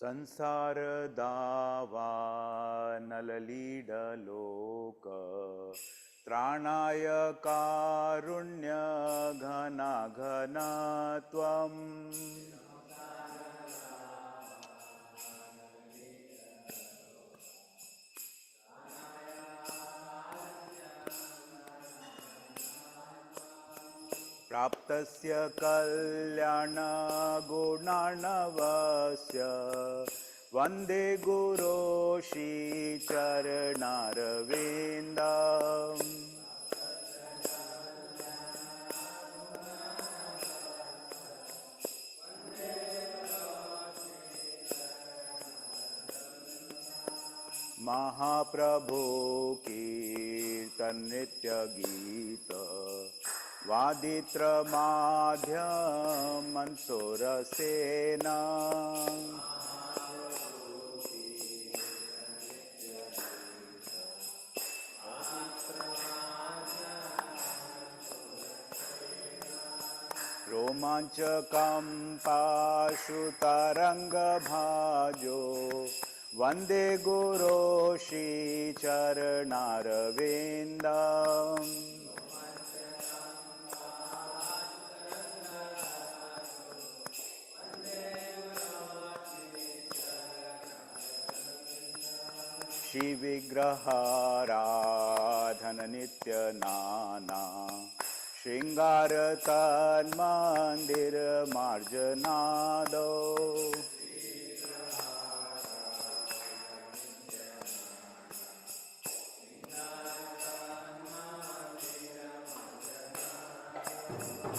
संसार दावा नललीडलोक त्राणाय कारुण्य घना घना त्वम् प्राप्तस्य कल्याण गुणार्णवस्य वन्दे गुरो श्रीचरणारविन्दम् महाप्रभु कीर्तन नृत्य गीत वादित्र माध्यम मनसोरसेना रोमाञ्चकम्पाश्रुतरङ्गभाजो वन्दे गुरो श्रीचरणारविन्दम् श्रीविग्रहाराधन नित्य नाना श्रृंगार तन्मंदिर मार्जनादो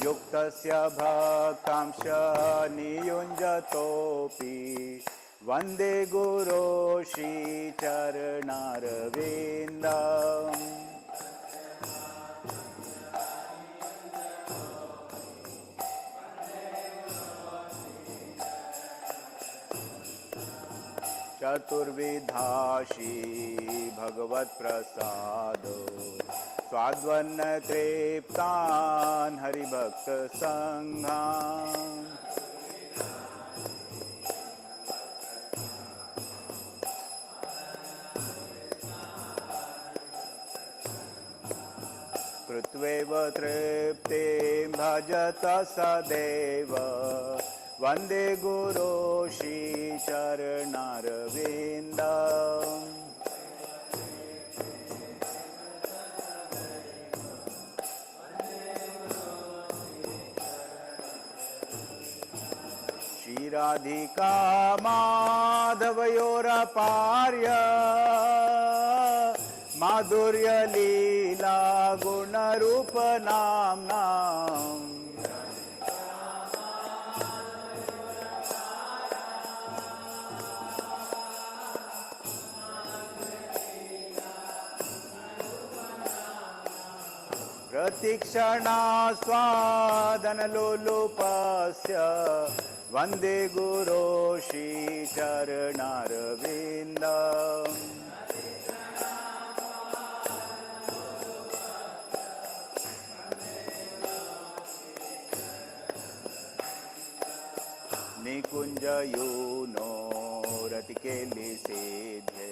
युक्तस्य भक्तांश नियुञ्जतोऽपि वन्दे गुरो श्रीचरणारविन्दम् चतुर्विधाशी भगवत्प्रसादो स्वाद्वन्न तृप्तान् हरिभक्तसङ्घान् कृत्वैव तृप्तिं भजत सदैव वन्दे गुरो श्रीचरणारविन्दम् श्रीराधिका माधवयोरपार्य माधुर्य लीला गुणरूप नाम्नाम् प्रतिक्षणा स्वादनलोलुपस्य वन्दे गुरो श्रीचरणारविन्दम् निकुञ्जयूनो रतिकेलिसेध्ये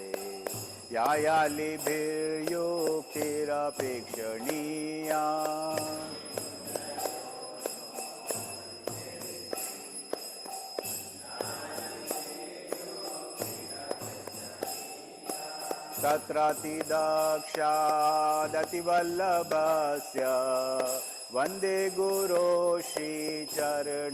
यायालिभिर्युक्तिरपेक्षणीया तत्रातिदक्षादतिवल्लभस्य वन्दे गुरो श्रीचरणारविन्दम्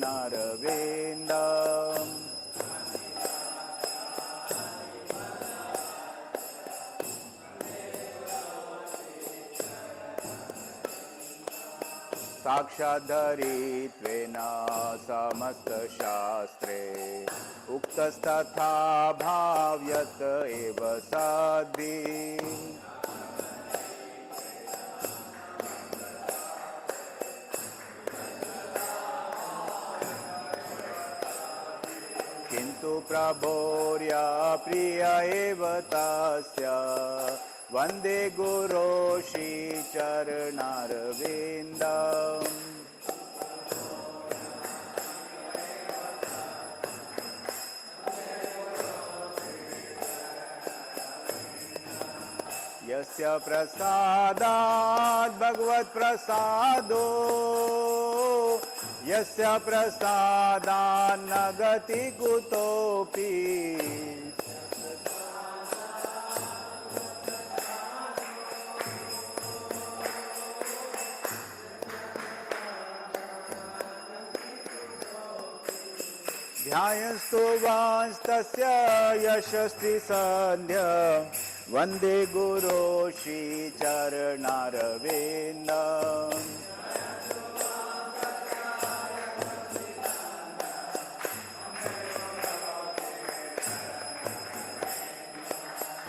साक्षाद्धरित्वेन समस्तशास्त्रे उक्तस्तथा भाव्यत एव सद्भिः किन्तु प्रभोर्या प्रिय एव तस्य वन्दे गुरो श्रीचरणारविन्दम् यस्य प्रसादात् भगवत्प्रसादो यस्य प्रसादान्न गति कुतोऽपि ध्यायस्तु वांस्तस्य यशस्ति सन्ध्य वन्दे गुरो श्रीचरणारविन्दम्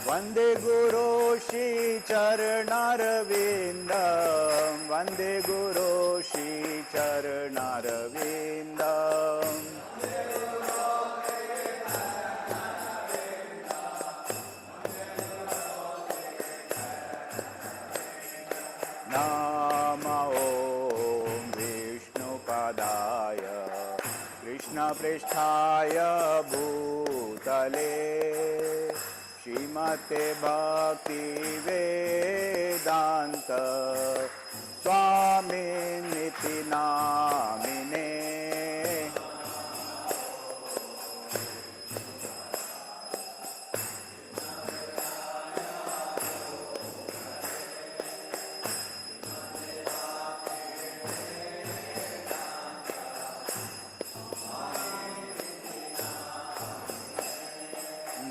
वन्दे गुरो श्रीचरणारविन्दम् वन्दे गुरो श्रीचरणारविन्दम् नमो ॐ विष्णुपदाय कृष्णपृष्ठाय भूतले श्रीमते भक्तिवेदान्त स्वामिनिति नामिने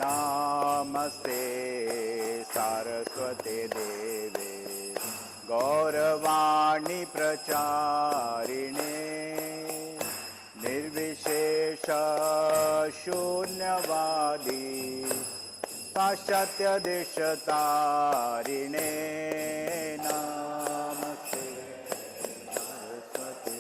नमस्ते सारस्वते देवे गौरवाणी प्रचारिणे निर्विशेष शून्यवादी पाश्चात्य देशतारिणे नमस्ते सारस्वते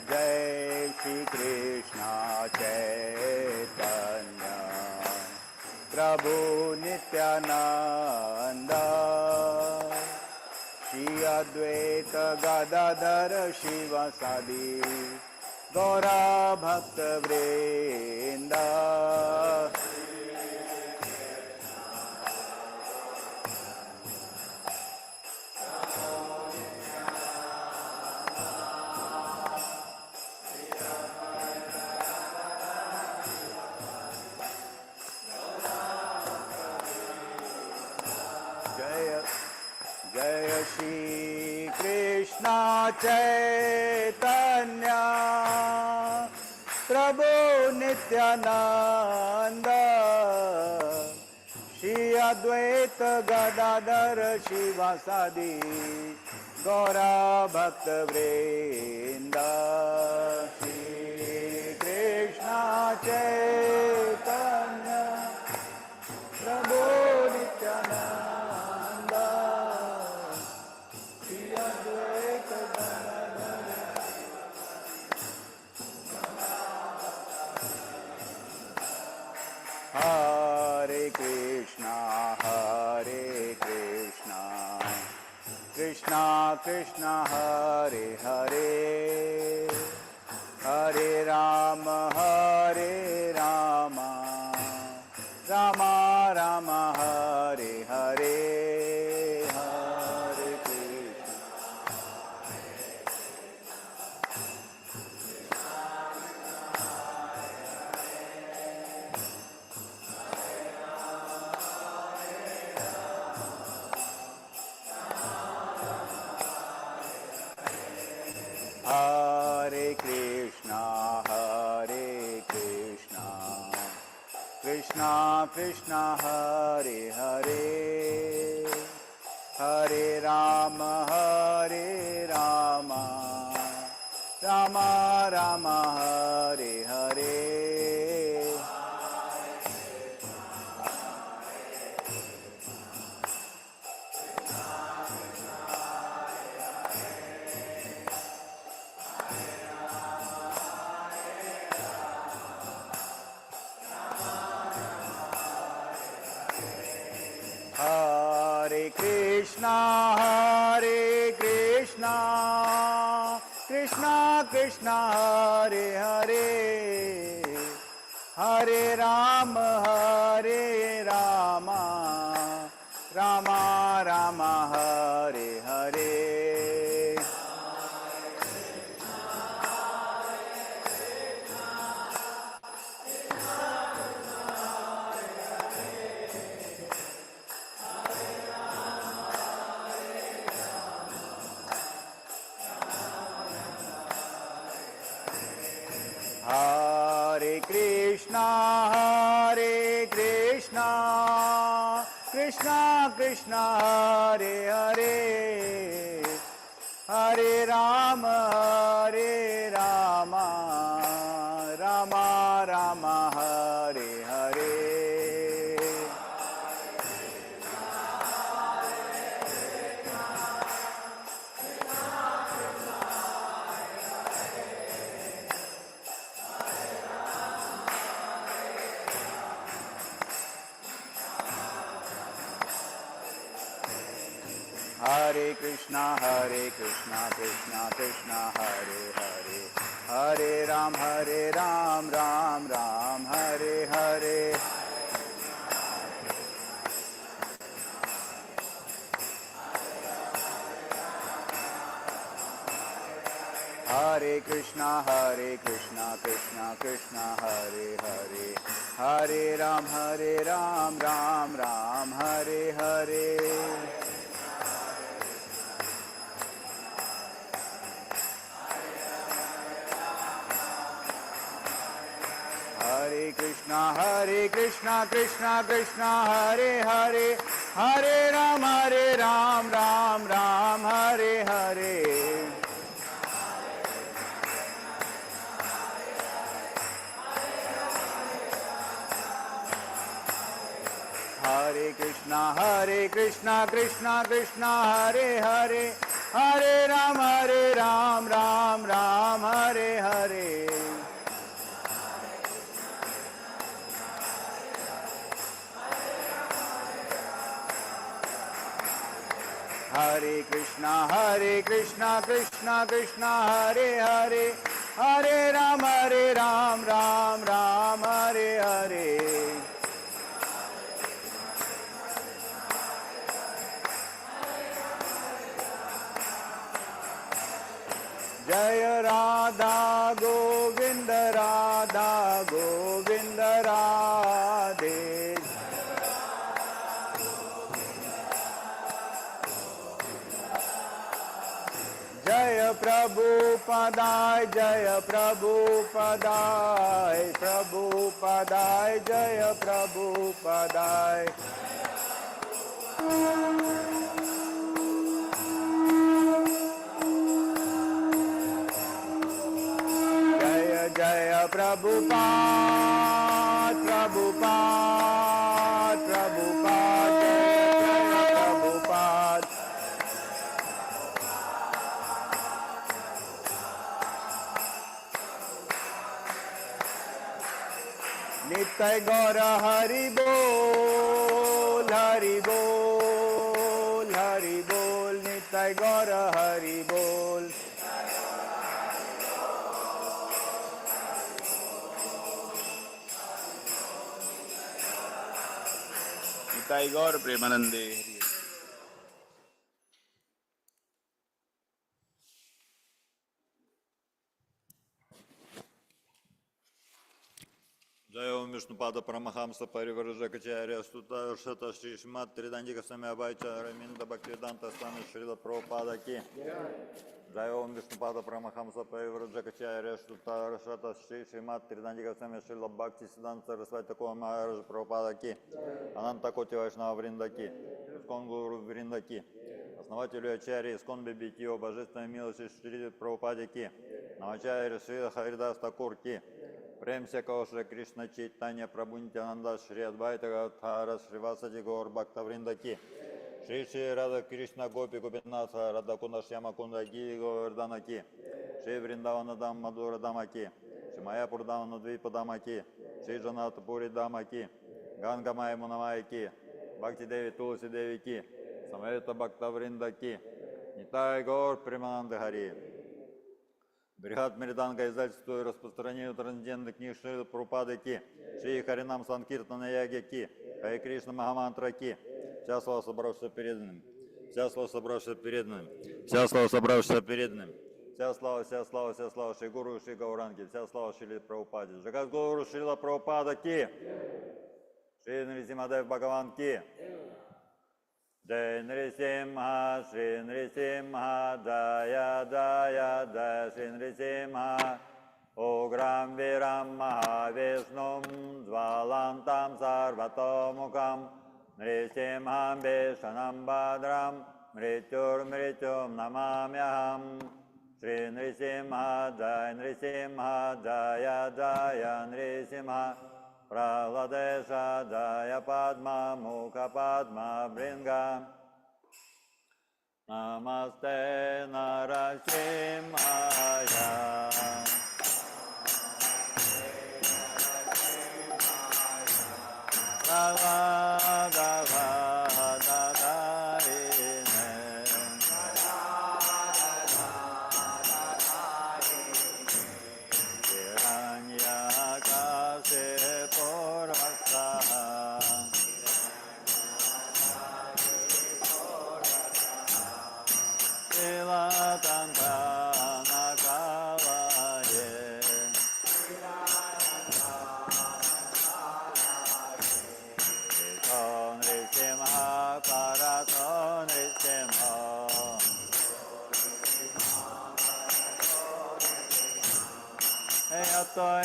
जय श्री कृष्ण चैतन्य प्रभु नित्यानंद श्री अद्वैत गदाधर शिवासादि गौरा भक्त वृंद जय श्री कृष्ण चैतन्य प्रभु नित्यानंद श्री अद्वैत गदाधर शिवासादि गौरा भक्त वृंद श्री कृष्ण चैतन्य प्रभु नित्यानंद श्री अद्वैत गदाधर हरे कृष्णा कृष्णा कृष्णा हरे हरे हरे राम राम राम हरे Hare Krishna, Krishna Krishna, Hare Hare, Hare Rama, Rama Rama, Hare Hare. Hare Krishna, Krishna Krishna, Hare Hare, Hare Rama, Rama Rama, Hare Hare. Hare Krishna, Krishna Krishna, Hare Hare, Hare Rama, Rama Rama, Hare Hare. Hare Krishna, Krishna Krishna, Hare Hare, Hare Ram, Ram Ram, Hare Hare. Hare Krishna, Krishna Krishna, Hare Hare, Hare Ram, Ram Ram, Hare Hare. Hare Krishna, Krishna Krishna, Hare Hare, Hare Ram, Ram Ram, Hare Hare. Hare Krishna, Krishna Krishna, Hare Hare, Hare Ram, Ram Ram, Hare Hare. Hare Krishna, Krishna Krishna, Hare Hare, Hare Ram, Ram Hare Hare. Jaya Radha Govinda, Radha Govinda Radhe. Jaya Prabhupada, Jaya Prabhupada, Prabhupada, Jaya Prabhupada. Jaya Jaya Prabhupada, Prabhupada, Prabhupada, Jaya Prabhupada. Nitai Gaura Hari Bol, Hari Bol, Hari Bol, Nitai Gaura Hari Bol. Nitai Gaura Premanande. Jai Om Vishnupada Paramahamsa Parivarajakacharya Sutta Shata Shri Shrimad Tridandika Samyabhaicha Raminda Bhaktivedanta Swami Srila Prabhupada Ki जय ओम विष्णुपाद परमहंस परिव्रजकचार्य श्रुतारशत श्री श्रीमद त्रिदंडिक समय श्री भक्ति सिद्धांत सरस्वती को महाराज प्रभुपाद की अनंत कोटि वैष्णव वृंद की искон гуру вринда ки основателю ачарьи искон бибитио божественной милости Шри Прабхупаде ки Намачарья Шри Харидас Такур ки Прем всякого Шри Кришна Чайтанья Прабху Нитьянанда Шри Адвайта Гавадхара Шри Васади Гаур Бхакта Вринда ки Шри Шри Рада Кришна Гопи Гопинатха Рада Кунда Шьяма Кунда Ги Говардана ки Шри Вриндавана Дам Мадура Дама ки Шри Майяпур Дама Двипа Дама ки Шри Джаната Пури Дама ки Ганга Майя Мунамая ки Бхакти Деви Тулси Деви ки Самавета Бхакта Вринда ки Нитай Гаур Примананда Хари. Брихат Мриданга издательство и распространение трансцендентных книг Шри Прабхупады ки Шри Харинам Санкиртана Яги ки Хари Кришна Махамантра ки. Вся слава собравшихся перед ним. Вся слава собравшихся перед ним. Вся слава собравшихся перед ним. Вся слава Шри Гуру Шри Гауранги. Вся слава Шри Прабхупаде. Джагат Гуру Шрила Прабхупада ки. Шри Нрисимхадев Бхагаван ки. Джай Нрисимха, Шри Нрисимха, Джая Джая Джай Шри Нрисимха. Уграм Вирам Махавишнум, Джвалантам Сарватомукам, Нрисимхам Вишанам Бадрам, Мритюр Мритюм Намамяхам. Шри Нрисимха, Джая Джая Нрисимха. Прахладеша Джая Падма Муха Падма Бринга. Намасте Нарасимхая.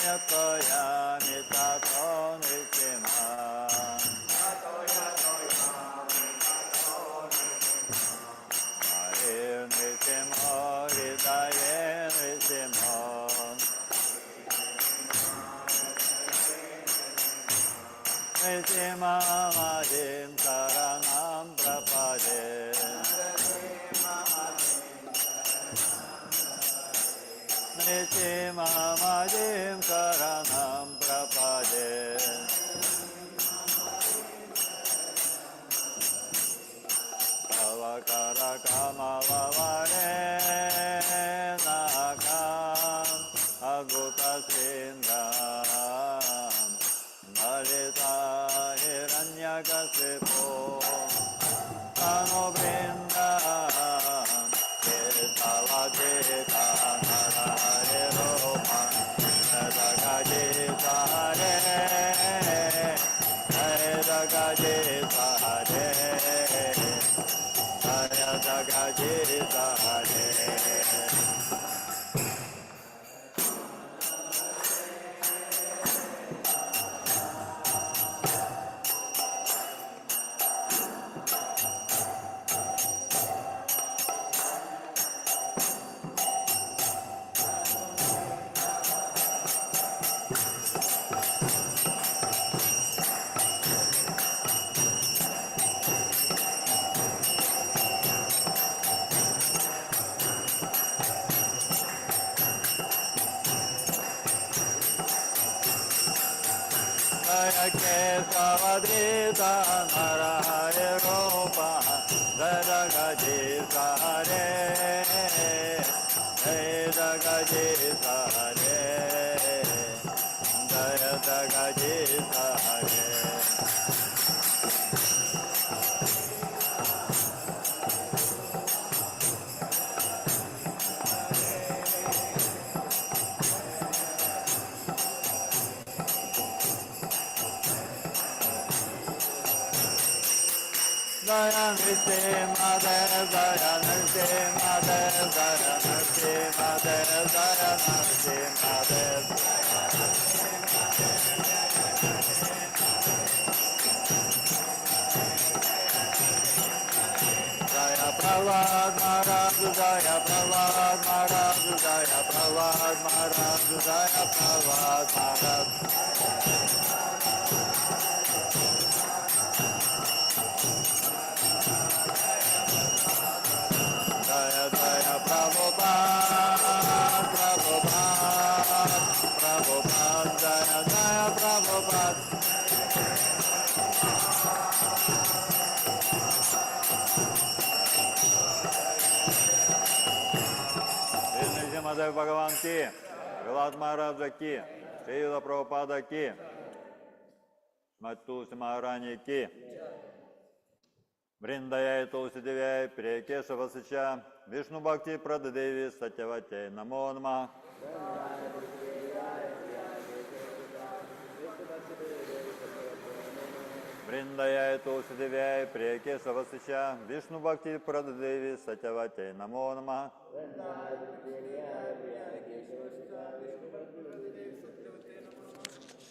Yato yamita to nrisimha. Hare nrisimha, Hridaye nrisimha. Nrisimha mahim saranam prapade. Nrisimha mahim saranam prapade. Avakara kama vavare nakam aguta sindram narita hiranyakasipo tano brindam ketavajita narare ropa edagajita hare edagajita hare Jagajita Hare. Kesavadrita Narahare Ropa Vedagajita Hare Vedagajita Hare Vedagajita Hare. Jaya Nrsimhadev, Jaya Nrsimhadev, Jaya Nrsimhadev, Jaya Nrsimhadev. Jaya Prahlad Maharaj, Jaya Prahlad Maharaj, Jaya Prahlad Maharaj, Jaya Prahlad Maharaj. Jaya Jaya Prabhupada, Prabhupada, Prabhupada, Jaya Jaya Prabhupada. Nrsimhadev Bhagavan ki, Prahlad Maharaj ki, Srila Prabhupada ki, Tulsi Maharani ki, Вриндаяй Тулси Девяй, Прия Кешава Сыча, Вишну Бхакти Прададеви Сатявате, Намо Нама. Вриндаяй Тулси Девяй, Прия Кешава Сыча, Вишну Бхакти Прададеви Сатявате, Намо Нама.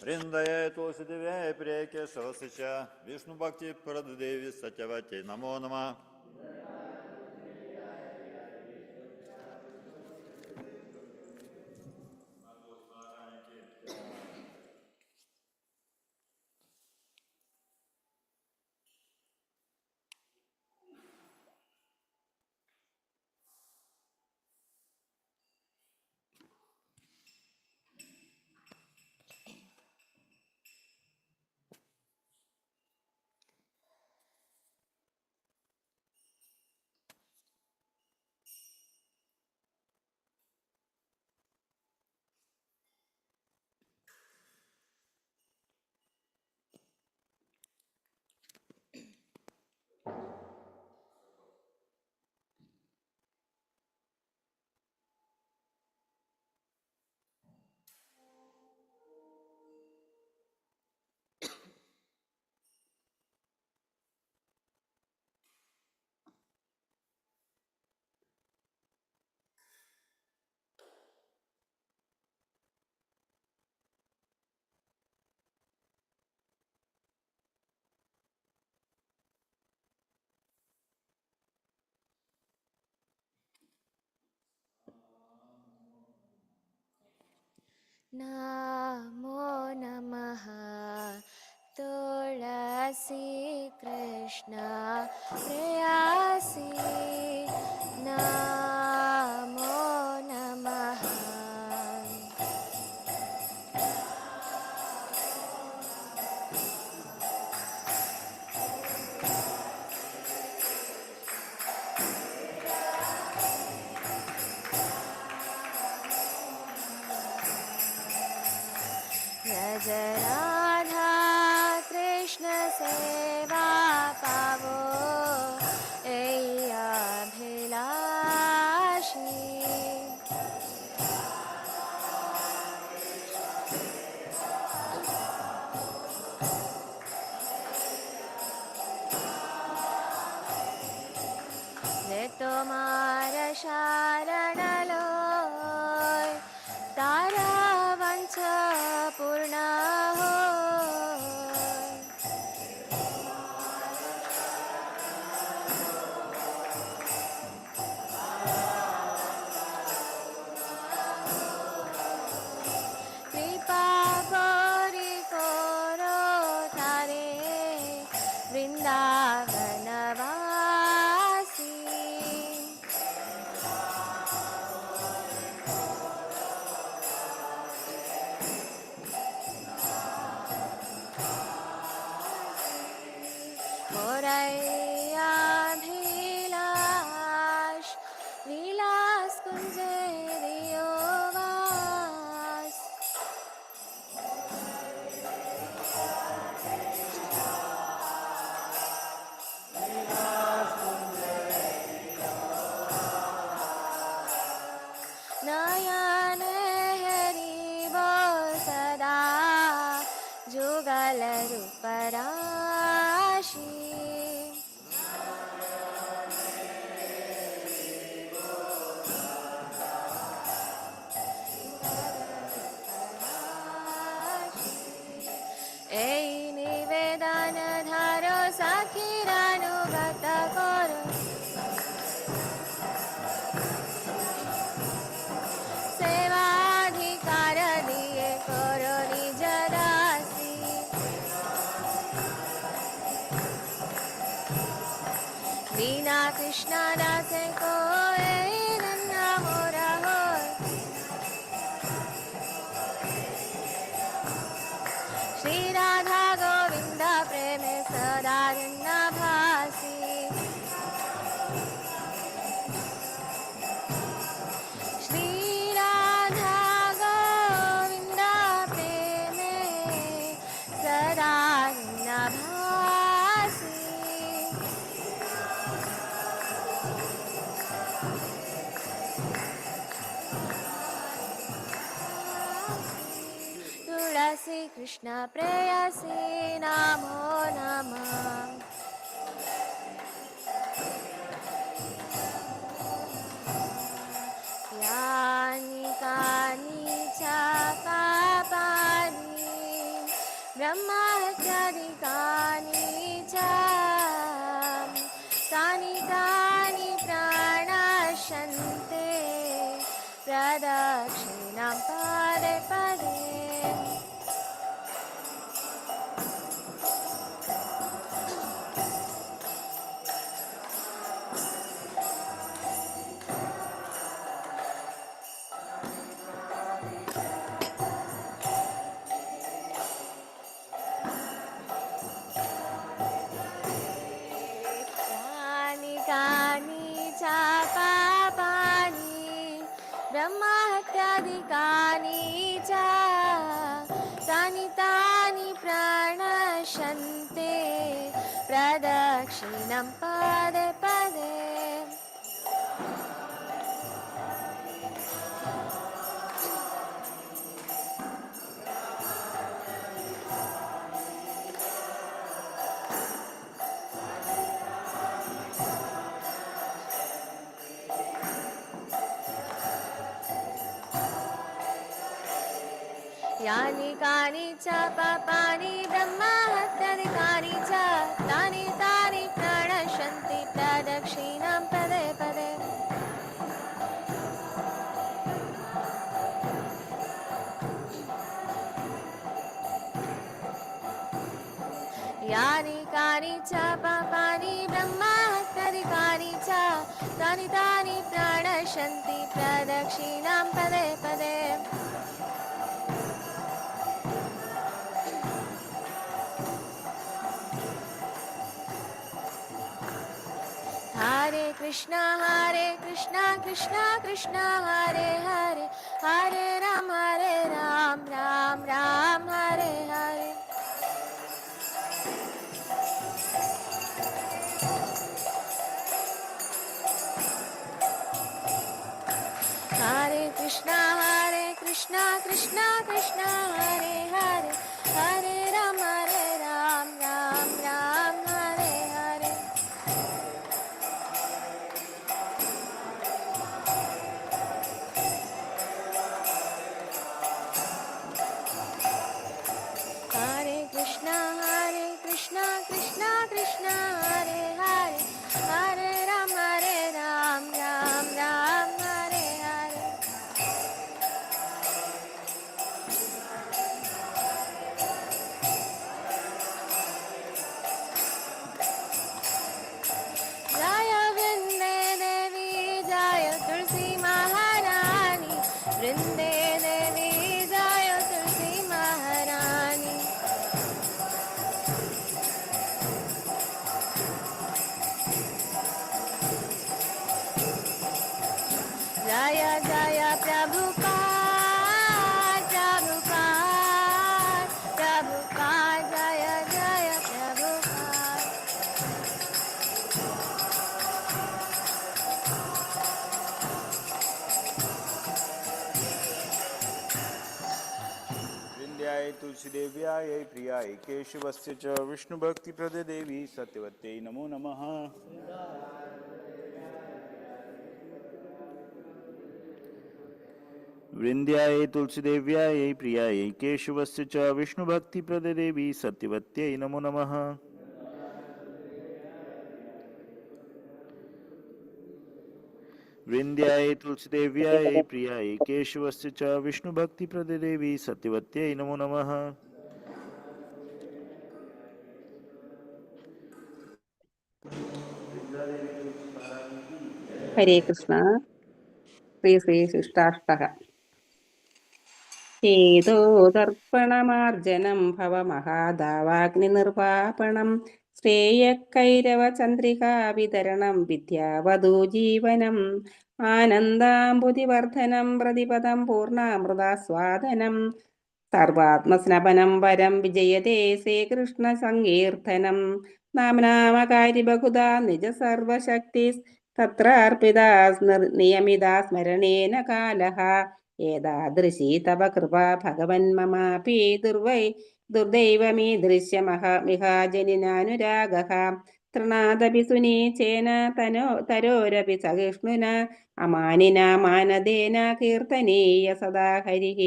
Вриндаяй Тулси Девяй, Прия Кешава Сыча, Вишну Бхакти Прададеви Сатявате, Намо Нама. Namo Namaha Tulasi Krishna Prayasi Namo Namaha Radha Krishna Seva Pavo Eya Bhilashi Tomara sharanaloy Tara vancha purna hoy Kripa kori koro tare Vrindavanavasi Moraiya Bhilash Vilas Kunje Diyovas Nayane Haribo Sada Jugal Ruparashi Krishna प्रेयसी नमो नमः यानि कानि च पापानि ब्रह्महत्यादिकानि च तानि तानि प्रणश्यन्ते प्रदक्षिणां पदे पदे यानि कानि च पापानि ब्रह्महत्यादिकानि च तानि तानि प्रणश्यन्ते प्रदक्षिणं पदे पदे यानि कानि च पापानि ब्रह्महत्यादिकानि च तानि तानि प्रणश्यन्ति प्रदक्षिणां पदे पदे यानि कानि च पापानि ब्रह्महत्यादिकानि च तानि तानि प्रणश्यन्ति प्रदक्षिणां पदे पदे हरे कृष्णा कृष्णा कृष्णा हरे हरे हरे राम राम राम हरे हरे हरे कृष्णा कृष्णा कृष्णा हरे हरे हरे राम राम राम हरे हरे हरे कृष्णा कृष्णा कृष्णा हरे हरे हरे राम राम हरे हरे जय वृंदे देवी जय तुलसी महारानी वृंदे देवी जय तुलसी महारानी जय जय प्रभुपाद जय जय प्रभुपाद विंध्याय तुलसीदेव्याय प्रियाय केशवस्य च विष्णुभक्तिप्रदे देवी सत्यवत्यै नमो नमः। वृंध्याय तुलसीदेव्याय प्रियाय केशवस्य च विष्णुभक्तिप्रदे देवी सत्यवत्यै नमो नमः। वृंध्याय तुलसीदेव्याय प्रियाय केशवस्य च विष्णुभक्तिप्रदे देवी सत्यवत्यै नमो नमः। हरे कृष्ण श्री श्री शिष्टाष्टक चेतोदर्पणमार्जनं भवमहादावाग्निनिर्वापणं श्रेयःकैरवचन्द्रिका वितरणं विद्यावधूजीवनम् आनन्दाम्बुधिवर्धनं प्रतिपदं पूर्णामृतास्वादनं सर्वात्मस्नपनं वरं विजयते श्रीकृष्णसङ्कीर्तनं नाम्नामकारि बहुधा निज सर्वशक्तिस्तत्रार्पिता नियमिता स्मरणेन कालः ഏതാദൃശീ തവ കൃപാ ഭഗവൻ മമാപി ദുർദൈവമീദൃശ്യമിഹാജനിനാനുരാഗഃ തൃണാദപി സുനീചേന തരോരപി സഹിഷ്ണുന അമാനിനാ മാനദേന കീർത്തനീയ സദാ ഹരിഃ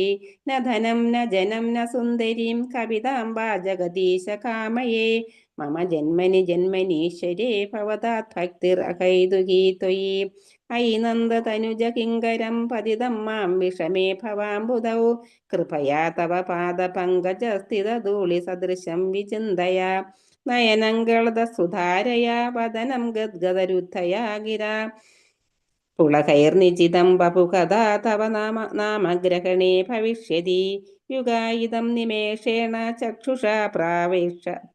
ന ധനം ന ജനം ന സുന്ദരീം കവിതാംബാ ജഗദീശ കാമയേ മമ ജന്മനി ജന്മനീശ്വരേ ഭവതാത് ഭക്തിർഹൈതുകീ ത്വയി അയി നന്ദതനുജ കിങ്കരം പതിതം മാം വിഷമേ ഭവാംബുധൗ കൃപയാ തവ പാദപങ്കജസ്ഥിതധൂളി സദൃശം വിചിന്തയാ നയനംഗളത സുധാരയാ വദനം ഗദ്ഗദരുദ്ധയാ ഗിരാ പുളകൈർനിചിതം ബഹുകഥാ തവ നാമഗ്രഹണേ ഭവിഷ്യതി യുഗായിതം നിമേഷേണ ചക്ഷുഷാ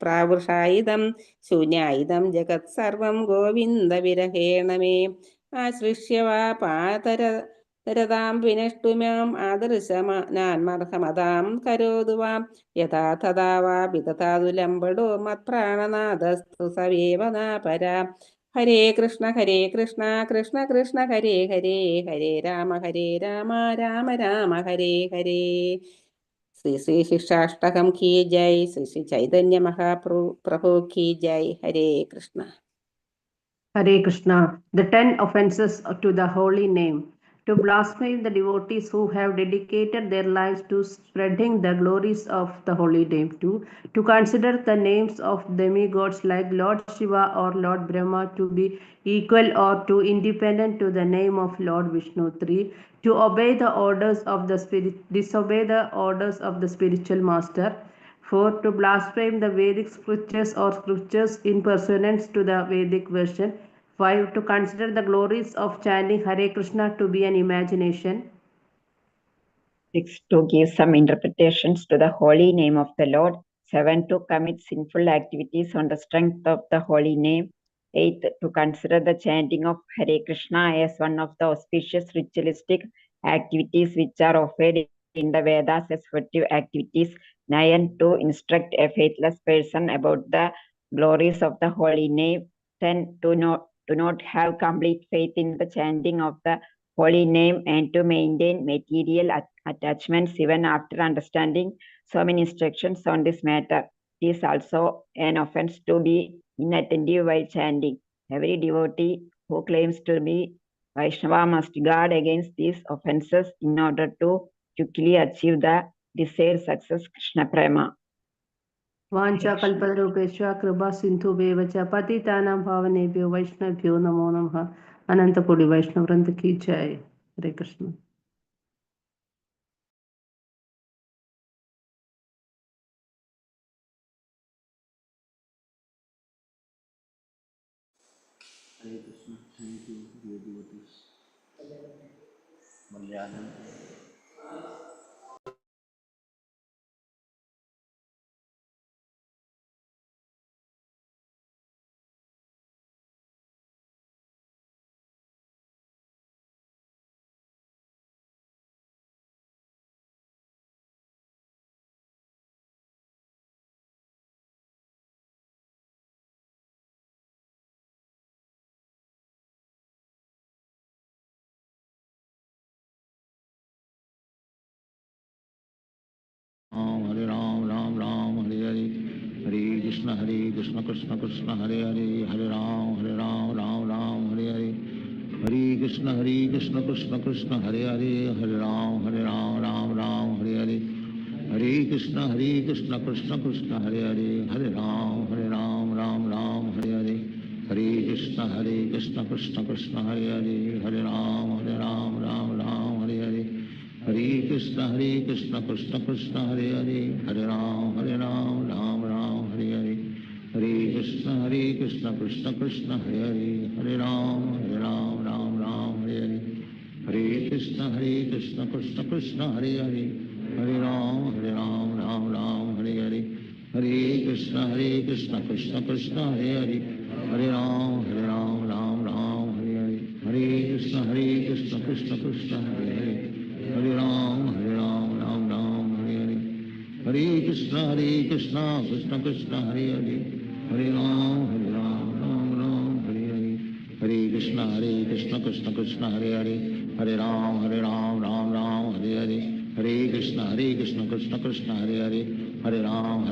പ്രാവൃഷായിതം ശൂന്യായിതം ജഗത് സർവം ഗോവിന്ദ വിരഹേണ മേ ആശ്ലിഷ്യ വാ പാതരതാം വിനഷ്ടുമാം ആദർശമാൻമർഹമതാം കരോതു വാം യഥാ തഥാ വാ വിദധാതു ലംബടോ മത്പ്രാണനാദസ്തു സവേവ നാപരാ ഹരേ കൃഷ്ണ കൃഷ്ണ കൃഷ്ണ ഹരേ ഹരേ ഹരേ രാമ രാമ രാമ ഹരേ ഹരേ. ശ്രീ ശ്രീ ശിക്ഷാഷ്ടകം കീ ജയ്. ശ്രീ ശ്രീ ചൈതന്യ മഹാപ്രഭു കീ ജയ്. Hare Krishna. Hare Krishna. The 10 offenses to the holy name. To blaspheme the devotees who have dedicated their lives to spreading the glories of the holy name. 2. To consider the names of demigods like Lord Shiva or Lord Brahma to be equal or too independent to the name of Lord Vishnu. 3. To obey the orders of the spirit, disobey the orders of the spiritual master. 4. To blaspheme the Vedic scriptures or scriptures in pursuance to the Vedic version. 5. To consider the glories of chanting Hare Krishna to be an imagination. 6. To give some interpretations to the holy name of the Lord. 7. To commit sinful activities on the strength of the holy name. 8. To consider the chanting of Hare Krishna as one of the auspicious ritualistic activities which are offered in the Vedas as votive activities. 9. To instruct a faithless person about the glories of the holy name. 10. To not have complete faith in the chanting of the holy name and to maintain material attachments even after understanding so many instructions on this matter. It is also an offense to be inattentive while chanting. Every devotee who claims to be Vaishnava must guard against these offenses in order to quickly achieve the desired success. Krishna Prema. Vancha kalpatarupesha kripa sindhubheva cha patitanam bhavanebhyo vaishnavbhyo namo namaha. Anantapudi Vaishnav Vranda ki jai. Hare Krishna. Hare Krishna. Thank you, dear devotees. Malayalam. Hare Ram, Ram Ram, Hare Hare, Hare Krishna Krishna Krishna, Hare Hare, Hare Ram, Ram Ram, Hare Hare, Hare Krishna Krishna Krishna, Hare Hare, Hare Ram, Ram Ram, Hare Hare, Hare Krishna Krishna Krishna, Hare Hare, Hare Ram, Ram Ram, Hare Hare, Hare Krishna Krishna Krishna, Hare Hare, Hare Ram, Ram Ram, Hare Hare, Hare Krishna Krishna Krishna, Hare Hare, Hare Ram, Ram Ram, Hare Hare, Hare Krishna Krishna Krishna, Hare Hare, Hare Ram, Ram Ram, Hare Hare, Hare Krishna Krishna Krishna, Hare Hare, Hare Ram, Ram Ram, Hare Hare, Hare Krishna Krishna Krishna, Hare Hare, Hare Ram, Ram Ram, Hare Hare, Hare Krishna Krishna Krishna, Hare Hare, Hare Ram, Ram Ram, Hare Hare, Hare Krishna Krishna Krishna, Hare Hare, Hare Ram, Ram Ram, Hare Hare, Hare Krishna Krishna Krishna, Hare Hare, Hare Ram Ram Ram Hare Hare Hare Krishna Krishna Krishna Hare Hare Hare Ram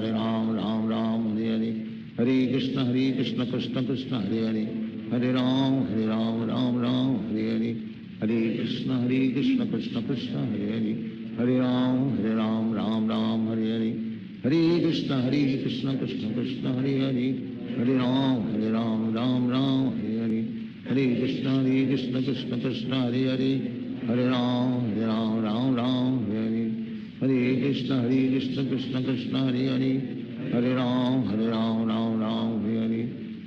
Ram Ram Hare Hare Hare Krishna Krishna Krishna Hare Hare Hare Ram Ram Ram Hare Hare Hare Krishna Krishna Krishna Hare Hare Hare Ram Ram Ram Hare Hare Hare Krishna Krishna Krishna Hare Hare Hare Ram Ram Ram Hare Hare Hare Krishna Krishna Krishna Hare Hare Hare Ram Ram Hare Hare Hare Krishna Krishna Krishna Hare Hare Hare Ram Ram Hare Hare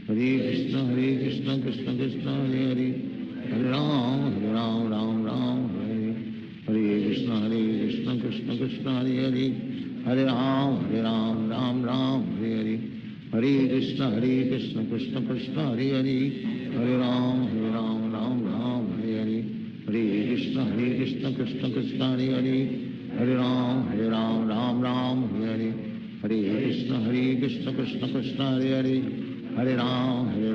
Hare Krishna Krishna Krishna Hare Hare Hare Ram Ram Hare Hare Krishna Krishna Krishna Hare Hare Hare Ram Ram Hare Hare Hare Krishna Krishna Krishna Hare Hare Hare Ram Ram Hare Hare Hare Krishna Krishna Krishna Hare Hare Hare Ram Ram Hare Hare Hare Krishna Krishna Krishna Hare Hare Hare Ram Ram Hare Hare Hare Krishna Krishna Krishna Hare Hare Hare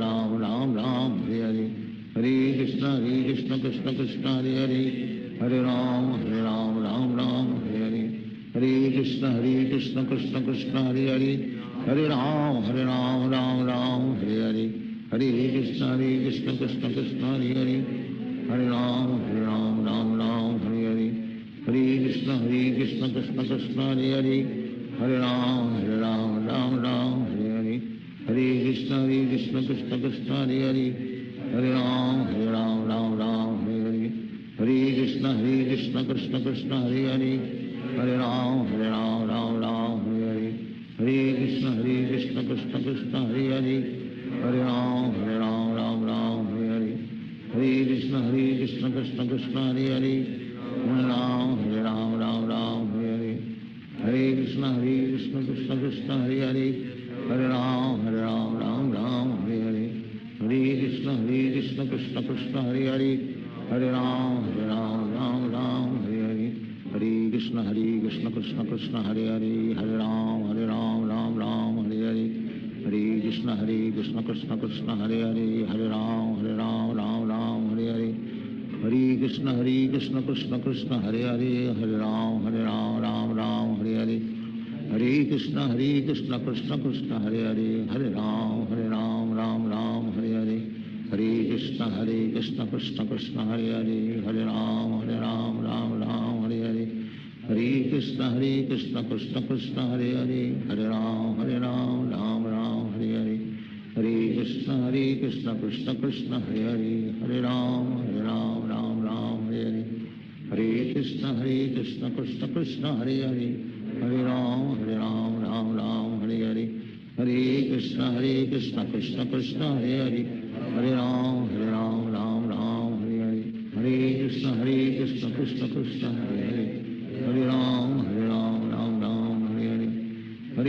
Ram Ram Hare Hare Hare Krishna Krishna Krishna Hare Hare Hare Ram Ram Hare Hare Hare Krishna Krishna Krishna Hare Hare Hare Ram Hare Hare Hare Krishna Krishna Krishna Hare Hare Hare Ram Hare Hare Hare Krishna Krishna Krishna Hare Hare Hare Ram Hare Hare Hare Krishna Krishna Krishna Hare Hare Hare Ram Hare Hare Hare Krishna Krishna Krishna Hare Hare Hare Ram Hare Hare Hare Krishna Krishna Krishna Hare Hare Hare Ram Hare Hare Hare Krishna Krishna Krishna Hare Hare Hare Ram Hare Hare Hare Krishna Krishna Krishna Hare Hare Hare Ram Hare Hare Hare Krishna Krishna Krishna Hare Hare Hare Ram Hare Hare Hare Krishna Krishna Krishna Hare Hare Hare Ram Hare Hare Hare Krishna Krishna Krishna Hare Hare Hare Ram Hare Hare Hare Krishna Krishna Krishna Hare Hare Hare Ram Hare Hare Hare Krishna Krishna Krishna Hare Hare Hare Ram Hare Hare Hare Krishna Krishna Krishna Hare Hare Hare Ram Hare Hare Hare Krishna Krishna Krishna Hare Hare Hare Ram Hare Hare Hare Krishna Krishna Krishna Hare Hare Hare Ram Hare Hare Hare Krishna Krishna Krishna Hare Hare Hare Ram Hare Hare Hare Krishna Krishna Krishna Hare Hare Hare Ram Hare Hare Hare Krishna Krishna Krishna Hare Hare Hare Ram Hare Hare Hare Krishna Krishna Krishna Hare Hare Hare Ram Hare Hare Hare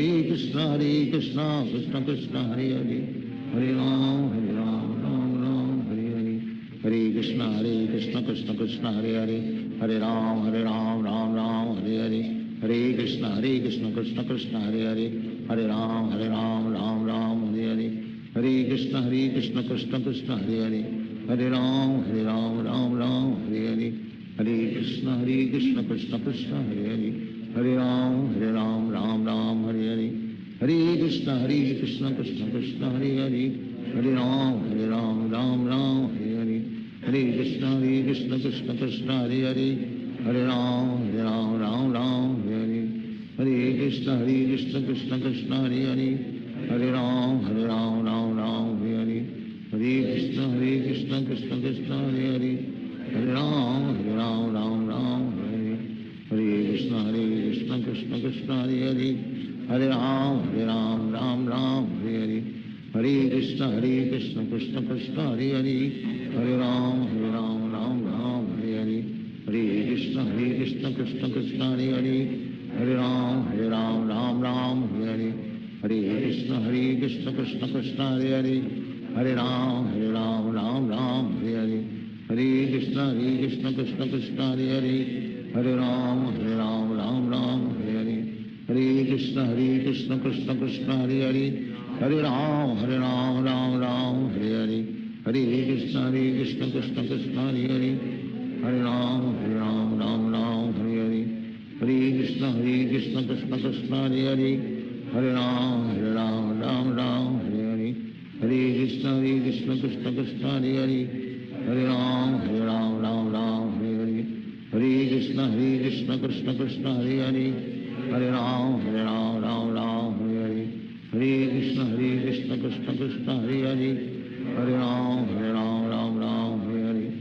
Krishna Krishna Krishna Hare Hare Hare Ram Hare Hare Hare Krishna Krishna Krishna Hare Hare Hare Ram Hare Hare Hare Krishna Krishna Krishna Hare Hare Hare Ram Hare Hare Hare Krishna Krishna Krishna Hare Hare Hare Ram Hare Hare Hare Krishna Krishna Krishna Hare Hare Hare Ram Hare Hare Hare Krishna Krishna Krishna Hare Hare Hare Ram Hare Hare Hare Krishna Krishna Krishna Hare Hare Hare Ram Hare Hare Hare Krishna Krishna Krishna Hare Hare Hare Ram Hare Hare Hare Krishna Krishna Krishna Hare Hare Hare Ram Hare Hare Hare Krishna Krishna Krishna Hare Hare Hare Ram Hare Hare Hare Krishna Krishna Krishna Hare Hare Hare Ram Hare Hare Hare Krishna Krishna Krishna Hare Hare Hare Ram Hare Hare Hare Krishna Krishna Krishna Hare Hare Hare Ram Hare Hare Hare Krishna Krishna Krishna Hare Hare Hare Hare Ram, Ram Ram, Hare Hare. Hare Krishna, Krishna Krishna, Hare Hare. Hare Ram, Ram Ram, Hare Hare. Hare Krishna, Krishna Krishna, Hare Hare. Hare Ram, Ram Ram, Hare Hare. Hare Krishna, Krishna Krishna, Hare Hare. Hare Ram, Ram Ram, Hare Hare. Hare Krishna, Krishna Krishna, Hare Hare. Hare Ram, Ram Ram, Hare Hare.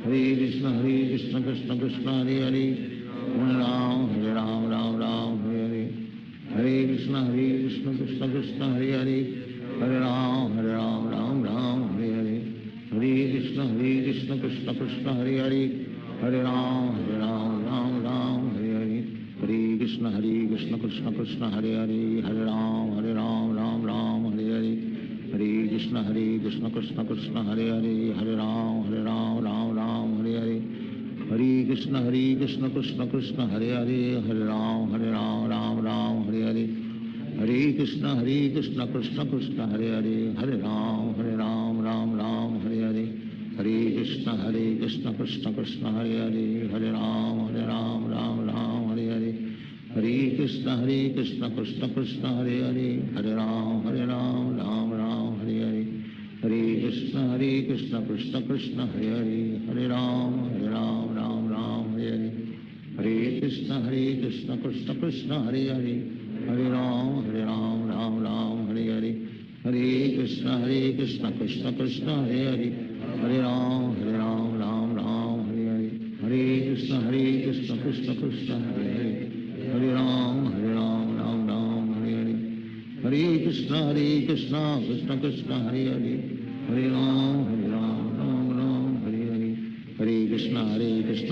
Hare Krishna, Krishna Krishna, Hare Hare. Hare Ram, Ram Ram, Hare Hare. Hare Krishna, Krishna Krishna, Hare Hare. Hare Ram, Ram Ram, Hare Hare. Hare Krishna, Krishna Krishna, Hare Hare. Hare Ram, Ram Ram, Hare Hare. Hare Krishna, Krishna Krishna, Hare Hare. Hare Ram, Ram Ram, Hare Hare. Hare Krishna, Krishna Krishna, Hare Hare. Hare Ram, Ram Hare Hare. Hare Krishna, Krishna Krishna, Hare Hare. Hare Ram, Ram Hare Hare. Hare Krishna, Krishna Krishna, Hare Hare. Hare Ram, Ram Hare Hare. Hare Krishna, Krishna Krishna, Hare Hare. Hare Ram, Ram Hare Hare. Hare Krishna, Krishna Krishna, Hare Hare. Hare Ram, Ram Hare Hare. Hare Krishna, Krishna Krishna, Hare Hare. Hare Ram, Ram Hare Hare. Hare Krishna, Krishna Krishna, Hare Hare. Hare Ram, Ram Hare Hare. Hare Krishna, Krishna Krishna, Hare Hare. Hare Ram, Ram Hare Hare. Hare Krishna, Krishna Krishna, Hare Hare. Hare Ram, Ram Hare Hare. Hare Krishna, Krishna Krishna, Hare Hare. Hare Ram, Ram Hare Hare. Hare Krishna, Krishna Krishna, Hare Hare. Hare Ram, Ram Hare Hare. Hare Krishna,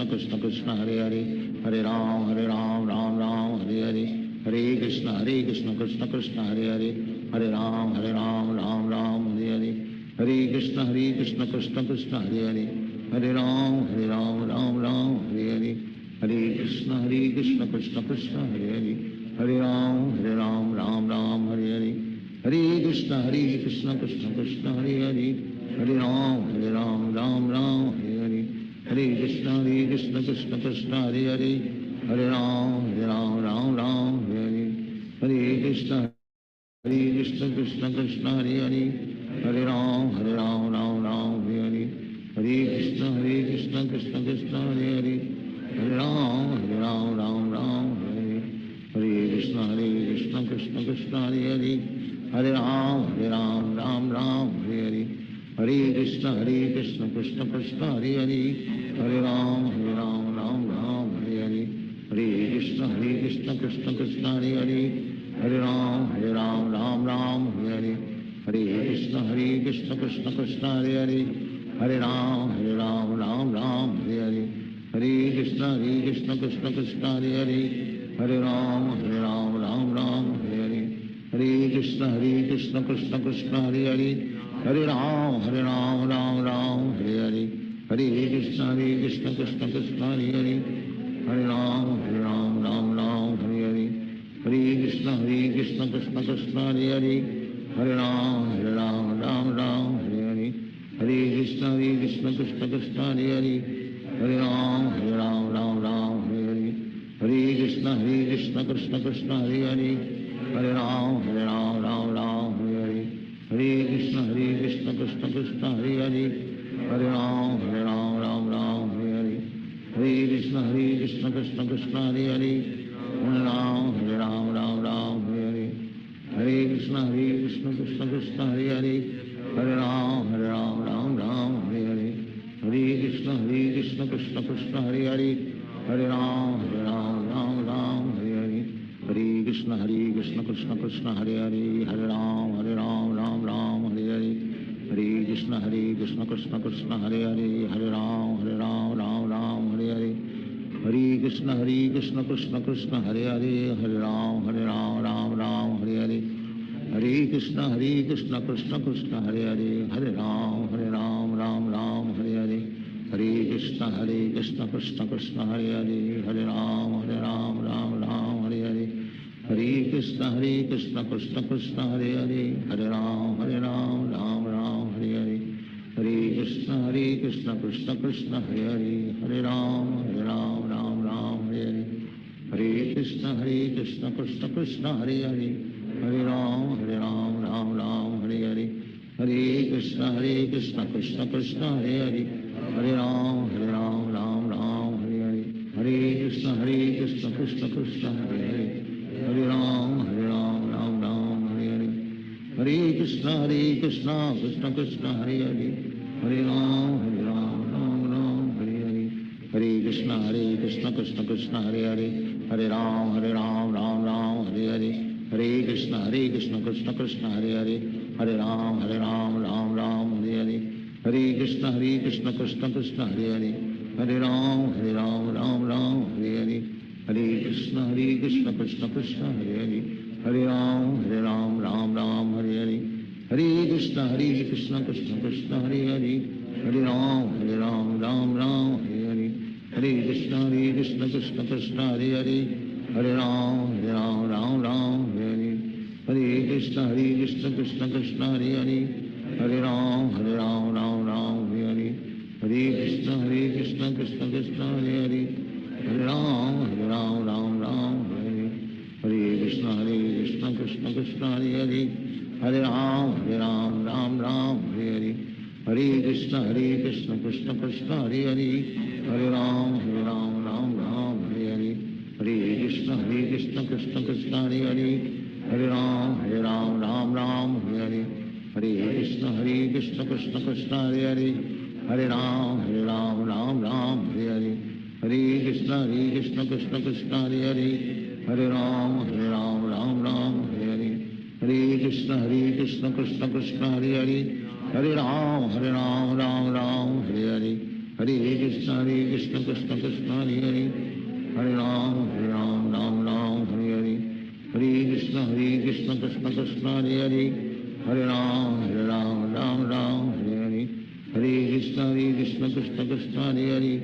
Krishna Krishna, Hare Hare. Hare Ram, Ram Hare Hare. Hare Krishna, Krishna Krishna, Hare Hare. Hare Ram, Ram Hare Hare. Hare Krishna, Krishna Krishna, Hare Hare. Hare Ram, Ram Hare Hare. Hare Krishna, Krishna Krishna, Hare Hare. Hare Ram, Ram Hare Hare. Hare Krishna, Krishna Krishna, Hare Hare. Hare Ram, Ram Hare Hare. Hare Krishna, Krishna Krishna, Hare Hare. Hare Ram, Ram Hare Hare. Hare Krishna, Krishna Krishna, Hare Hare. Hare Ram, Ram Hare Hare. Hare Krishna, Krishna Krishna, Hare Hare. Hare Ram, Ram Hare Hare. Hare Krishna, Krishna Krishna, Hare Hare. Hare Ram, Ram Hare Hare. Hare Krishna, Krishna Krishna, Hare Hare. Hare Ram, Ram Hare Hare. Hare Krishna, Krishna Krishna, Hare Hare. Hare Ram, Ram Hare Hare. Hare Krishna, Krishna Krishna, Hare Hare. Hare Ram, Ram Hare Hare. Hare Krishna, Krishna Krishna, Hare Hare. Hare Ram, Ram Hare Hare. Hare Krishna, Krishna Krishna, Hare Hare. Hare Ram, Ram Hare Hare. Hare Krishna, Krishna Krishna, Hare Hare. Hare Ram, Ram Hare Hare. Hare Krishna, Krishna Krishna, Hare Hare. Hare Ram, Ram Hare Hare. Hare Krishna, Krishna Krishna, Hare Hare. Hare Ram, Ram Hare Hare. Hare Krishna, Krishna Krishna, Hare Hare. Hare Ram, Ram Hare Hare. Hare Krishna, Krishna Krishna, Hare Hare. Hare Ram, Ram Hare Hare. Hare Krishna, Krishna Krishna, Hare Hare. Hare Ram, Ram Hare Hare. Hare Krishna, Krishna Krishna, Hare Hare. Hare Ram, Ram Hare Hare. Hare Krishna, Krishna Krishna, Hare Hare. Hare Ram, Ram Hare Hare. Hare Krishna, Krishna Krishna, Hare Hare. Hare Ram, Ram Hare Hare. Hare Krishna, Krishna Krishna, Hare Hare. Hare Ram, Ram Hare Hare. Hare Krishna, Krishna Krishna, Hare Hare. Hare Ram, Ram Hare Hare. Hare Krishna, Krishna Krishna, Hare Hare. Hare Ram, Ram Hare Hare. Hare Krishna, Krishna Krishna, Hare Hare. Hare Ram, Ram Hare Hare. Hare Krishna, Krishna Krishna, Hare Hare. Hare Ram Ram Ram Hare Hare Krishna Krishna Krishna Hare Hare Hare Ram Ram Hare Hare Hare Krishna Krishna Krishna Hare Hare Hare Ram Ram Hare Hare Hare Krishna Krishna Krishna Hare Hare Hare Ram Ram Hare Hare Hare Krishna Krishna Krishna Hare Hare Hare Ram Ram Hare Hare Hare Krishna Krishna Krishna Hare Hare Hare Ram Ram Hare Hare Hare Krishna Krishna Krishna Hare Hare Hare Ram Ram Hare Hare Hare Krishna Krishna Krishna Hare Hare Hare Ram Ram Hare Hare Hare Krishna Krishna Krishna Hare Hare Hare Ram Ram Hare Hare Hare Krishna Krishna Krishna Hare Hare Hare Ram Ram Hare Hare Hare Krishna Krishna Krishna Hare Hare Hare Ram Ram Hare Hare Hare Krishna Krishna Krishna Hare Hare Hare Ram Ram Hare Hare Hare Krishna Krishna Krishna Hare Hare Hare Ram Ram Hare Hare Hare Krishna Krishna Krishna Hare Hare Hare Ram Ram Hare Hare Hare Krishna Krishna Krishna Hare Hare Hare Ram Ram Hare Hare Hare Krishna Krishna Krishna Hare Hare Hare Ram Ram Hare Hare Hare Krishna Krishna Krishna Hare Hare Hare Ram Ram Hare Hare Hare Krishna Krishna Krishna Hare Hare Hare Ram Ram Hare Hare Hare Krishna Krishna Krishna Hare Hare Hare Ram Ram Hare Hare Hare Krishna Krishna Krishna Hare Hare Hare Ram Ram Hare Hare Hare Krishna Krishna Krishna Hare Hare Hare Ram Ram Hare Hare Hare Krishna Krishna Krishna Hare Hare Hare Ram Ram Hare Hare Hare Krishna Krishna Krishna Hare Hare Hare Ram Ram Hare Hare Hare Krishna Krishna Krishna Hare Hare Hare Ram Ram Hare Hare Hare Krishna Krishna Krishna Hare Hare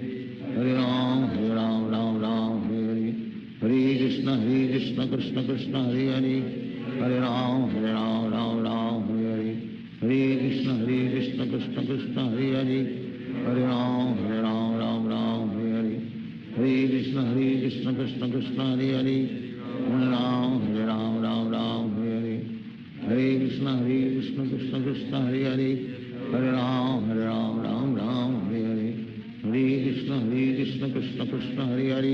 Hare Ram Ram Hare Hare Hare Krishna Krishna Krishna Hare Hare Hare Ram Ram Hare Hare Hare Krishna Krishna Krishna Hare Hare Hare Ram Ram Hare Hare Hare Krishna Krishna Krishna Hare Hare Hare Ram Ram Hare Hare Hare Krishna Krishna Krishna Hare Hare Hare Ram Ram Hare Hare Hare Krishna Krishna Krishna Hare Hare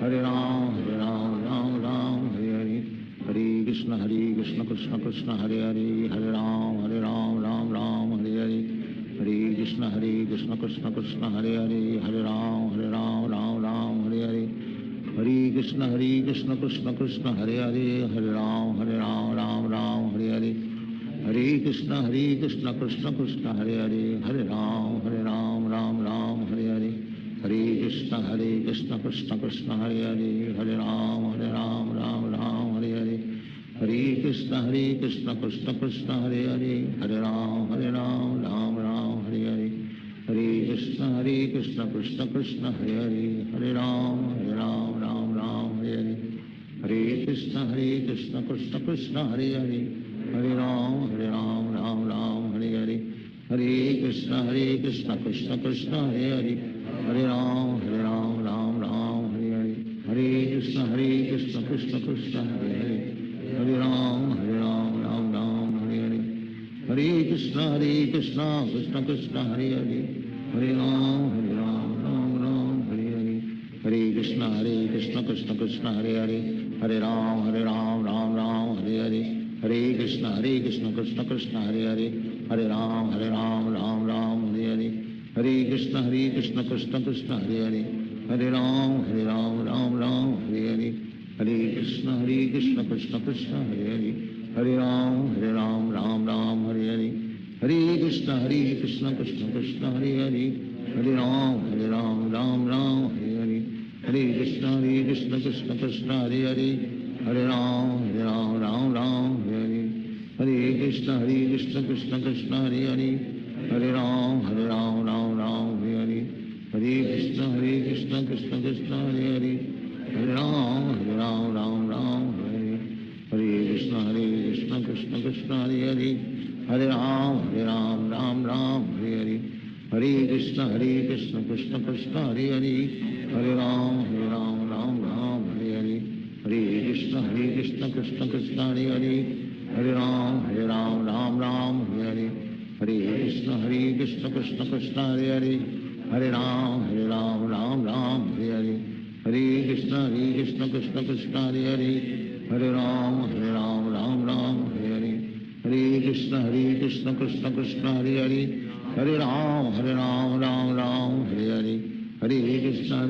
Hare Ram Ram Hare Hare Hare Krishna Krishna Krishna Hare Hare Hare Ram Ram Hare Hare Hare Krishna Krishna Krishna Hare Hare Hare Ram Ram Hare Hare Hare Krishna Krishna Krishna Hare Hare Hare Ram Ram Hare Hare Hare Krishna Krishna Krishna Hare Hare Hare Ram Ram Hare Hare Hare Krishna Krishna Krishna Hare Hare Hare Ram Ram Hare Hare Hare Krishna Krishna Krishna Hare Hare Hare Ram Ram Hare Hare Hare Krishna Krishna Krishna Hare Hare Hare Ram Ram Hare Hare Hare Krishna Krishna Krishna Hare Hare Hare Ram Ram Hare Hare Hare Krishna Krishna Krishna Hare Hare Hare Ram Ram Hare Hare Hare Krishna Krishna Krishna Hare Hare Hare Ram Ram Hare Hare Hare Krishna Krishna Krishna Hare Hare Hare Ram Ram Hare Hare Hare Krishna Krishna Krishna Hare Hare Hare Ram Ram Hare Hare Hare Krishna Krishna Krishna Hare Hare Hare Ram Ram Hare Hare Hare Krishna Krishna Krishna Hare Hare Hare Ram Ram Hare Hare Hare Krishna Krishna Krishna Hare Hare Hare Ram Ram Hare Hare Hare Krishna Krishna Krishna Hare Hare Hare Ram Ram Hare Hare Hare Krishna Krishna Krishna Hare Hare Hare Ram Ram Hare Hare Hare Krishna Krishna Krishna Krishna Hare Hare, Hare Ram Ram Ram Hare Hare, Hare Krishna Krishna Krishna Hare Hare, Hare Ram Ram Ram Hare Hare, Hare Krishna Krishna Krishna Hare Hare, Hare Ram Ram Ram Hare Hare, Hare Krishna Krishna Krishna Hare Hare, Hare Ram Ram Ram Hare Hare, Hare Krishna Krishna Krishna Hare Hare, Hare Ram Ram Ram Hare Hare, Hare Krishna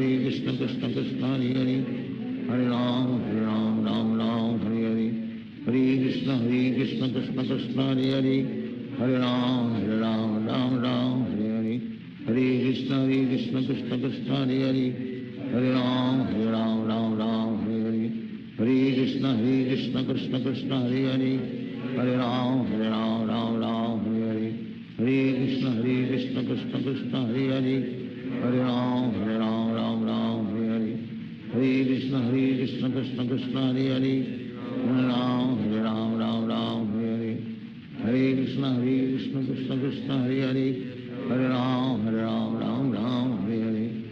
Krishna Krishna Hare Hare, Hare Ram Ram Ram Hare Hare, Hare Krishna Krishna Krishna Hare Hare, Hare Ram Ram Ram Hare Hare, Hare Krishna Krishna Krishna Hare Hare, Hare Ram Ram Ram Hare Hare, Hare Krishna Krishna Krishna Hare Hare, Hare Ram Ram Ram Hare Hare, Hare Krishna Krishna Krishna Hare Hare, Hare Ram Ram Ram Hare Hare, Hare Krishna Krishna Krishna Hare Hare, Hare Ram Ram Ram Hare Hare, Hare Krishna Krishna Krishna Hare Hare, Hare Ram Ram Ram Hare Hare, Hare Krishna Krishna Krishna Hare Hare, Hare Ram Ram Ram Hare Hare, Hare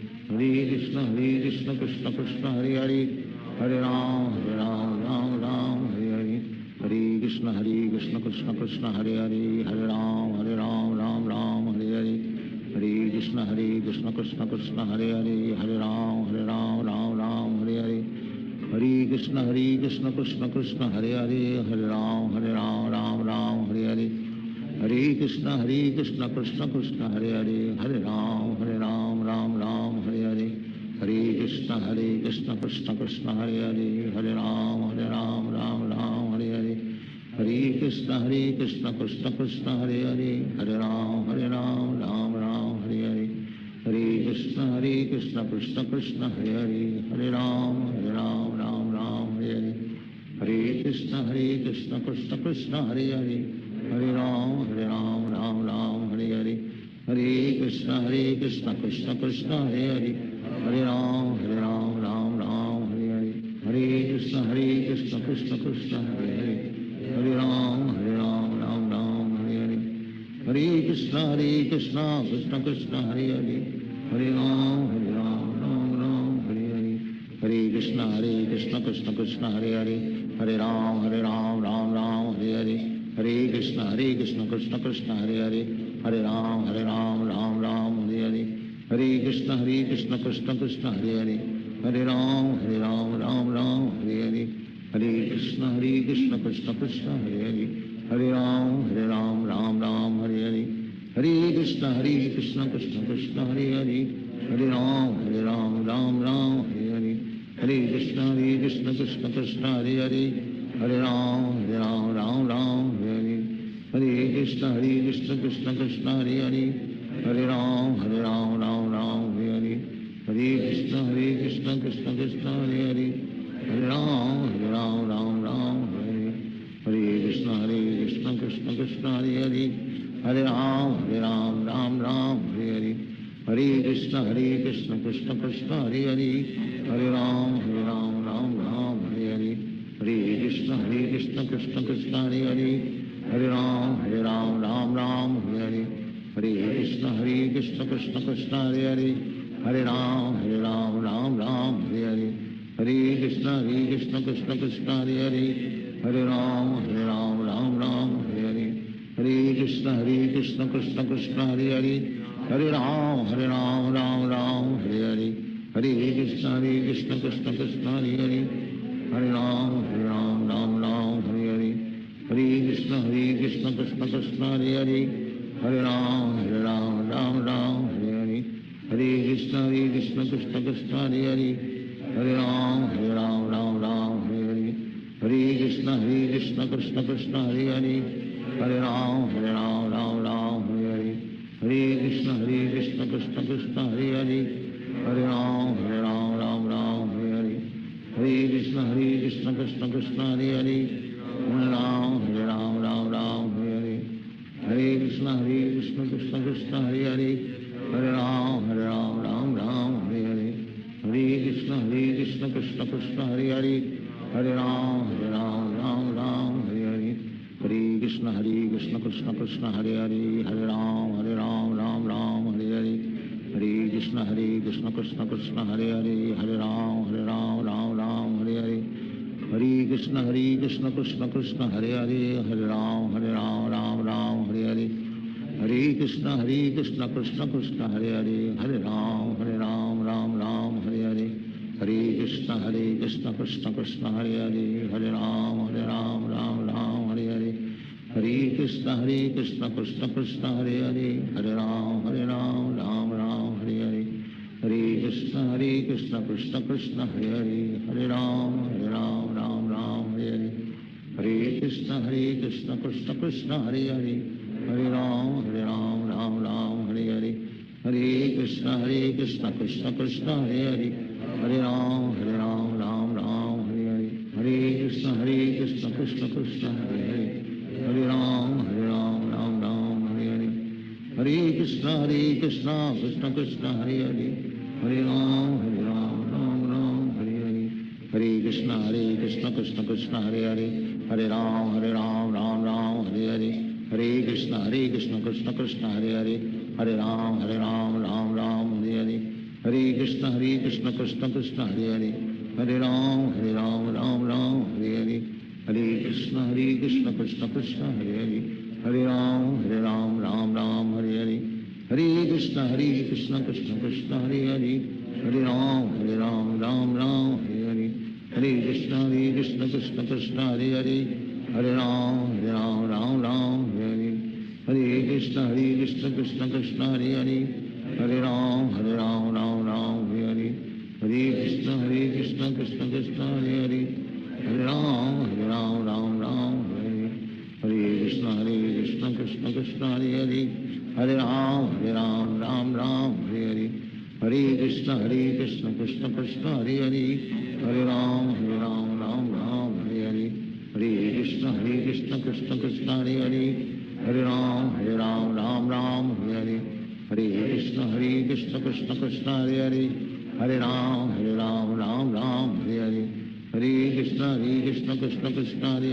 Krishna Krishna Krishna Hare Hare, Hare Ram Ram Ram Hare Hare, Hare Krishna Krishna Krishna Hare Hare, Hare Ram Ram Ram Hare Hare, Hare Krishna Krishna Krishna Hare Hare, Hare Ram Ram Ram Hare Hare, Hare Krishna Krishna Krishna Hare Hare, Hare Ram Ram Ram Hare Hare, Hare Krishna Krishna Krishna Hare Hare, Hare Ram Ram Ram Hare Hare, Hare Krishna Krishna Krishna Hare Hare, Hare Ram Ram Ram Hare Hare, Hare Krishna Krishna Krishna Hare Hare, Hare Ram Ram Ram Hare Hare, Hare Krishna Krishna Krishna Hare Hare, Hare Ram Ram Ram Hare Hare, Hare Krishna Krishna Krishna Hare Hare, Hare Ram Ram Ram Hare Hare, Hare Krishna Krishna Krishna Hare Hare, Hare Ram Ram Ram Hare Hare, Hare Krishna Krishna Krishna Hare Hare, Hare Ram Ram Ram Hare Hare, Hare Krishna Krishna Krishna Hare Hare, Hare Ram Ram Ram Hare Hare, Hare Krishna Krishna Krishna Hare Hare, Hare Ram Ram Ram Hare Hare, Hare Krishna Krishna Krishna Hare Hare, Hare Ram Ram Ram Hare Hare, Hare Krishna Krishna Krishna Hare Hare, Hare Ram Ram Ram Hare Hare, Hare Krishna Krishna Krishna Hare Hare, Hare Ram Ram Ram Hare Hare, Hare Krishna Krishna Krishna Hare Hare, Hare Ram Ram Ram Hare Hare, Hare Krishna Krishna Krishna Hare Hare, Hare Ram Ram Ram Hare Hare, Hare Krishna Krishna Krishna Hare Hare, Hare Ram Ram Ram Hare Hare, Hare Krishna Krishna Krishna Hare Hare, Hare Ram Ram Ram Hare Hare, Hare Krishna Krishna Krishna Hare Hare, Hare Ram Ram Ram Hare Hare, Hare Krishna Krishna Krishna Hare Hare, Hare Ram Ram Ram Hare Hare, Hare Krishna Krishna Krishna Hare Hare, Hare Ram Ram Ram Hare Hare, Hare Krishna Krishna Krishna Hare Hare, Hare Ram Ram Ram Hare Hare, Hare Krishna Krishna Krishna Hare Hare, Hare Ram Ram Ram Hare Hare, Hare Krishna Krishna Krishna Hare Hare, Hare Ram Ram Ram Hare Hare, Hare Krishna Krishna Krishna Hare Hare, Hare Ram Ram Ram Hare Hare, Hare Krishna Krishna Krishna Hare Hare, Hare Ram Ram Ram Hare Hare, Hare Krishna Krishna Krishna Hare Hare, Hare Ram Ram Ram Hare Hare, Hare Krishna Krishna Krishna Hare Hare, Hare Ram Ram Ram Hare Hare, Hare Krishna Krishna Krishna Hare Hare, Hare Ram Ram Ram Hare Hare, Hare Krishna Krishna Krishna Hare Hare, Hare Ram Ram Ram Hare Hare, Hare Krishna Krishna Krishna Hare Hare, Hare Ram Ram Ram Hare Hare, Hare Krishna Krishna Krishna Hare Hare, Hare Ram Ram Ram Hare Hare, Hare Krishna Krishna Krishna Hare Hare Hare Ram Ram Ram Hare Hare Hare Krishna Krishna Krishna Hare Hare Hare Ram Ram Ram Hare Hare Hare Krishna Krishna Krishna Hare Hare Hare Ram Ram Hare Hare Hare Krishna Krishna Krishna Hare Hare Hare Ram Ram Hare Hare Hare Krishna Krishna Krishna Hare Hare Hare Ram Ram Hare Hare Hare Krishna Krishna Krishna Hare Hare Hare Ram Ram Hare Hare Hare Krishna Krishna Krishna Hare Hare Hare Ram Ram Hare Hare Hare Krishna Krishna Krishna Hare Hare Hare Ram Ram Hare Hare Hare Krishna Krishna Krishna Hare Hare Hare Ram Ram Hare Hare Hare Krishna Krishna Krishna Hare Hare Hare Ram Hare Hare Hare Krishna Krishna Krishna Hare Hare Hare Ram Ram Hare Hare Hare Krishna Krishna Krishna Hare Hare Hare Ram Ram Hare Hare Hare Krishna Krishna Krishna Hare Hare Hare Ram Ram Hare Hare Hare Krishna Krishna Krishna Hare Hare Hare Ram Ram Hare Hare Hare Krishna Krishna Krishna Hare Hare Hare Ram Ram Hare Hare Hare Krishna Krishna Krishna Hare Hare Hare Ram Ram Hare Hare Hare Krishna Krishna Krishna Hare Hare Hare Ram Ram Hare Hare Hare Krishna Krishna Krishna Hare Hare Hare Ram Ram Hare Hare Hare Krishna Krishna Krishna Hare Hare Hare Ram Ram Hare Hare Hare Krishna Krishna Krishna Hare Hare Hare Ram Ram Hare Hare Hare Krishna Krishna Krishna Hare Hare Hare Ram Ram Hare Hare Hare Krishna Krishna Krishna Hare Hare Hare Ram Ram Hare Hare Hare Krishna Krishna Krishna Hare Hare Hare Ram Ram Hare Hare Hare Krishna Krishna Krishna Hare Hare Hare Ram Ram Hare Hare Hare Krishna Krishna Krishna Hare Hare Hare Ram Ram Hare Hare Hare Krishna Krishna Krishna Hare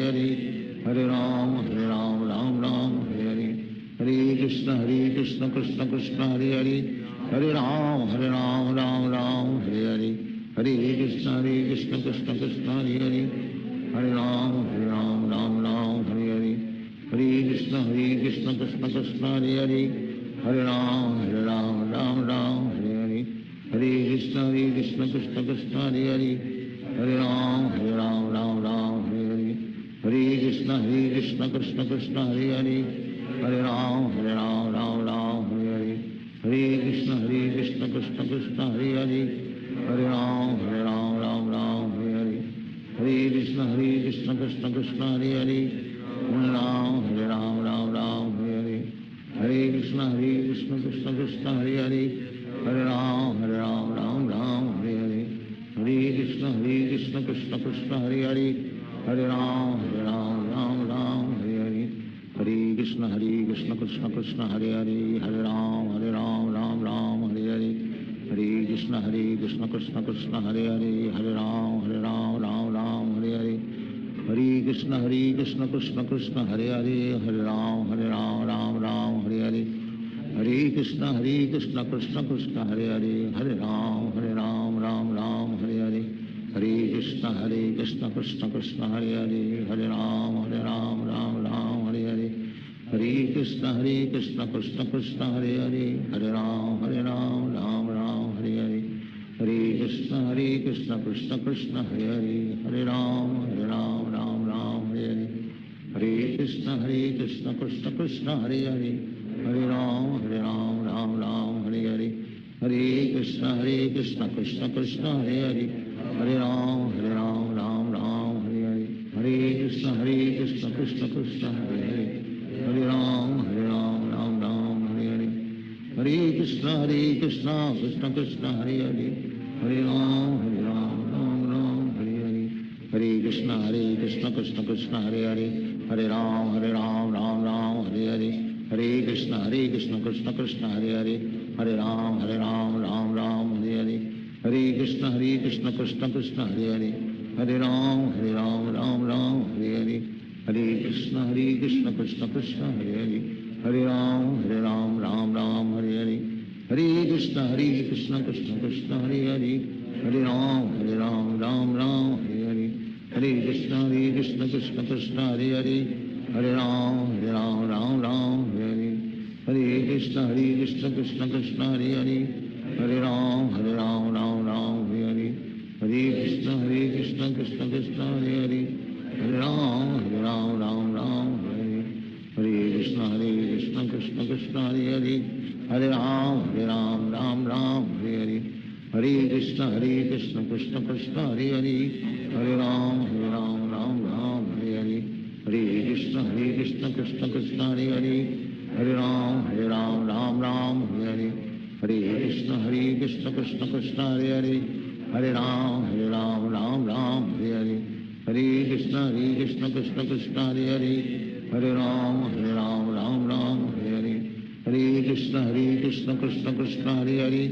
Hare Hare Ram Ram Hare Hare Hare Krishna Krishna Krishna Hare Hare Hare Ram Ram Hare Hare Hare Krishna Krishna Krishna Hare Hare Hare Ram Hare Hare Hare Krishna Krishna Krishna Hare Hare Hare Ram Ram Hare Hare Hare Krishna Krishna Krishna Hare Hare Hare Ram Hare Hare Hare Krishna Krishna Krishna Hare Hare Hare Ram Ram Hare Hare Hare Krishna Krishna Krishna Hare Hare Hare Ram Ram Hare Hare Hare Krishna Krishna Krishna Hare Hare Hare Ram Ram Hare Hare Hare Krishna Krishna Krishna Hare Hare Hare Ram Hare Hare Hare Krishna Krishna Krishna Hare Hare Hare Ram Hare Hare Hare Krishna Krishna Krishna Hare Hare Hare Ram Ram Hare Hare Hare Krishna Krishna Krishna Hare Hare Hare Ram Ram Hare Hare Hare Krishna Krishna Krishna Hare Hare Hare Ram Ram Hare Hare Hare Krishna Krishna Krishna Hare Hare Hare Ram Ram Hare Hare Hare Krishna Krishna Krishna Hare Hare Hare Ram Ram Hare Hare Hare Krishna Krishna Krishna Hare Hare Hare Ram Ram Hare Hare Hare Krishna Krishna Krishna Hare Hare Hare Ram Ram Hare Hare Hare Krishna Krishna Krishna Hare Hare Hare Ram Hare Hare Hare Krishna Krishna Krishna Hare Hare Hare Ram Hare Hare Hare Krishna Krishna Krishna Hare Hare Hare Ram Ram Hare Hare Hare Krishna Krishna Krishna Hare Hare Hare Ram Hare Hare Hare Krishna Krishna Krishna Hare Hare Hare Ram Ram Hare Hare Hare Krishna Krishna Krishna Hare Hare, Hare Ram Ram Ram Hare Hare, Hare Krishna Krishna Krishna Hare Hare, Hare Ram Ram Ram Hare Hare, Hare Krishna Krishna Krishna Hare Hare, Hare Ram Ram Ram Hare Hare, Hare Krishna Krishna Krishna Hare Hare, Hare Ram Ram Ram Hare Hare, Hare Krishna Krishna Krishna Hare Hare, Hare Ram Ram Ram Hare Hare, Hare Krishna Krishna Krishna Hare Hare, Hare Ram Ram Ram Hare Hare, Hare Krishna Krishna Krishna Hare Hare, Hare Ram Ram Hare Hare, Hare Krishna Krishna Krishna Hare Hare, Hare Ram Ram Ram Hare Hare, Hare Krishna Krishna Krishna Hare Hare, Hare Ram Ram Ram Hare Hare, Hare Krishna Krishna Krishna Hare Hare,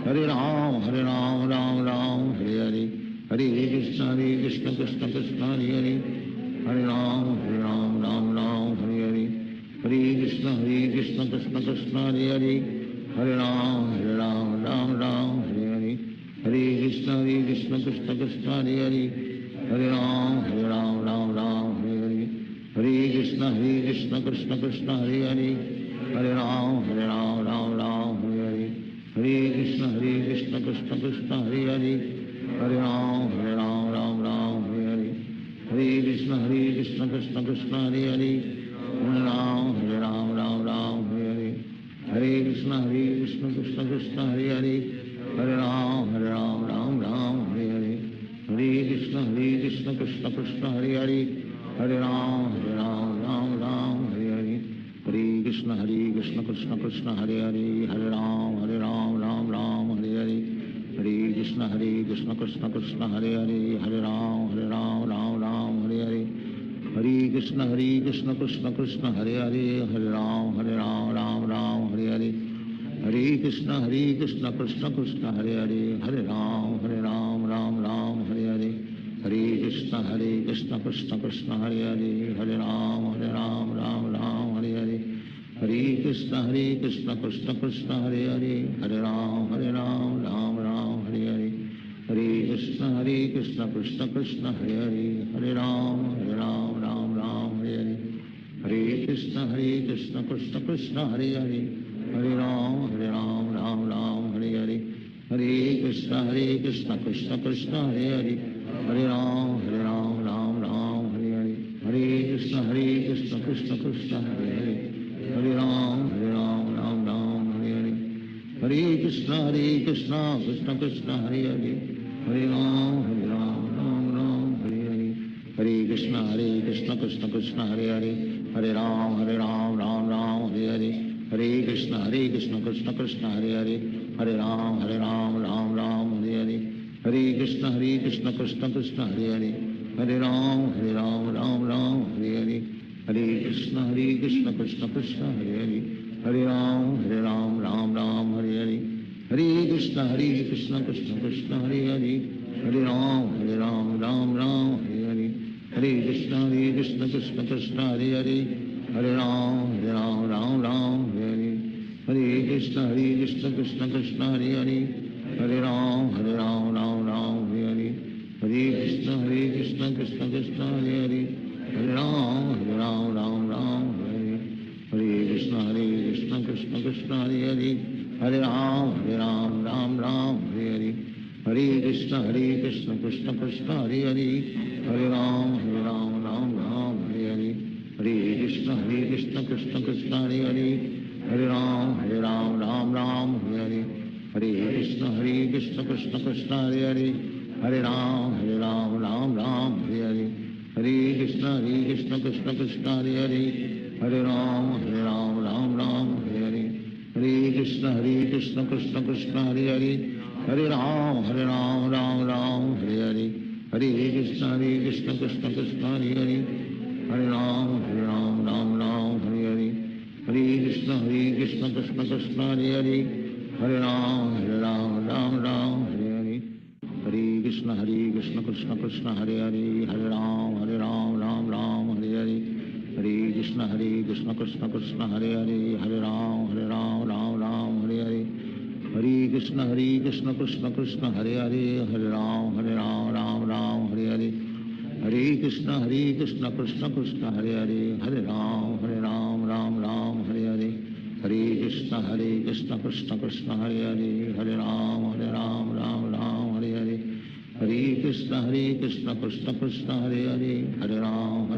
Hare Ram Ram Ram Hare Hare, Hare Krishna Krishna Krishna Hare Hare, Hare Ram Ram Ram Hare Hare, Hare Krishna Krishna Krishna Hare Hare, Hare Ram Ram Ram Hare Hare, Hare Krishna Krishna Krishna Hare Hare, Hare Ram Ram Ram Hare Hare, Hare Krishna Krishna Krishna Hare Hare, Hare Ram Ram Hare Hare, Hare Krishna Krishna Krishna Hare Hare, Hare Ram Ram Hare Hare, Hare Krishna Krishna Krishna Hare Hare, Hare Ram Ram Hare Hare, Hare Krishna Krishna Krishna Hare Hare, Hare Ram Ram Hare Hare, Hare Krishna Krishna Krishna Hare Hare, Hare Ram Ram Hare Hare, Hare Krishna Krishna Krishna Hare Hare, Hare Ram Ram Hare Hare, Hare Krishna Krishna Krishna Hare Hare, Hare Ram Ram Hare Hare, Hare Krishna Krishna Krishna Hare Hare, Hare Ram Ram Hare Hare, Hare Krishna Krishna Krishna Hare Hare, Hare Ram Ram Hare Hare, Hare Krishna Krishna Krishna Hare Hare, Hare Ram Ram Hare Hare, Hare Krishna Krishna Krishna Hare Hare, Hare Ram Ram Hare Hare, Hare Krishna Krishna Krishna Hare Hare, Hare Ram Ram Hare Hare, Hare Krishna Krishna Krishna Hare Hare, Hare Ram Ram Hare Hare, Hare Krishna Krishna Krishna Hare Hare, Hare Ram Ram Hare Hare, Hare Krishna Krishna Krishna Hare Hare, Hare Ram Ram Hare Hare, Hare Krishna Krishna Krishna Hare Hare, Hare Ram Ram Hare Hare, Hare Krishna Krishna Krishna Hare Hare, Hare Ram Ram Hare Hare, Hare Krishna Krishna Krishna Hare Hare, Hare Ram Ram Hare Hare, Hare Krishna Krishna Krishna Hare Hare, Hare Ram Ram Hare Hare, Hare Krishna Krishna Krishna Hare Hare, Hare Ram Ram Hare Hare, Hare Krishna Krishna Krishna Hare Hare, Hare Ram Ram Hare Hare, Hare Krishna Krishna Krishna Hare Hare, Hare Ram Ram Hare Hare, Hare Krishna Krishna Krishna Hare Hare, Hare Ram Ram Hare Hare, Hare Krishna Krishna Krishna Hare Hare, Hare Ram Ram Hare Hare, Hare Krishna Krishna Krishna Hare Hare, Hare Ram Ram Hare Hare, Hare Krishna Krishna Krishna Hare Hare, Hare Ram Ram Hare Hare, Hare Krishna Krishna Krishna Hare Hare, Hare Ram Ram Hare Hare, Hare Krishna Krishna Krishna Hare Hare, Hare Ram Ram Hare Hare, Hare Krishna Krishna Krishna Hare Hare, Hare Ram Ram Hare Hare, Hare Krishna Krishna Krishna Hare Hare, Hare Ram Ram Hare Hare, Hare Krishna Krishna Krishna Hare Hare, Hare Ram Hare Hare, Hare Krishna Krishna Krishna Hare Hare, Hare Ram Ram Hare Hare, Hare Krishna Krishna Krishna Hare Hare, Hare Ram Ram Hare Hare, Hare Krishna Krishna Krishna Hare Hare, Hare Ram Ram Hare Hare, Hare Krishna Krishna Krishna Hare Hare, Hare Ram Ram Ram Hare Hare. Hare Krishna Krishna Krishna Hare Hare, Hare Ram Ram Ram Hare Hare. Hare Krishna Krishna Krishna Hare Hare, Hare Ram Ram Ram Hare Hare. Hare Krishna Krishna Krishna Hare Hare, Hare Ram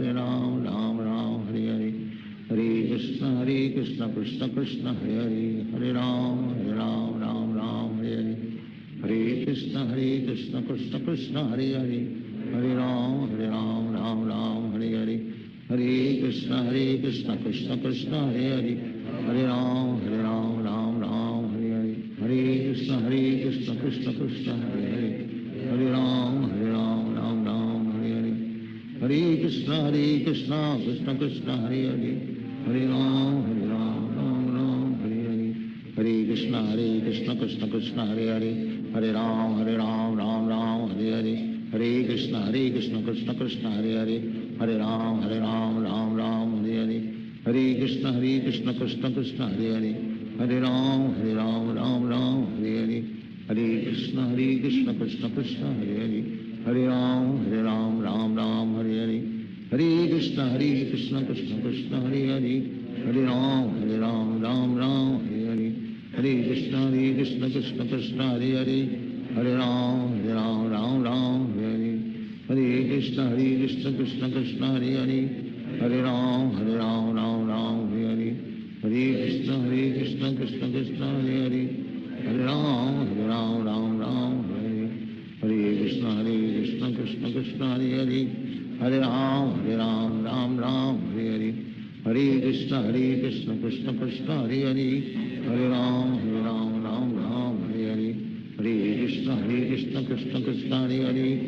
Ram Ram Hare Hare. Hare Krishna Krishna Krishna Hare Hare, Hare Ram Ram Hare Hare. Hare Krishna Krishna Krishna Hare Hare, Hare Ram Ram Hare Hare. Hare Krishna Krishna Krishna Hare Hare, Hare Ram Ram Hare Hare. Hare Krishna Krishna Krishna Hare Hare, Hare Ram Ram Hare Hare. Hare Krishna Krishna Krishna Hare Hare, Hare Ram Ram Hare Hare. Hare Krishna Krishna Krishna Hare Hare, Hare Ram Ram Hare Hare. Hare Krishna Krishna Krishna Hare Hare, Hare Ram Ram Hare Hare. Hare Krishna Krishna Krishna Hare Hare, Hare Ram Ram Hare Hare. Hare Krishna Krishna Krishna Hare Hare, Hare Ram Ram Hare Hare. Hare Krishna Krishna Krishna Hare Hare, Hare Ram Ram Hare Hare. Hare Krishna Krishna Krishna Hare Hare, Hare Ram Ram Hare Hare. Hare Krishna Krishna Krishna Hare Hare, Hare Ram Ram Hare Hare. Hare Krishna Krishna Krishna Hare Hare, Hare Ram Ram Hare Hare. Hare Krishna Krishna Krishna Hare Hare, Hare Ram Ram Hare Hare. Hare Krishna Krishna Krishna Hare Hare, Hare Ram Ram Hare Hare. Hare Krishna Krishna Krishna Hare Hare, Hare Ram Ram Hare Hare. Hare Krishna Krishna Krishna Hare Hare, Hare Ram Ram Hare Hare. Hare Krishna Krishna Krishna Hare Hare,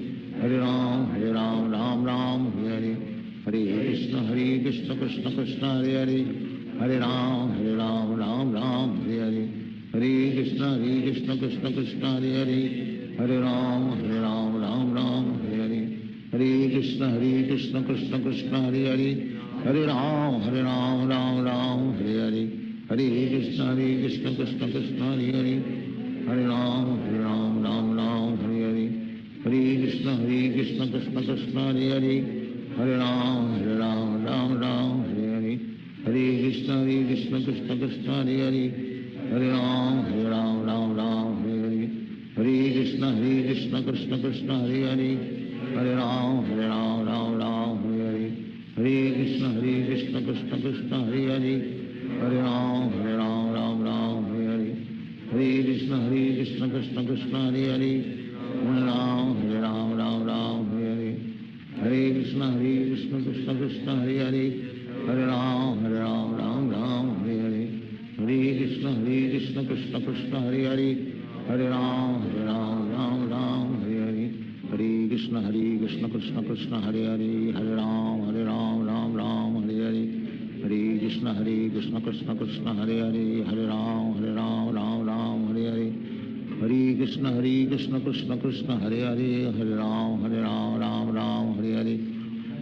Hare Ram Ram Hare Hare. Hare Krishna Krishna Krishna Hare Hare, Hare Ram Ram Hare Hare. Hare Krishna Krishna Krishna Hare Hare, Hare Ram Ram Hare Hare. Hare Krishna Krishna Krishna Hare Hare, Hare Ram Ram Hare Hare. Hare Krishna Krishna Krishna Hare Hare, Hare Ram Ram Hare Hare. Hare Krishna Krishna Krishna Hare Hare, Hare Ram Ram Hare Hare. Hare Krishna Krishna Krishna Hare Hare, Hare Ram Ram Hare Hare. Hare Krishna Krishna Krishna Hare Hare, Hare Ram Ram Hare Hare. Hare Krishna Krishna Krishna Hare Hare, Hare Ram Ram Hare Hare. Hare Krishna Krishna Krishna Hare Hare, Hare Ram Ram Hare Hare. Hare Krishna Krishna Krishna Hare Hare, Hare Ram Ram Hare Hare. Hare Krishna Krishna Krishna Hare Hare, Hare Ram Ram Hare Hare. Hare Krishna Krishna Krishna Hare Hare, Hare Ram Ram Hare Hare. Hare Krishna Krishna Krishna Hare Hare, Hare Ram Ram Hare Hare. Hare Krishna Krishna Krishna Hare Hare, Hare Ram Ram Hare Hare.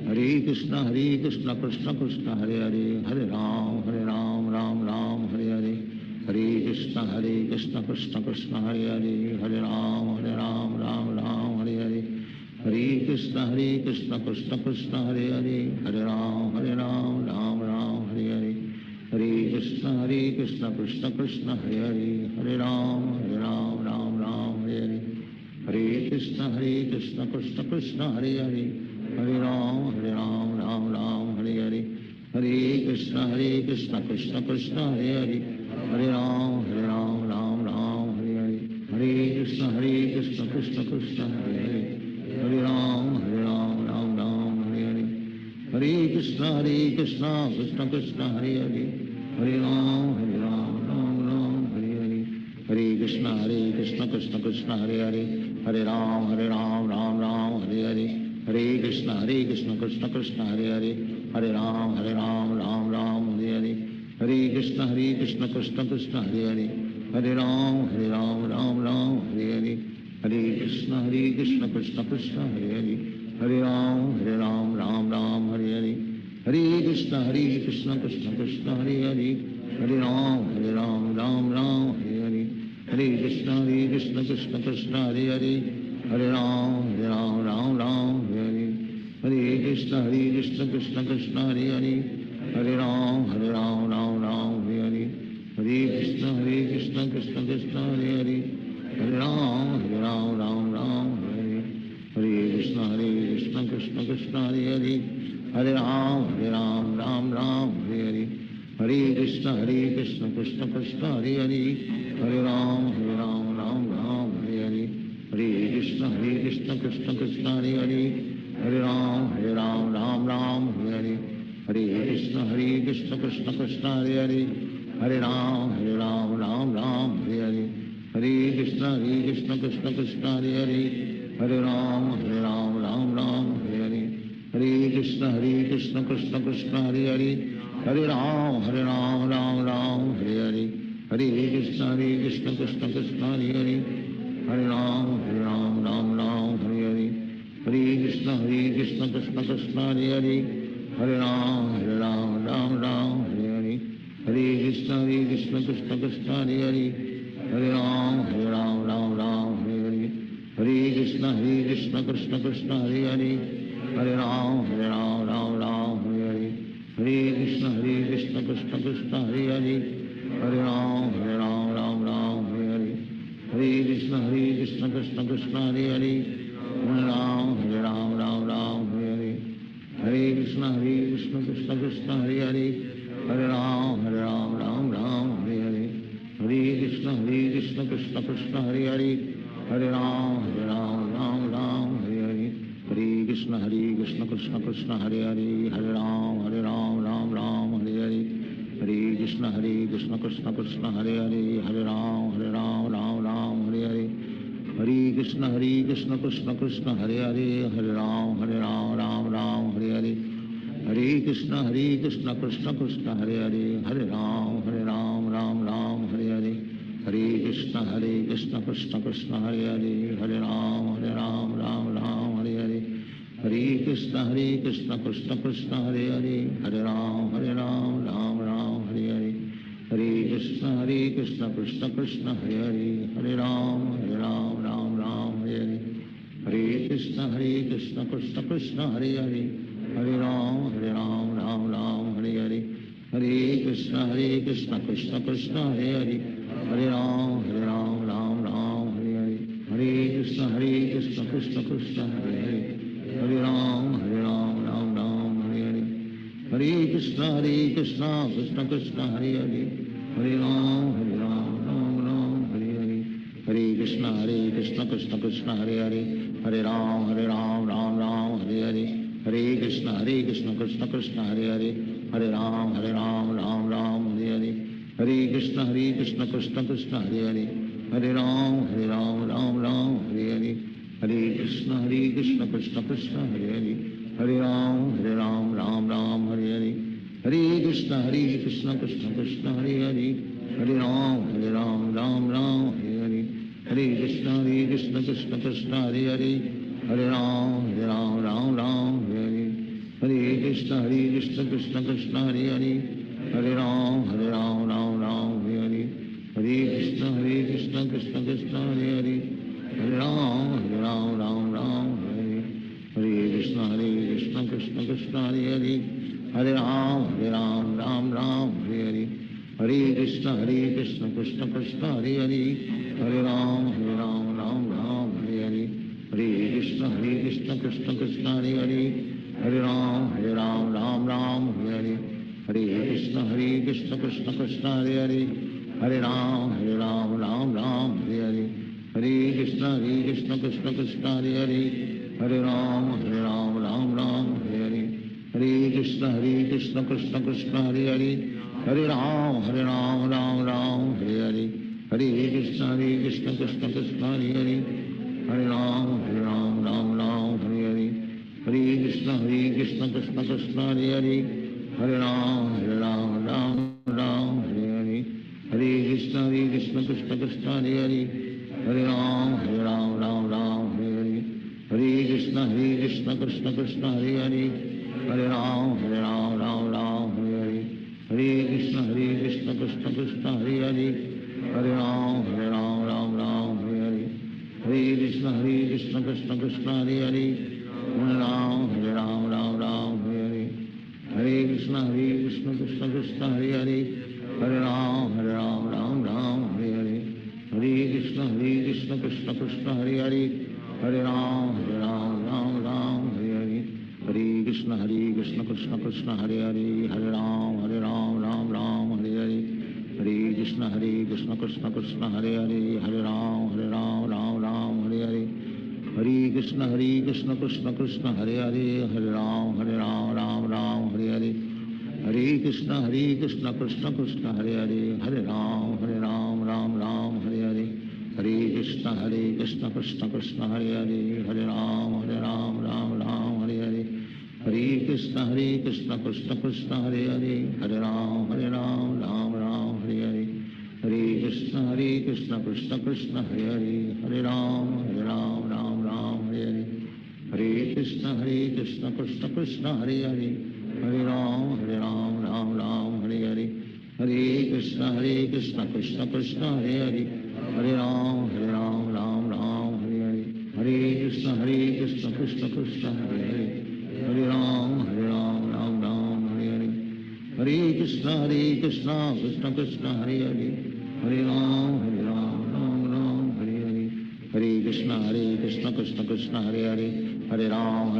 Hare Krishna Krishna Krishna Hare Hare, Hare Ram Ram Hare Hare. Hare Krishna Krishna Krishna Hare Hare, Hare Ram Ram Hare Hare. Hare Krishna Krishna Krishna Hare Hare, Hare Ram Ram Hare Hare. Hare Krishna Krishna Krishna Hare Hare, Hare Ram Ram Hare Hare. Hare Krishna Krishna Krishna Hare Hare, Hare Ram Ram Hare Hare. Hare Krishna Krishna Krishna Hare Hare, Hare Ram Hare Hare. Hare Krishna Krishna Krishna Hare Hare, Hare Ram Hare Hare. Hare Krishna Krishna Krishna Hare Hare, Hare Ram Hare Hare. Hare Krishna Krishna Krishna Hare Hare, Hare Ram Hare Hare. Hare Krishna Krishna Krishna Hare Hare, Hare Ram Hare Hare. Hare Krishna Krishna Krishna Hare Hare, Hare Ram Ram Hare Hare. Hare Krishna Krishna Krishna Hare Hare, Hare Ram Ram Ram Hare Hare, Hare Krishna Krishna Krishna Hare Hare, Hare Ram Ram Hare Hare, Hare Krishna Krishna Krishna Hare Hare, Hare Ram Ram Hare Hare, Hare Krishna Krishna Krishna Hare Hare, Hare Ram Ram Hare Hare, Hare Krishna Krishna Krishna Hare Hare, Hare Ram Ram Hare Hare, Hare Krishna Krishna Krishna Hare Hare, Hare Ram Ram Hare Hare, Hare Krishna Krishna Krishna Hare Hare, Hare Ram Hare Hare, Hare Krishna Krishna Krishna Hare Hare, Hare Ram Hare Hare, Hare Krishna Krishna Krishna Hare Hare, Hare Ram Hare Hare, Hare Krishna Krishna Krishna Hare Hare, Hare Ram Hare Hare, Hare Krishna Krishna Krishna Hare Hare, Hare Ram Hare Hare, Hare Krishna Krishna Krishna Hare Hare, Hare Ram Hare Hare, Hare Krishna Krishna Krishna Hare Hare, Hare Ram Hare Hare, Hare Krishna Krishna Krishna Hare Hare, Hare Ram Hare Hare, Hare Krishna Krishna Krishna Hare Hare, Hare Ram Hare Hare, Hare Krishna Krishna Krishna Hare Hare, Hare Ram Hare Hare, Hare Krishna Krishna Krishna Hare Hare, Hare Ram Hare Hare, Hare Krishna Krishna Krishna Hare Hare, Hare Ram Hare Hare, Hare Krishna Krishna Krishna Hare Hare, Hare Ram Hare Hare, Hare Krishna Krishna Krishna Hare Hare, Hare Ram Hare Hare, Hare Krishna Krishna Krishna Hare Hare, Hare Ram Hare Hare, Hare Krishna Krishna Krishna Hare Hare, Hare Ram Hare Hare, Hare Krishna Krishna Krishna Hare Hare, Hare Ram Hare Hare, Hare Krishna Krishna Krishna Hare Hare, Hare Ram Hare Hare, Hare Krishna Krishna Krishna Hare Hare, Hare Ram Hare Hare, Hare Krishna Krishna Krishna Hare Hare, Hare Ram Hare Hare, Hare Krishna Krishna Krishna Hare Hare, Hare Ram Hare Hare, Hare Krishna Krishna Krishna Hare Hare, Hare Ram Hare Hare, Hare Krishna Krishna Krishna Hare Hare, Hare Ram Hare Hare, Hare Krishna Krishna Krishna Hare Hare, Hare Ram Hare Hare, Hare Krishna Krishna Krishna Hare Hare, Hare Ram Hare Hare, Hare Krishna Krishna Krishna Hare Hare, Hare Ram Hare Hare, Hare Krishna Krishna Krishna Hare Hare, Hare Ram Hare Hare, Hare Krishna Krishna Krishna Hare Hare, Hare Ram Hare Hare, Hare Krishna Krishna Krishna Hare Hare, Hare Ram Hare Hare, Hare Krishna Krishna Krishna Hare Hare, Hare Ram Hare Hare, Hare Krishna Krishna Krishna Hare Hare, Hare Ram Hare Hare, Hare Krishna Krishna Krishna Hare Hare, Hare Ram Hare Hare, Hare Krishna Krishna Krishna Hare Hare, Hare Ram Hare Hare, Hare Krishna Krishna Krishna Hare Hare, Hare Ram Hare Hare, Hare Krishna Krishna Krishna Hare Hare, Hare Ram Hare Hare, Hare Krishna Krishna Krishna Hare Hare, Hare Ram Hare Hare, Hare Krishna Krishna Krishna Hare Hare, Hare Ram Hare Hare, Hare Krishna Krishna Krishna Hare Hare, Hare Ram Hare Hare, Hare Krishna Krishna Krishna Hare Hare, Hare Ram Hare Hare, Hare Krishna Krishna Krishna Hare Hare, Hare Ram Hare Hare, Hare Krishna Krishna Krishna Hare Hare, Hare Ram, Ram Ram, Hare Hare. Hare Krishna, Krishna Krishna, Hare Hare. Hare Ram, Ram Ram, Hare Hare. Hare Krishna, Krishna Krishna, Hare Hare. Hare Ram, Ram Ram, Hare Hare. Hare Krishna, Krishna Krishna, Hare Hare. Hare Ram, Ram Ram, Hare Hare. Hare Krishna, Krishna Krishna, Hare Hare. Hare Ram, Ram Ram, Hare Hare. Hare Krishna, Krishna Krishna, Hare Hare. Hare Ram, Ram Hare Hare. Hare Krishna, Krishna Krishna, Hare Hare. Hare Ram, Ram Hare Hare. Hare Krishna, Krishna Krishna, Hare Hare. Hare Ram, Ram Hare Hare. Hare Krishna, Krishna Krishna, Hare Hare. Hare Ram, Ram Hare Hare. Hare Krishna, Krishna Krishna, Hare Hare. Hare Ram, Ram Hare Hare. Hare Krishna, Krishna Krishna, Hare Hare. Hare Ram, Ram Hare Hare. Hare Krishna, Krishna Krishna, Hare Hare. Hare Ram, Ram Hare Hare. Hare Krishna, Krishna Krishna, Hare Hare. Hare Ram, Ram Hare Hare. Hare Krishna, Krishna Krishna, Hare Hare. Hare Ram, Ram Hare Hare. Hare Krishna, Krishna Krishna, Hare Hare. Hare Ram, Ram Hare Hare. Hare Krishna, Krishna Krishna, Hare Hare. Hare Ram, Ram Hare Hare. Hare Krishna, Krishna Krishna, Hare Hare. Hare Ram,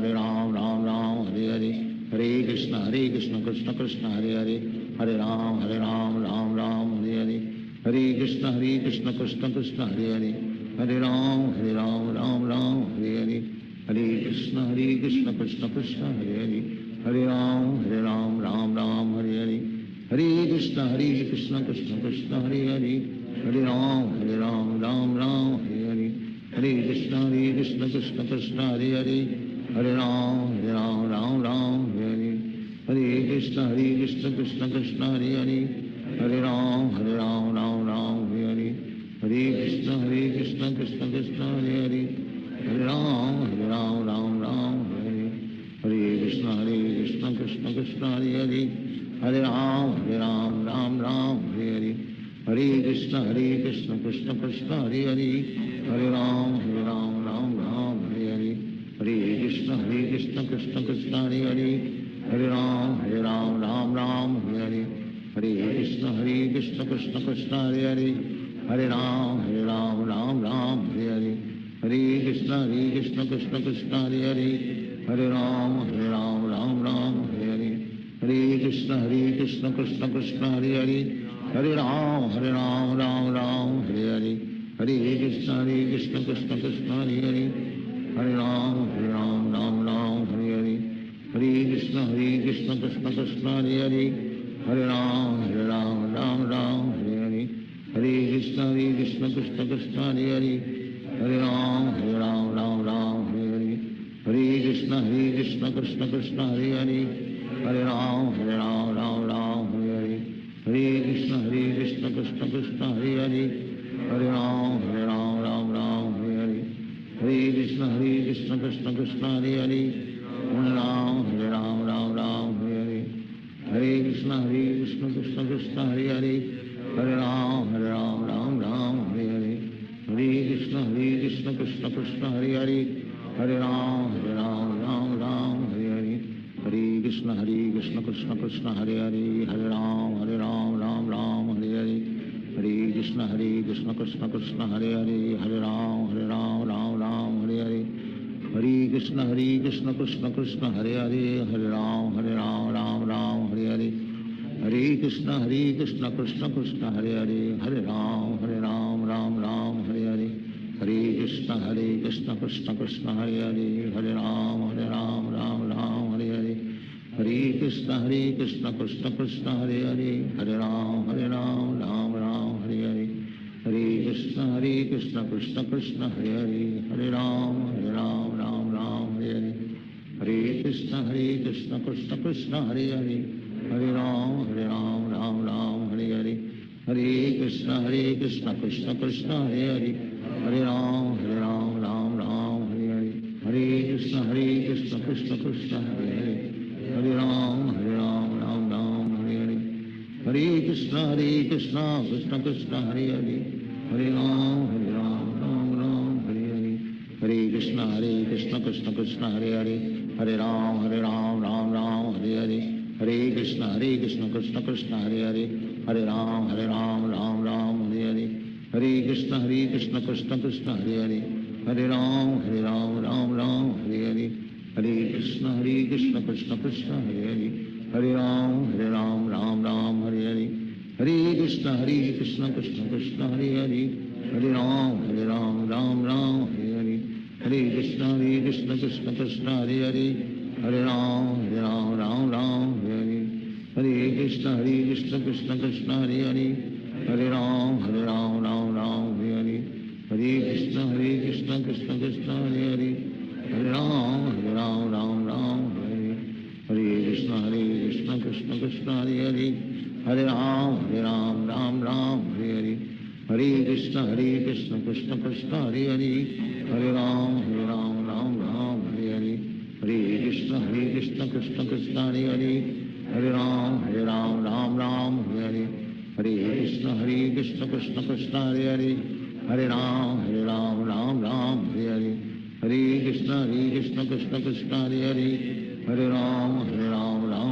Ram Hare Hare. Hare Krishna, Krishna Krishna, Hare Hare. Hare Ram, Ram Hare Hare. Hare Krishna, Krishna Krishna, Hare Hare. Hare Ram, Ram Hare Hare. Hare Krishna, Krishna Krishna, Hare Hare. Hare Ram, Ram Hare Hare. Hare Krishna, Krishna Krishna, Hare Hare. Hare Ram, Ram Hare Hare. Hare Krishna, Krishna Krishna, Hare Hare. Hare Ram, Ram Hare Hare. Hare Krishna, Krishna Krishna, Hare Hare. Hare Ram, Ram Hare Hare. Hare Krishna, Krishna Krishna, Hare Hare. Hare Ram, Ram Hare Hare. Hare Krishna, Krishna Krishna, Hare Hare. Hare Ram, Ram Hare Hare. Hare Krishna, Krishna Krishna, Hare Hare. Hare Ram, Ram Hare Hare. Hare Krishna, Krishna Krishna, Hare Hare. Hare Ram, Ram Hare Hare. Hare Krishna, Krishna Krishna, Hare Hare. Hare Ram, Ram Hare Hare. Hare Krishna, Krishna Krishna, Hare Hare. Hare Ram, Ram Hare Hare. Hare Krishna, Krishna Krishna, Hare Hare. Hare Ram, Ram Hare Hare. Hare Krishna, Krishna Krishna, Hare Hare. Hare Ram, Ram Hare Hare. Hare Krishna, Krishna Krishna, Hare Hare. Hare Ram, Ram Hare Hare. Hare Krishna, Krishna Krishna, Hare Hare. Hare Ram, Ram Hare Hare. Hare Krishna, Krishna Krishna, Hare Hare. Hare Ram, Ram Hare Hare. Hare Krishna, Krishna Krishna, Hare Hare. Hare Ram, Ram Hare Hare. Hare Krishna, Krishna Krishna, Hare Hare. Hare Ram, Ram Hare Hare. Hare Krishna, Krishna Krishna, Hare Hare. Hare Ram, Ram Hare Hare. Hare Krishna, Krishna Krishna, Hare Hare. Hare Ram, Ram Hare Hare. Hare Krishna, Krishna Krishna, Hare Hare. Hare Ram, Ram Hare Hare. Hare Krishna, Krishna Krishna, Hare Hare. Hare Ram, Ram Hare Hare. Hare Krishna, Krishna Krishna, Hare Hare. Hare Ram, Ram Hare Hare. Hare Krishna, Krishna Krishna, Hare Hare. Hare Ram, Ram Hare Hare. Hare Krishna, Krishna Krishna, Hare Hare. Hare Ram, Ram Hare Hare. Hare Krishna, Krishna Krishna, Hare Hare. Hare Ram, Ram Hare Hare. Hare Krishna, Krishna Krishna, Hare Hare. Hare Ram, Ram Hare Hare. Hare Krishna, Krishna Krishna, Hare Hare. Hare Ram, Ram Hare Hare. Hare Krishna, Krishna Krishna, Hare Hare. Hare Ram, Ram Hare Hare. Hare Krishna Krishna Krishna Hare Hare Hare Ram Ram Ram Hare Hare Hare Krishna Krishna Krishna Hare Hare Hare Ram Ram Ram Hare Hare Hare Krishna Krishna Krishna Hare Hare Hare Ram Ram Ram Hare Hare Hare Krishna Krishna Krishna Hare Hare Hare Ram Ram Ram Hare Hare Hare Krishna Krishna Krishna Hare Hare Hare Ram Ram Hare Hare Hare Krishna Krishna Krishna Hare Hare Hare Ram Ram Hare Hare Hare Krishna Krishna Krishna Hare Hare Hare Ram Ram Hare Hare Hare Krishna Krishna Krishna Hare Hare Hare Ram Ram Hare Hare Hare Krishna Krishna Krishna Hare Hare Hare Ram Ram Hare Hare Hare Krishna Krishna Krishna Hare Hare Hare Ram Ram Hare Hare Hare Krishna Krishna Krishna Hare Hare Hare Ram Ram Hare Hare Hare Krishna Krishna Krishna Hare Hare Hare Ram Ram Hare Hare Hare Krishna Krishna Krishna Hare Hare Hare Ram Ram Hare Hare Hare Krishna Krishna Krishna Hare Hare Hare Ram Ram Hare Hare Hare Krishna Krishna Krishna Hare Hare Hare Ram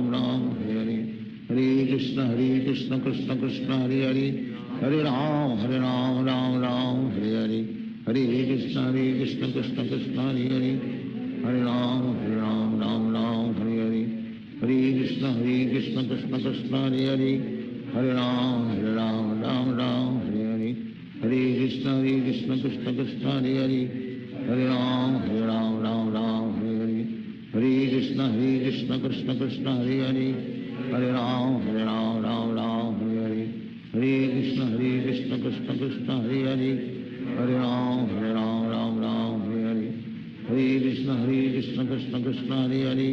Ram Hare Hare Hare Krishna Krishna Krishna Hare Hare Hare Ram Ram Hare Hare Hare Krishna Krishna Krishna Hare Hare Hare Ram Ram Hare Hare Hare Krishna Krishna Krishna Hare Hare Hare Ram Ram Hare Hare Hare Krishna Krishna Krishna Hare Hare Hare Ram Ram Hare Hare Hare Krishna Krishna Krishna Hare Hare Hare Ram Ram Hare Hare Hare Krishna Krishna Krishna Hare Hare Hare Ram Hare Hare Hare Krishna Krishna Krishna Hare Hare Hare Ram Ram Hare Hare Hare Krishna Krishna Krishna Hare Hare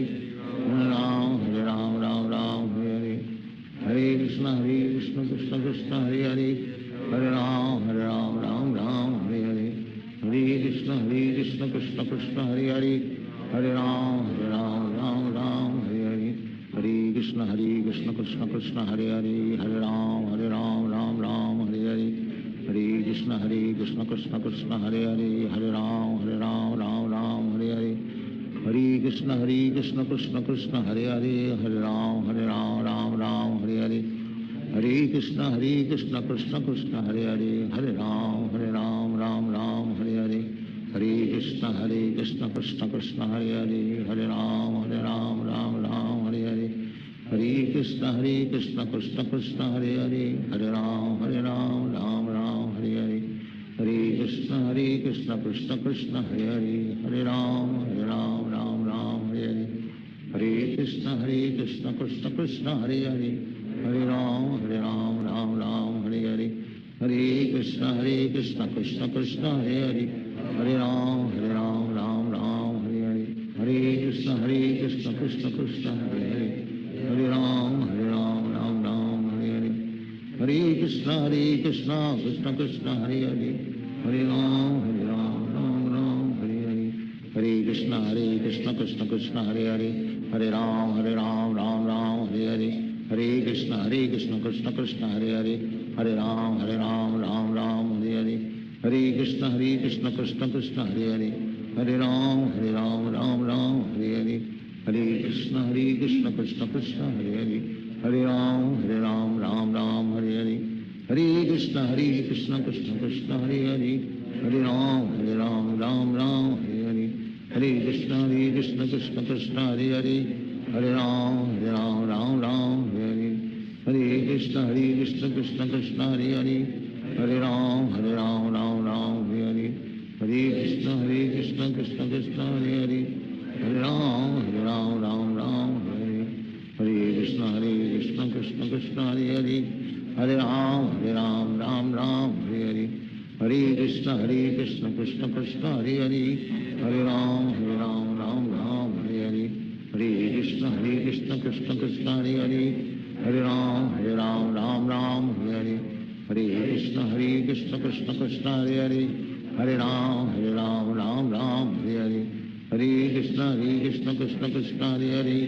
Hare Ram Ram Hare Hare Hare Krishna Krishna Krishna Hare Hare Hare Ram Ram Hare Hare Hare Krishna Krishna Krishna Hare Hare Hare Ram Ram Hare Hare Hare Krishna Krishna Krishna Hare Hare Hare Ram Ram Hare Hare Hare Krishna Krishna Krishna Hare Hare Hare Ram Ram Hare Hare Hare Krishna Krishna Krishna Hare Hare Hare Ram Ram Hare Hare Hare Krishna Krishna Krishna Hare Hare Hare Ram Ram Hare Hare Hare Krishna Krishna Krishna Hare Hare Hare Ram Ram Hare Hare Hare Krishna Krishna Krishna Hare Hare Hare Ram Hare Hare Hare Krishna Krishna Krishna Hare Hare Hare Ram Ram Hare Hare Hare Krishna Krishna Krishna Hare Hare Hare Ram Ram Hare Hare Hare Krishna Krishna Krishna Hare Hare Hare Ram Hare Hare Hare Krishna Krishna Krishna Hare Hare Hare Ram Ram Hare Hare Hare Krishna Krishna Krishna Hare Hare Hare Ram Ram Hare Hare Hare Krishna Krishna Krishna Hare Hare Hare Ram Ram Hare Hare Hare Krishna Krishna Krishna Hare Hare Hare Ram Ram Hare Hare Hare Krishna Krishna Krishna Hare Hare Hare Ram Ram Hare Hare Hare Krishna Krishna Krishna Hare Hare Hare Ram Ram Hare Hare Hare Krishna Krishna Krishna Hare Hare Hare Ram Ram Hare Hare Hare Krishna Krishna Krishna Hare Hare Hare Ram Ram Hare Hare Hare Krishna Krishna Krishna Hare Hare Hare Ram Ram Hare Hare Hare Krishna Krishna Krishna Hare Hare Hare Ram Ram Hare Hare Hare Krishna Krishna Krishna Hare Hare Hare Ram Ram Hare Hare Hare Krishna Krishna Krishna Hare Hare Hare Ram Ram Hare Hare Hare Krishna Krishna Krishna Hare Hare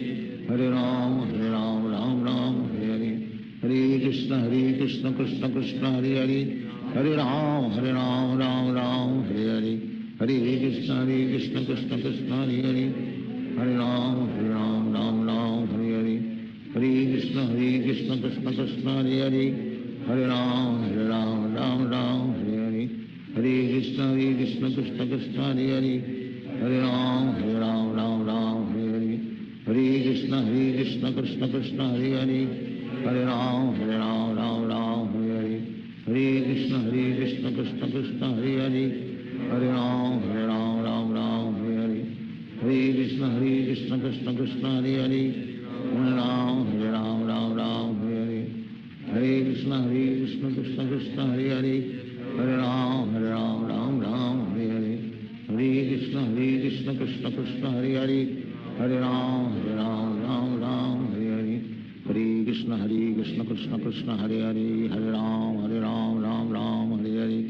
Hare Ram Ram Hare Hare Hare Krishna Krishna Krishna Hare Hare, Hare Ram Ram Ram Hare Hare, Hare Krishna Krishna Krishna Hare Hare, Hare Ram Ram Ram Hare Hare, Hare Krishna Krishna Krishna Hare Hare, Hare Ram Ram Hare Hare, Hare Krishna Krishna Krishna Hare Hare, Hare Ram Ram Hare Hare, Hare Krishna Krishna Krishna Hare Hare, Hare Ram Ram Hare Hare, Hare Krishna Krishna Krishna Hare Hare, Hare Ram Ram Hare Hare, Hare Krishna Krishna Krishna Hare Hare, Hare Ram Ram Hare Hare, Hare Krishna Krishna Krishna Hare Hare, Hare Ram Ram Hare Hare, Hare Krishna Krishna Krishna Hare Hare, Hare Ram Ram Hare Hare, Hare Krishna Krishna Krishna Hare Hare, Hare Ram Ram Hare Hare, Hare Krishna Krishna Krishna Hare Hare, Hare Ram Ram Hare Hare,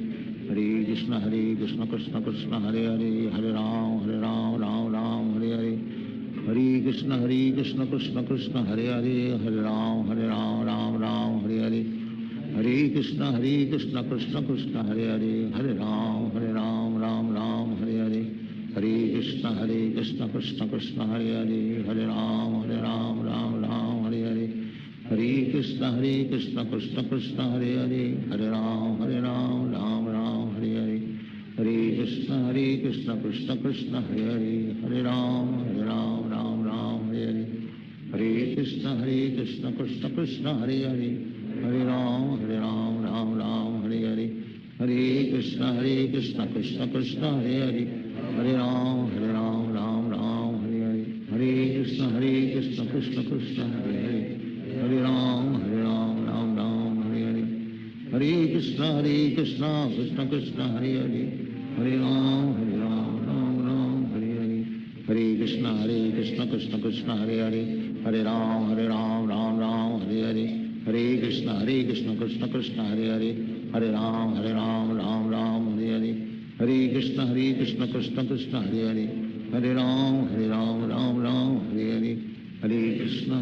Hare Krishna Krishna Krishna Hare Hare, Hare Ram Ram Hare Hare, Hare Krishna Krishna Krishna Hare Hare, Hare Ram Ram Hare Hare, Hare Krishna Krishna Krishna Hare Hare, Hare Ram Ram Hare Hare, Hare Krishna Krishna Krishna Hare Hare, Hare Ram Ram Hare Hare, Hare Krishna Krishna Krishna Hare Hare, Hare Ram Ram Hare Hare, Hare Krishna Krishna Krishna Hare Hare, Hare Ram Ram Hare Hare, Hare Krishna Krishna Krishna Hare Hare, Hare Ram Ram Hare Hare, Hare Krishna Krishna Krishna Hare Hare, Hare Ram Ram Hare Hare, Hare Krishna Krishna Krishna Hare Hare, Hare Ram Ram Hare Hare, Hare Krishna Krishna Krishna Hare Hare, Hare Ram Ram Hare Hare, Hare Krishna Krishna Krishna Hare Hare, Hare Ram Ram Hare Hare, Hare Krishna Krishna Krishna Hare Hare, Hare Ram Ram Hare Hare, Hare Krishna Krishna Krishna Hare Hare, Hare Ram Ram Hare Hare, Hare Krishna Krishna Krishna Hare Hare, Hare Ram Ram Hare Hare, Hare Krishna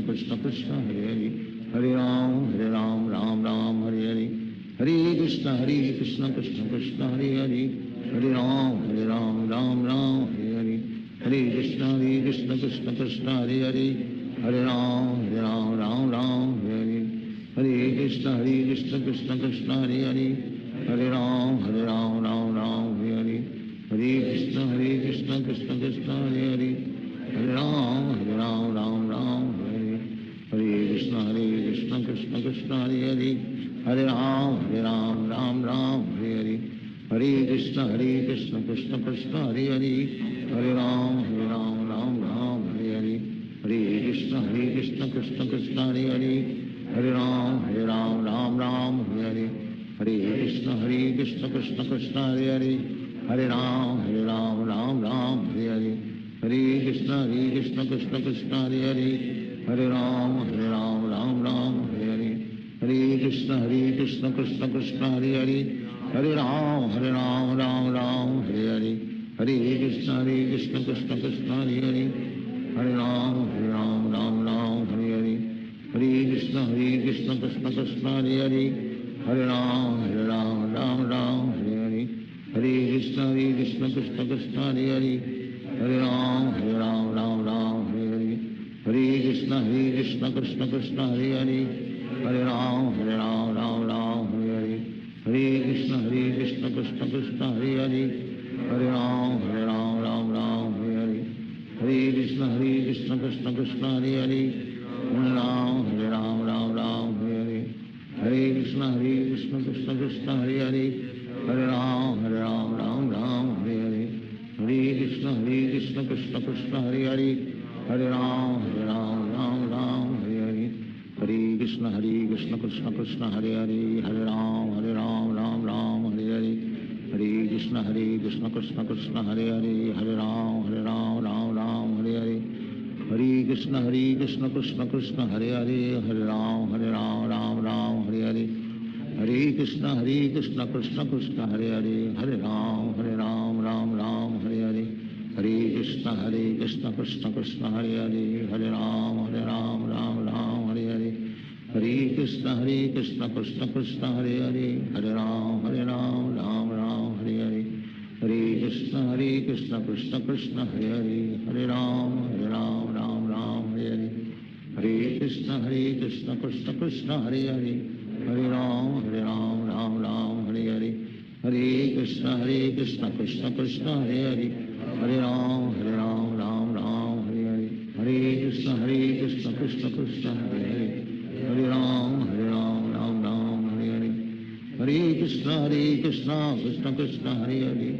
Krishna Krishna Hare Hare, Hare Ram Ram Hare Hare, Hare Krishna Krishna Krishna Hare Hare, Hare Ram Ram Hare Hare, Hare Krishna Krishna Krishna Hare Hare, Hare Ram Ram Hare Hare, Hare Krishna Krishna Krishna Hare Hare, Hare Ram Ram Hare Hare, Hare Krishna Krishna Krishna Hare Hare, Hare Ram Hare Hare, Hare Krishna Krishna Krishna Hare Hare, Hare Ram Ram Hare Hare, Hare Krishna Krishna Krishna Hare Hare, Hare Ram Ram Hare Hare, Hare Krishna Krishna Krishna Hare Hare, Hare Ram Ram Hare Hare, Hare Krishna Krishna Krishna Hare Hare, Hare Ram Ram Hare Hare, Hare Krishna Krishna Krishna Hare Hare, Hare Ram Ram Hare Hare, Hare Krishna Krishna Krishna Hare Hare, Hare Ram Ram Hare Hare, Hare Krishna Krishna Krishna Hare Hare, Hare Ram Ram Hare Hare, Hare Krishna Krishna Krishna Hare Hare, Hare Ram Ram Hare Hare, Hare Krishna Krishna Krishna Hare Hare, Hare Ram Ram Hare Hare, Hare Krishna Krishna Krishna Hare Hare, Hare Ram Ram Hare Hare, Hare Krishna Krishna Krishna Hare Hare, Hare Ram Ram Hare Hare, Hare Krishna Krishna Krishna Hare Hare, Hare Ram Ram Hare Hare, Hare Krishna Krishna Krishna Hare Hare, Hare Ram Ram Hare Hare, Hare Krishna Krishna Krishna Hare Hare, Hare Ram Ram Hare Hare, Hare Krishna Krishna Krishna Hare Hare, Hare Ram Hare Hare, Hare Krishna Krishna Krishna Hare Hare, Hare Ram Hare Hare, Hare Krishna Krishna Krishna Hare Hare, Hare Ram Ram Hare Hare, Hare Krishna Krishna Krishna Hare Hare, Hare Ram Ram Ram Hare Hare, Hare Krishna Krishna Krishna Hare Hare, Hare Ram Ram Ram Hare Hare, Hare Krishna Krishna Krishna Hare Hare, Hare Ram Ram Ram Hare Hare, Hare Krishna Krishna Krishna Hare Hare, Hare Ram Ram Ram Hare Hare, Hare Krishna Krishna Krishna Hare Hare, Hare Ram Ram Ram Hare Hare, Hare Krishna Krishna Krishna Hare Hare,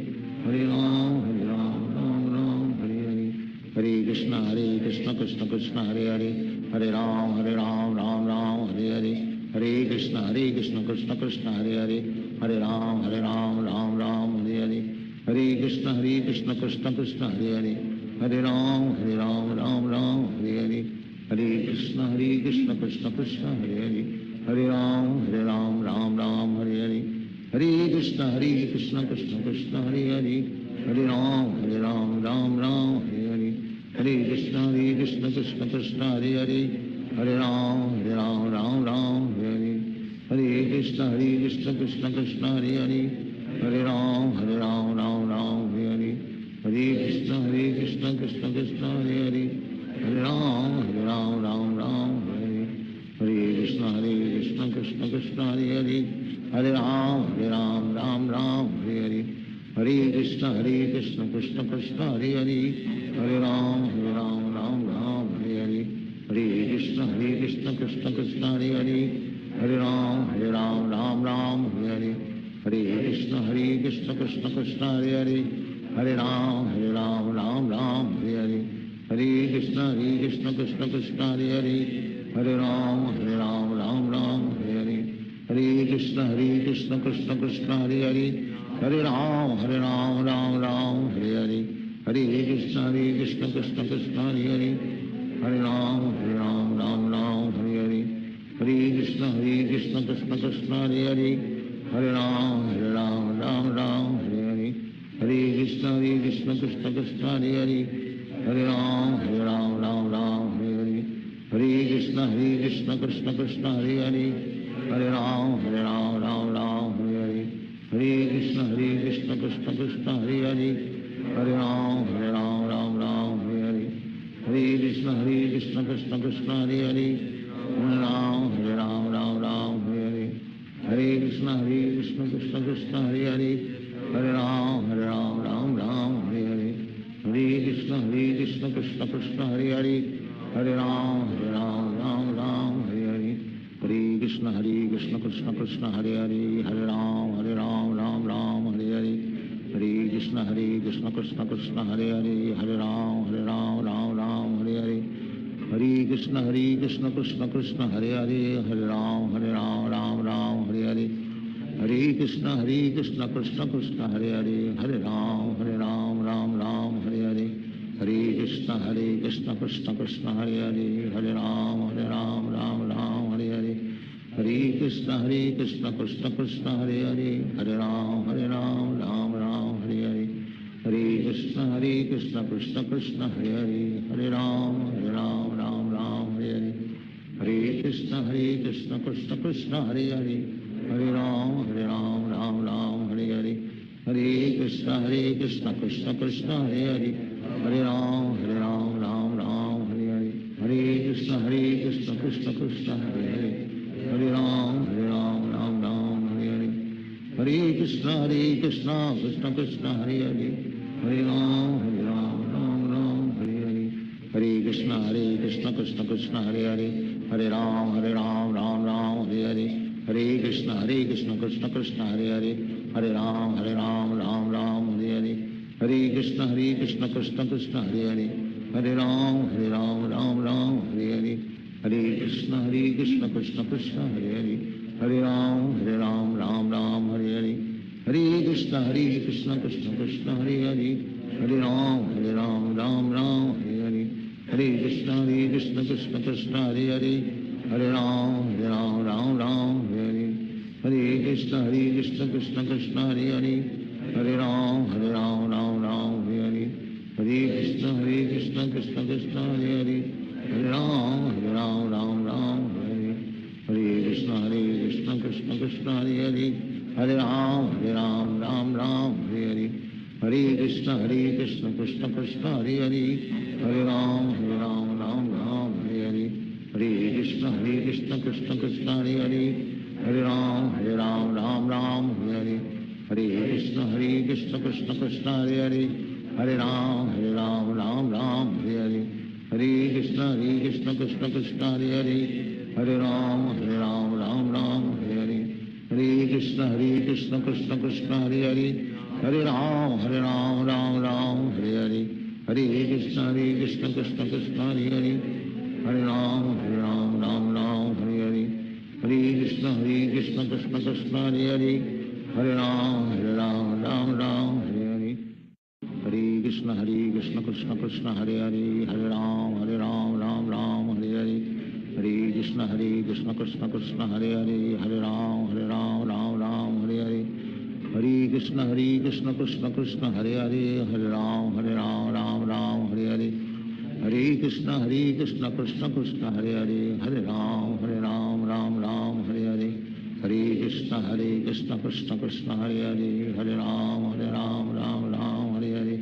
Hare Ram Ram Ram Hare Hare, Hare Krishna Krishna Krishna Hare Hare, Hare Ram Ram Ram Hare Hare, Hare Krishna Krishna Krishna Hare Hare, Hare Ram Ram Ram Hare Hare, Hare Krishna Krishna Krishna Hare Hare, Hare Ram Ram Ram Hare Hare, Hare Krishna Krishna Krishna Hare Hare, Hare Ram Ram Hare Hare, Hare Krishna Krishna Krishna Hare Hare, Hare Ram Ram Hare Hare, Hare Krishna Krishna Krishna Hare Hare, Hare Ram Ram Hare Hare, Hare Krishna Krishna Krishna Hare Hare, Hare Ram Ram Hare Hare, Hare Krishna Krishna Krishna Hare Hare, Hare Ram Ram Hare Hare, Hare Krishna Krishna Krishna Hare Hare, Hare Ram Ram Hare Hare, Hare Krishna Krishna Krishna Hare Hare, Hare Ram Ram Ram Hare Hare, Hare Krishna Krishna Krishna Hare Hare, Hare Ram Ram Hare Hare, Hare Krishna Krishna Krishna Hare Hare, Hare Ram Ram Hare Hare, Hare Krishna Krishna Krishna Hare Hare, Hare Ram Ram Hare Hare, Hare Krishna Krishna Krishna Hare Hare, Hare Ram Ram Hare Hare, Hare Krishna Krishna Krishna Hare Hare, Hare Ram Ram Hare Hare, Hare Krishna Krishna Krishna Hare Hare, Hare Ram Ram Hare Hare, Hare Krishna Krishna Krishna Hare Hare, Hare Ram Ram Hare Hare, Hare Krishna Krishna Krishna Hare Hare, Hare Ram Ram Hare Hare, Hare Krishna Krishna Krishna Hare Hare, Hare Ram Ram Hare Hare, Hare Krishna Krishna Krishna Hare Hare, Hare Ram Ram Hare Hare, Hare Krishna Krishna Krishna Hare Hare, Hare Ram Ram Hare Hare, Hare Krishna Krishna Krishna Hare Hare, Hare Ram Ram Hare Hare, Hare Krishna Krishna Krishna Hare Hare, Hare Ram Ram Hare Hare, Hare Krishna Krishna Krishna Hare Hare, Hare Ram Ram Hare Hare, Hare Krishna Krishna Krishna Hare Hare, Hare Ram Ram Hare Hare, Hare Krishna Krishna Krishna Hare Hare, Hare Ram Ram Hare Hare, Hare Krishna Krishna Krishna Hare Hare, Hare Ram Ram Hare Hare, Hare Krishna Krishna Krishna Hare Hare, Hare Ram Ram Hare Hare, Hare Krishna Krishna Krishna Hare Hare, Hare Ram Ram Hare Hare, Hare Krishna Krishna Krishna Hare Hare, Hare Ram Ram Hare Hare, Hare Krishna Krishna Krishna Hare Hare, Hare Ram Ram Hare Hare, Hare Krishna Krishna Krishna Hare Hare, Hare Ram Ram Hare Hare, Hare Krishna Krishna Krishna Hare Hare, Hare Ram Ram Hare Hare, Hare Krishna Krishna Krishna Hare Hare, Hare Ram Ram Hare Hare, Hare Krishna Krishna Krishna Hare Hare, Hare Ram Ram Hare Hare, Hare Krishna Krishna Krishna Hare Hare, Hare Ram Ram Hare Hare, Hare Krishna Krishna Krishna Hare Hare, Hare Ram Ram Hare Hare, Hare Krishna Krishna Krishna Hare Hare, Hare Ram Ram Hare Hare, Hare Krishna Krishna Krishna Hare Hare, Hare Ram Ram Hare Hare, Hare Krishna Krishna Krishna Hare Hare, Hare Ram Ram Hare Hare, Hare Krishna Krishna Krishna Hare Hare, Hare Ram Ram Hare Hare, Krishna Hare Hare Hare Ram Ram Ram Hare Hare Hare Krishna Krishna Krishna Hare Hare Hare Ram Ram Ram Hare Hare Hare Krishna Krishna Krishna Hare Hare Hare Ram Ram Ram Hare Hare Hare Krishna Krishna Krishna Hare Hare Hare Ram Ram Ram Hare Hare Hare Krishna Krishna Krishna Hare Hare Hare Ram Ram Ram Hare Hare Hare Krishna Krishna Krishna Hare Hare Hare Ram Ram Ram Hare Hare Hare Krishna Krishna Krishna Hare Hare Hare Ram Ram Ram Hare Hare Hare Krishna Krishna Krishna Hare Hare Hare Ram Ram Ram Hare Hare Hare Krishna Krishna Krishna Hare Hare Hare Ram Ram Ram Hare Hare Hare Krishna Krishna Krishna Hare Hare Hare Ram Ram Ram Hare Hare Hare Krishna Krishna Krishna Hare Hare Hare Ram Ram Ram Hare Hare Hare Krishna Krishna Krishna Hare Hare Hare Ram Ram Ram Hare Hare Hare Krishna Krishna Krishna Hare Hare Hare Ram Ram Ram Hare Hare Hare Krishna Krishna Krishna Hare Hare Hare Ram Ram Ram Hare Hare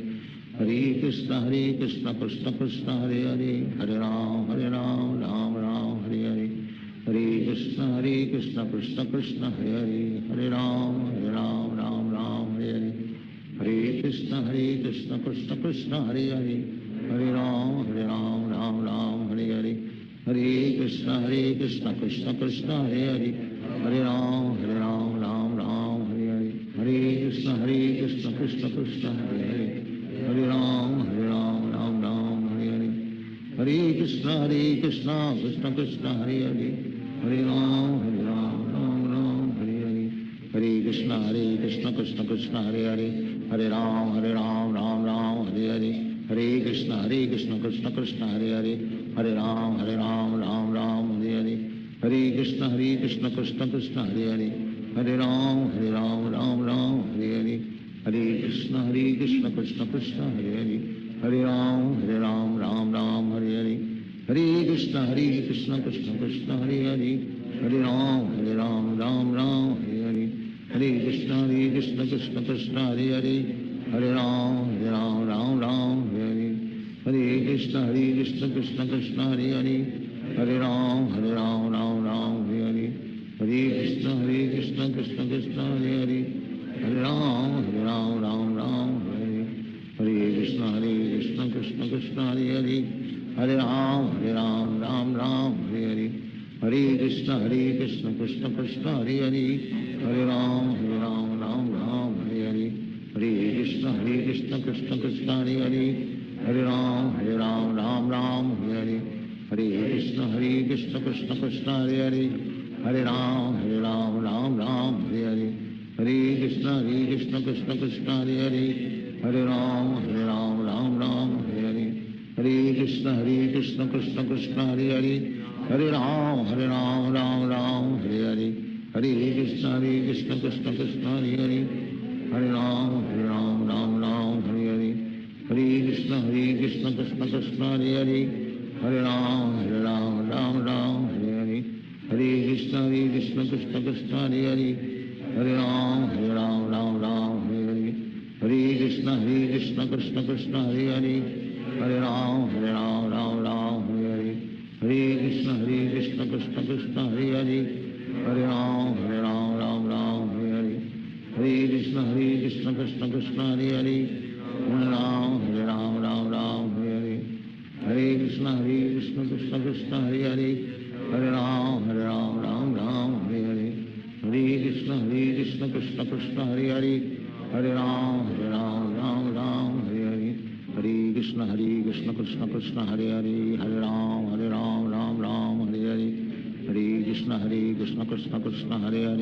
Hare Krishna Krishna Krishna Hare Hare Hare Ram Ram Ram Hare Hare Hare Krishna Krishna Krishna Hare Hare Hare Ram Ram Ram Hare Hare Hare Krishna Krishna Krishna Hare Hare Hare Ram Ram Ram Hare Hare Hare Krishna Krishna Krishna Hare Hare Hare Ram Ram Ram Hare Hare Hare Krishna Krishna Krishna Hare Hare Hare Ram Ram Ram Hare Hare Hare Krishna Krishna Krishna Hare Hare Hare Ram Ram Ram Hare Hare Hare Krishna Krishna Krishna Hare Hare Hare Ram Ram Ram Hare Hare Hare Krishna Krishna Krishna Hare Hare Hare Ram Ram Ram Hare Hare Hare Krishna Krishna Krishna Hare Hare Hare Ram Ram Ram Hare Hare Hare Krishna Krishna Krishna Hare Hare Hare Ram Ram Ram Hare Hare Hare Krishna Krishna Krishna Hare Hare Hare Ram Ram Ram Hare Hare Hare Krishna Krishna Krishna Hare Hare Hare Ram Ram Ram Hare Hare Hare Krishna Krishna Krishna Hare Hare Hare Ram Ram Ram Hare Hare Hare Krishna Krishna Krishna Hare Hare Hare Ram Ram Ram Hare Hare Hare Krishna Krishna Krishna Hare Hare Hare Ram Ram Ram Hare Hare Hare Krishna Krishna Krishna Hare Hare Hare Ram Ram Ram Hare Hare Hare Krishna Krishna Krishna Hare Hare Hare Ram Ram Ram Hare Hare Hare Krishna Krishna Krishna Hare Hare Hare Ram Ram Ram Hare Hare Hare Krishna Krishna Krishna Hare Hare Hare Ram Ram Ram Hare Hare Hare Krishna Krishna Krishna Hare Hare Hare Ram Ram Ram Hare Hare Hare Krishna Krishna Krishna Hare Hare Hare Ram Ram Ram Hare Hare Hare Krishna Krishna Krishna Hare Hare Hare Ram Ram Ram Hare Hare Hare Krishna Krishna Krishna Hare Hare Hare Ram Ram Ram Hare Hare Hare Krishna Krishna Krishna Hare Hare Hare Ram Ram Ram Hare Hare Hare Krishna Krishna Krishna Hare Hare Hare Ram Ram Ram Hare Hare Hare Krishna Krishna Krishna Hare Hare Hare Ram Ram Ram Hare Hare Hare Krishna Krishna Krishna Hare Hare Hare Ram Ram Ram Hare Hare Hare Krishna Krishna Krishna Hare Hare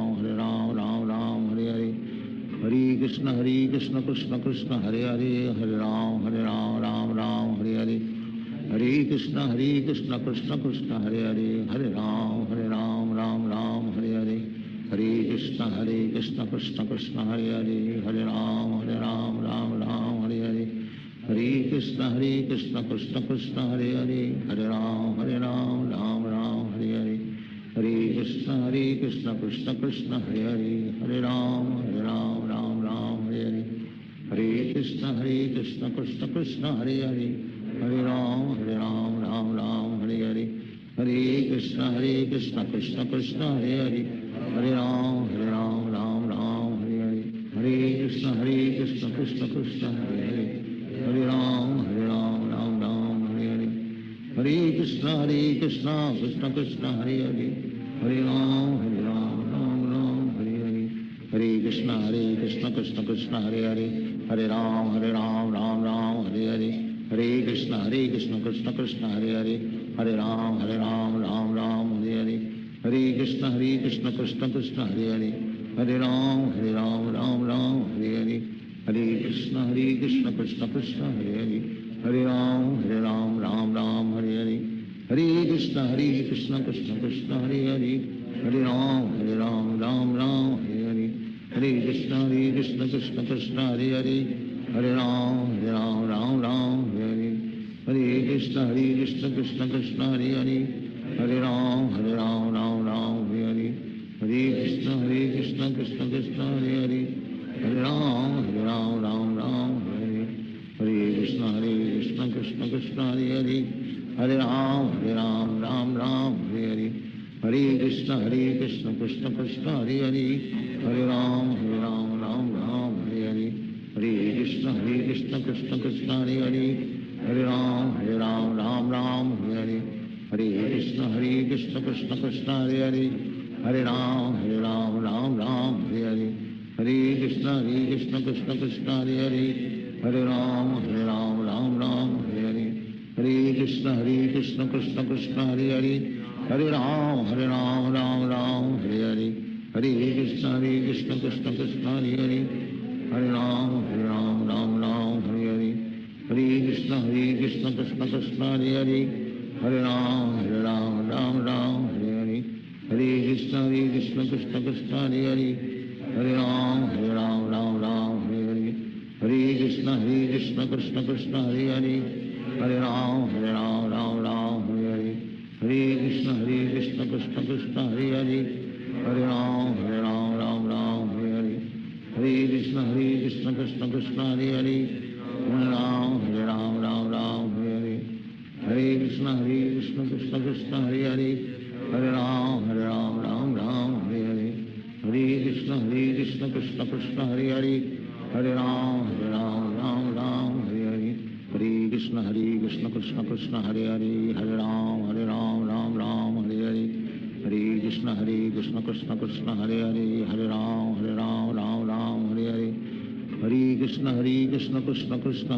Hare Ram Ram Ram Hare Hare Hare Krishna Krishna Krishna Hare Hare Hare Ram Ram Ram Hare Hare Hare Krishna Krishna Krishna Hare Hare Hare Ram Ram Ram Hare Hare Hare Krishna Krishna Krishna Hare Hare Hare Ram Ram Ram Hare Hare Hare Krishna Krishna Krishna Hare Hare Hare Ram Ram Ram Hare Hare Hare Krishna Krishna Krishna Hare Hare Hare Ram Ram Ram Hare Hare Hare Krishna Krishna Krishna Hare Hare Hare Ram Ram Ram Hare Hare Hare Krishna Krishna Krishna Hare Hare Hare Ram Ram Hare Hare Hare Krishna Krishna Krishna Hare Hare Hare Ram Ram Hare Hare Hare Krishna Krishna Krishna Hare Hare Hare Ram Ram Hare Hare Hare Krishna Krishna Krishna Hare Hare Hare Ram Ram Hare Hare Hare Krishna Krishna Krishna Hare Hare Hare Ram Ram Hare Hare Hare Krishna Krishna Krishna Hare Hare Hare Ram Ram Hare Hare Hare Krishna Krishna Krishna Hare Hare Hare Ram Ram Hare Hare Hare Krishna Krishna Krishna Hare Hare Hare Ram Ram Hare Hare Hare Krishna Krishna Krishna Hare Hare Hare Ram Ram Hare Hare Hare Krishna Krishna Krishna Hare Hare Hare Ram Ram Hare Hare Hare Krishna Krishna Krishna Hare Hare Hare Ram Ram Hare Hare Hare Krishna Krishna Krishna Hare Hare Hare Ram Ram Hare Hare Hare Krishna Krishna Krishna Hare Hare Hare Ram Ram Hare Hare Hare Krishna Krishna Krishna Hare Hare Hare Ram Ram Hare Hare Hare Krishna Krishna Krishna Hare Hare Hare Ram Ram Hare Hare Hare Krishna Krishna Krishna Hare Hare Hare Ram Ram Hare Hare Hare Krishna Krishna Krishna Hare Hare Hare Ram Ram Hare Hare Hare Krishna Krishna Krishna Hare Hare Hare Ram Hare Hare Hare Krishna Krishna Krishna Hare Hare Hare Ram Hare Hare Hare Krishna Krishna Krishna Hare Hare Hare Ram Hare Hare Hare Krishna Krishna Krishna Hare Hare Hare Ram Hare Hare Hare Krishna Krishna Krishna Hare Hare Hare Ram Hare Hare Hare Krishna Krishna Krishna Hare Hare Hare Ram Hare Hare Hare Krishna Krishna Krishna Hare Hare Hare Ram Hare Hare Hare Krishna Krishna Krishna Hare Hare Hare Ram Hare Hare Hare Krishna Krishna Krishna Hare Hare Hare Ram Hare Hare Hare Krishna Krishna Krishna Hare Hare Hare Ram Hare Hare Hare Krishna Krishna Krishna Hare Hare Hare Ram Hare Hare Hare Krishna Krishna Krishna Hare Hare Hare Ram Hare Hare Hare Krishna Krishna Krishna Hare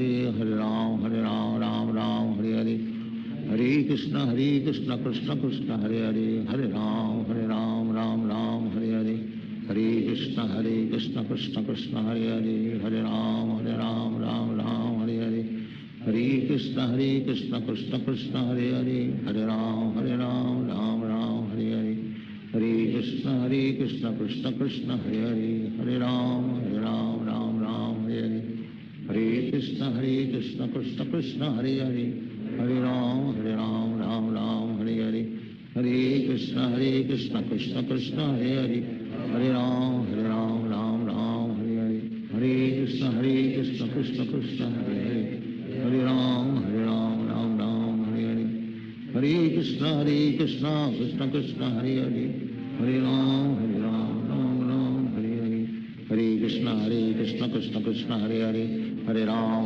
Hare Hare Ram Hare Hare Hare Krishna Krishna Krishna Hare Hare Hare Ram Hare Hare Hare Krishna Krishna Krishna Hare Hare Hare Ram Hare Hare Hare Krishna Krishna Krishna Hare Hare Hare Ram Hare Hare Hare Krishna Krishna Krishna Hare Hare Hare Ram Hare Hare Hare Krishna Krishna Krishna Hare Hare Hare Ram Hare Hare Hare Krishna Krishna Krishna Hare Hare Hare Ram Hare Hare Hare Krishna Krishna Krishna Hare Hare Hare Ram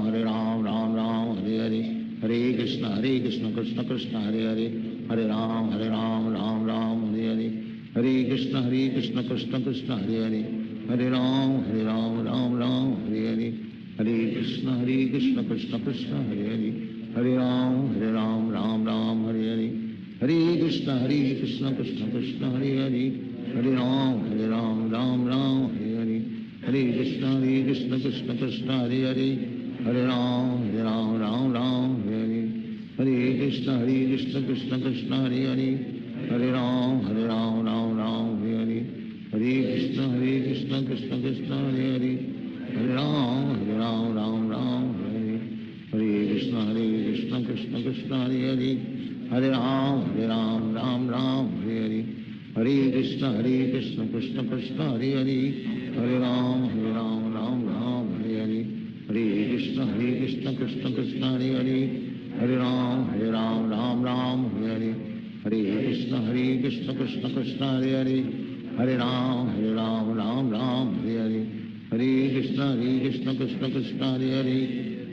Hare Hare Hare Krishna Krishna Krishna Hare Hare Hare Ram Hare Hare Hare Krishna Krishna Krishna Hare Hare Hare Ram Hare Hare Hare Krishna Krishna Krishna Hare Hare Hare Ram Hare Hare Hare Krishna Krishna Krishna Hare Hare Hare Ram Hare Hare Hare Krishna Krishna Krishna Hare Hare Hare Ram Hare Hare Hare Krishna Krishna Krishna Hare Hare Hare Ram Hare Hare Hare Krishna Krishna Krishna Hare Hare Hare Ram Hare Hare Hare Krishna Krishna Krishna Hare Hare Hare Ram Hare Hare Hare Krishna Krishna Krishna Hare Hare Hare Ram, Ram Ram, Hare Hare. Hare Krishna, Krishna Krishna, Hare Hare. Hare Ram, Ram Ram, Hare Hare. Hare Krishna, Krishna Krishna, Hare Hare. Hare Ram, Ram Ram, Hare Hare. Hare Krishna, Krishna Krishna, Hare Hare. Hare Ram, Ram Ram, Hare Hare. Hare Krishna, Krishna Krishna, Hare Hare.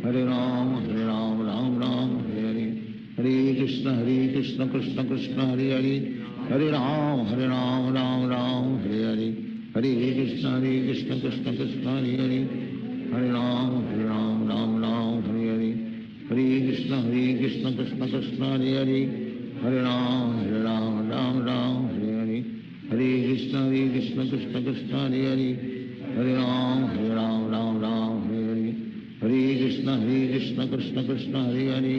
Hare Ram, Ram Ram, Hare Hare. Hare Krishna, Krishna Krishna, Hare Hare. Hare Ram, Ram Ram, Hare Hare. Hare Krishna, Krishna Krishna, Hare Hare. Hare Ram, Ram Ram, Hare Hare. Hare Krishna, Krishna Krishna, Hare Hare. Hare Ram, Ram Ram, Hare Hare. Hare Krishna, Krishna Krishna, Hare Hare. Hare Ram, Ram Ram, Hare Hare. Hare Krishna, Krishna Krishna, Hare Hare.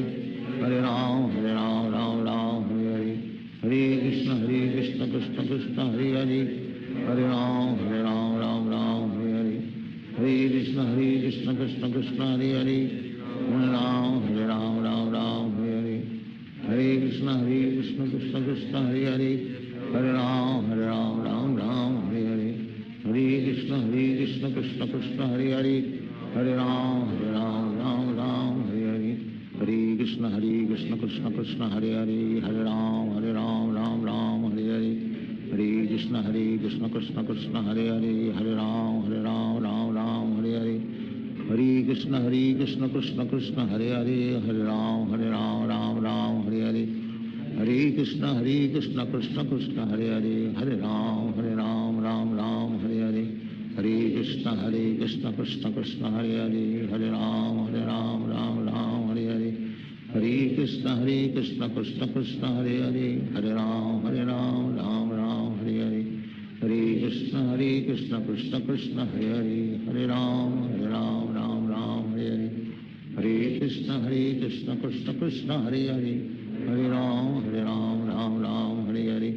Hare Ram, Ram Ram, Hare Hare. Hare Krishna, Krishna Krishna, Hare Hare. Hare Ram, Ram Ram, Hare Hare. Hare Krishna, Krishna Krishna, Hare Hare. Hare Ram, Ram Ram, Hare Hare. Hare Krishna, Krishna Krishna, Hare Hare. Hare Ram, Ram Ram, Hare Hare. Hare Krishna, Krishna Krishna, Hare Hare. Hare Ram, Ram Ram, Hare Hare. Hare Krishna, Krishna Krishna, Hare Hare. Hare Ram, Ram Ram, Hare Hare. Hare Krishna, Krishna Krishna, Hare Hare. Hare Ram, Ram Hare Hare. Hare Krishna, Krishna Krishna, Hare Hare. Hare Ram, Ram Hare Hare. Hare Krishna, Krishna Krishna, Hare Hare. Hare Ram, Ram Hare Hare. Hare Krishna, Krishna Krishna, Hare Hare. Hare Ram, Ram Hare Hare. Hare Krishna, Krishna Krishna, Hare Hare. Hare Ram, Ram Hare Hare. Hare Krishna, Krishna Krishna, Hare Hare. Hare Ram, Ram Hare Hare. Hare Krishna, Krishna Krishna, Hare Hare. Hare Ram, Ram Hare Hare. Hare Krishna, Krishna Krishna, Hare Hare. Hare Ram, Ram Hare Hare. Hare Krishna, Krishna Krishna, Hare Hare. Hare Ram, Ram Hare Hare.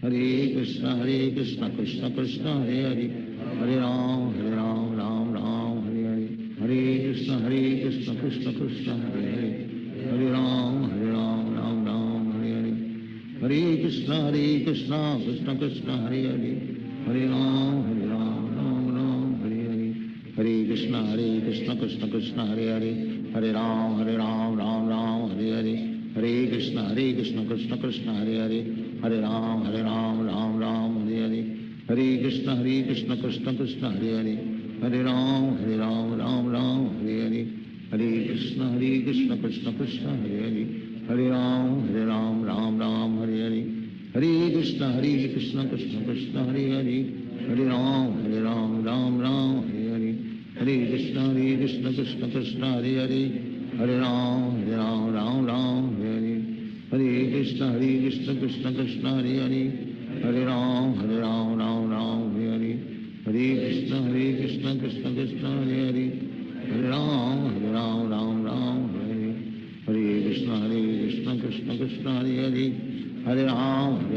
Hare Krishna, Krishna Krishna, Hare Hare. Hare Ram, Ram Hare Hare. Hare Krishna, Krishna Krishna, Hare Hare. Hare Ram, Ram Hare Hare. Hare Krishna, Krishna Krishna, Hare Hare. Hare Ram, Ram Hare Hare. Hare Krishna, Krishna Krishna, Hare Hare. Hare Ram, Ram Hare Hare. Hare Krishna, Krishna Krishna, Hare Hare. Hare Ram, Ram Hare Hare. Hare Krishna, Krishna Krishna, Hare Hare. Hare Ram, Ram Hare Hare. Hare Krishna, Krishna Krishna, Hare Hare. Hare Ram, Ram Hare Hare. Hare Krishna, Krishna Krishna, Hare Hare. Hare Ram, Ram Hare Hare. Hare Krishna, Krishna Krishna, Hare Hare. Hare Ram, Ram Hare Hare. Hare Krishna, Krishna Krishna, Hare Hare. Hare Ram, Ram Hare Hare. Hare Krishna, Krishna Krishna, Hare Hare. Hare Ram,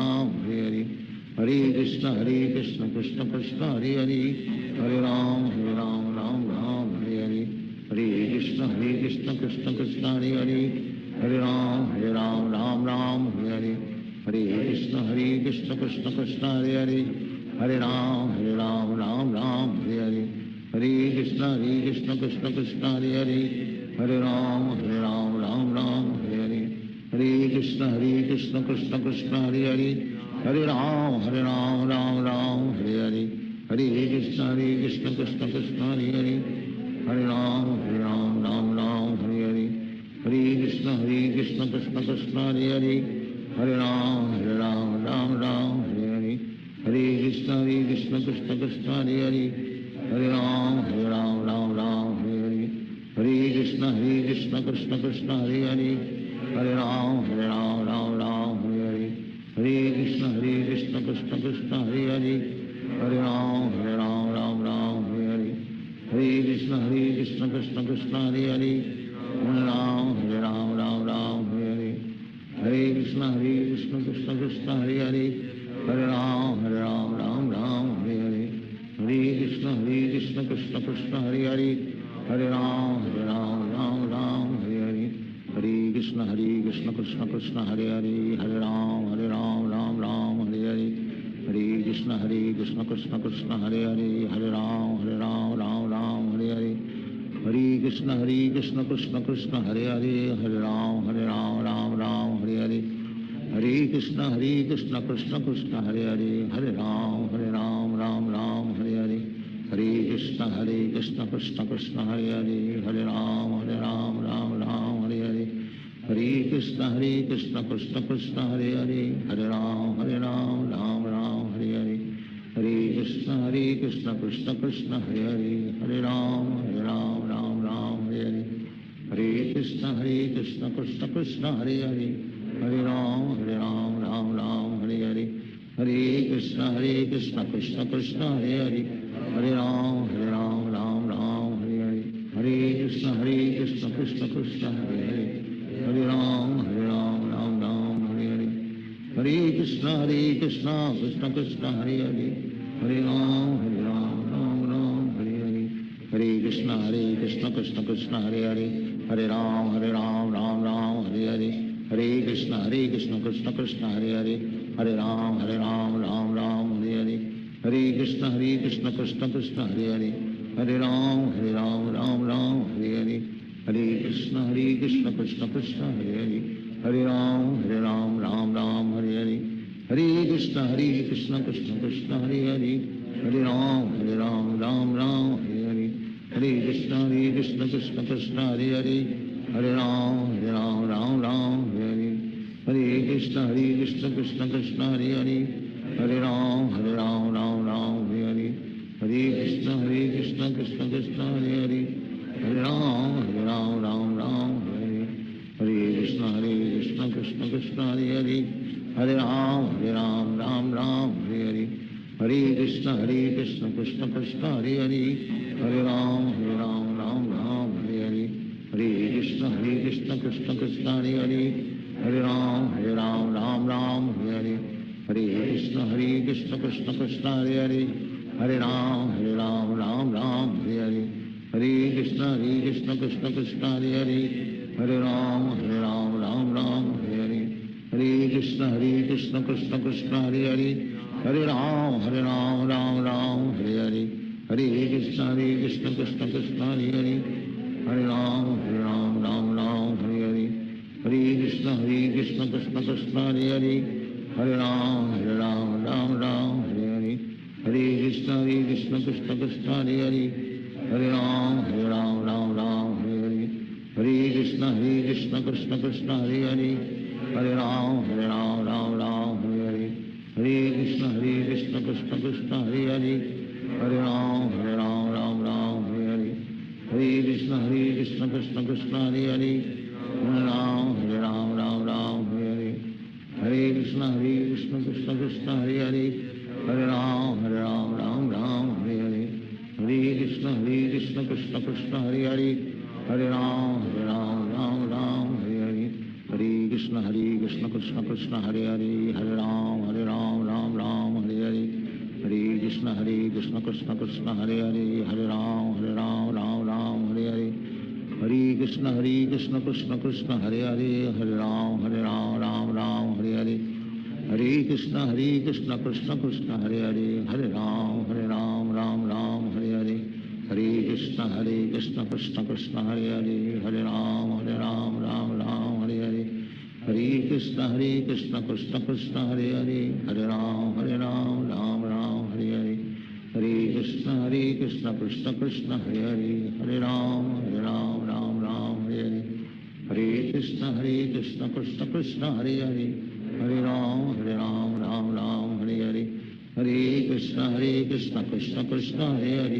Ram Hare Hare. Hare Krishna, Krishna Krishna, Hare Hare. Hare Ram, Ram Hare Hare. Hare Krishna, Krishna Krishna, Hare Hare. Hare Ram, Ram Hare Hare. Hare Krishna, Krishna Krishna, Hare Hare. Hare Ram, Ram Hare Hare. Hare Krishna, Krishna Krishna, Hare Hare. Hare Ram, Ram Hare Hare. Hare Krishna, Krishna Krishna, Hare Hare. Hare Ram, Ram Hare Hare. Hare Krishna, Krishna Krishna, Hare Hare. Hare Ram, Ram Hare Hare. Hare Krishna, Krishna Krishna, Hare Hare. Hare Ram, Ram Hare Hare. Hare Krishna, Krishna Krishna, Hare Hare. Hare Ram, Ram Hare Hare. Hare Krishna, Krishna Krishna, Hare Hare. Hare Ram, Ram Hare Hare. Hare Krishna, Krishna Krishna, Hare Hare. Hare Ram, Ram Hare Hare. Hare Krishna, Krishna Krishna, Hare Hare. Hare Ram, Ram Hare Hare. Hare Krishna, Krishna Krishna, Hare Hare. Hare Ram, Ram Hare Hare. Hare Krishna Krishna Krishna Hare Hare Hare Ram Ram Ram Hare Hare Hare Krishna Krishna Krishna Hare Hare Hare Ram Ram Ram Hare Hare Hare Krishna Krishna Krishna Hare Hare Hare Ram Ram Ram Hare Hare Hare Krishna Krishna Krishna Hare Hare Hare Ram Ram Ram Hare Hare Hare Krishna Krishna Krishna Hare Hare Hare Ram Ram Ram Hare Hare Hare Krishna Krishna Krishna Hare Hare Hare Ram Ram Ram Hare Hare Hare Krishna Krishna Krishna Hare Hare Hare Ram Ram Ram Hare Hare Hare Krishna Krishna Krishna Hare Hare Hare Ram Ram Ram Hare Hare Hare Krishna Krishna Krishna Hare Hare Hare Ram Ram Ram Hare Hare Hare Krishna Krishna Krishna Hare Hare Hare Ram Ram Ram Hare Hare Hare Krishna Krishna Krishna Hare Hare Hare Ram Ram Ram Hare Hare Hare Krishna Krishna Krishna Hare Hare Hare Ram Ram Ram Hare Hare Hare Krishna Krishna Krishna Hare Hare Hare Ram Ram Ram Hare Hare Hare Krishna Krishna Krishna Hare Hare Hare Ram Ram Ram Hare Hare Hare Krishna Krishna Krishna Hare Hare Hare Ram Ram Ram Hare Hare Hare Krishna Krishna Krishna Hare Hare Hare Ram Ram Ram Hare Hare Hare Krishna Krishna Krishna Hare Hare Hare Ram Ram Ram Hare Hare Hare Krishna Krishna Krishna Hare Hare Hare Ram Ram Ram Hare Hare Hare Krishna Krishna Krishna Hare Hare Hare Ram Ram Ram Hare Hare Hare Krishna Krishna Krishna Hare Hare Hare Ram Ram Ram Hare Hare Hare Krishna Krishna Krishna Hare Hare Hare Ram Ram Ram Hare Hare Hare Krishna Krishna Krishna Hare Hare Hare Ram Ram Ram Hare Hare Hare Krishna Krishna Krishna Hare Hare Hare Ram Ram Ram Hare Hare Hare Krishna Krishna Krishna Hare Hare Hare Ram Ram Ram Hare Hare Hare Krishna Krishna Krishna Hare Hare Hare Ram Ram Ram Hare Hare Hare Krishna Krishna Krishna Hare Hare Hare Ram Ram Ram Hare Hare Hare Krishna Krishna Krishna Hare Hare Hare Ram Ram Ram Hare Hare Hare Krishna Krishna Krishna Hare Hare Hare Ram Ram Ram Hare Hare Hare Krishna Krishna Krishna Hare Hare Hare Ram Ram Ram Hare Hare Hare Krishna Krishna Krishna Hare Hare Hare Ram Ram Ram Hare Hare Hare Krishna Krishna Krishna Hare Hare Hare Ram Ram Ram Hare Hare Hare Krishna Krishna Krishna Hare Hare Hare Ram Ram Ram Hare Hare Hare Krishna Krishna Krishna Hare Hare Hare Ram Ram Ram Hare Hare Hare Krishna Krishna Krishna Hare Hare Hare Ram Ram Ram Hare Hare Hare Krishna Krishna Krishna Hare Hare Hare Ram Ram Ram Hare Hare Hare Krishna Krishna Krishna Hare Hare Hare Ram Ram Ram Hare Hare Hare Krishna Krishna Krishna Hare Hare Hare Ram Ram Ram Hare Hare Hare Krishna Krishna Krishna Hare Hare Hare Ram Ram Ram Hare Hare Hare Krishna Krishna Krishna Hare Hare Hare Ram Ram Ram Hare Hare Hare Krishna Krishna Krishna Hare Hare Hare Ram Ram Ram Hare Hare Hare Krishna Krishna Krishna Hare Hare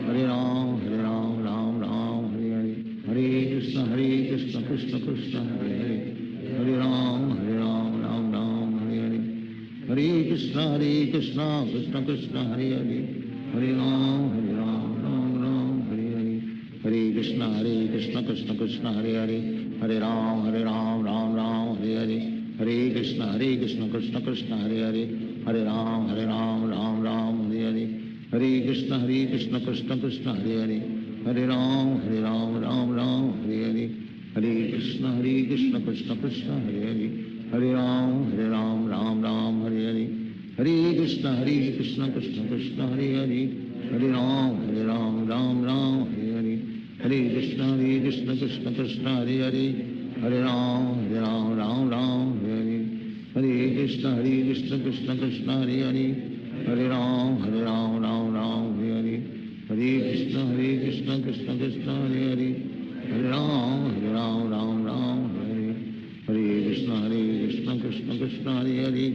Hare Ram Ram Ram Hare Hare Hare Krishna Krishna Krishna Hare Hare Hare Ram Ram Ram Hare Hare Hare Krishna Krishna Krishna Hare Hare Hare Ram Ram Ram Hare Hare Hare Krishna Krishna Krishna Hare Hare Hare Ram Ram Hare Hare Hare Krishna Krishna Krishna Hare Hare Hare Ram Ram Ram Hare Hare Hare Krishna Krishna Krishna Hare Hare Hare Ram Ram Ram Hare Hare Hare Krishna Krishna Krishna Hare Hare Hare Ram Ram Ram Hare Hare Hare Krishna Krishna Krishna Hare Hare, Hare Ram Ram Ram Hare Hare, Hare Krishna Krishna Krishna Hare Hare, Hare Ram Ram Ram Hare Hare, Hare Krishna Krishna Krishna Hare Hare, Hare Ram Ram Ram Hare Hare, Hare Krishna Krishna Krishna Hare Hare, Hare Ram Ram Ram Hare Hare, Hare Krishna Krishna Krishna Hare Hare, Hare Ram Ram Ram Hare Hare, Hare Krishna Krishna Krishna Hare Hare,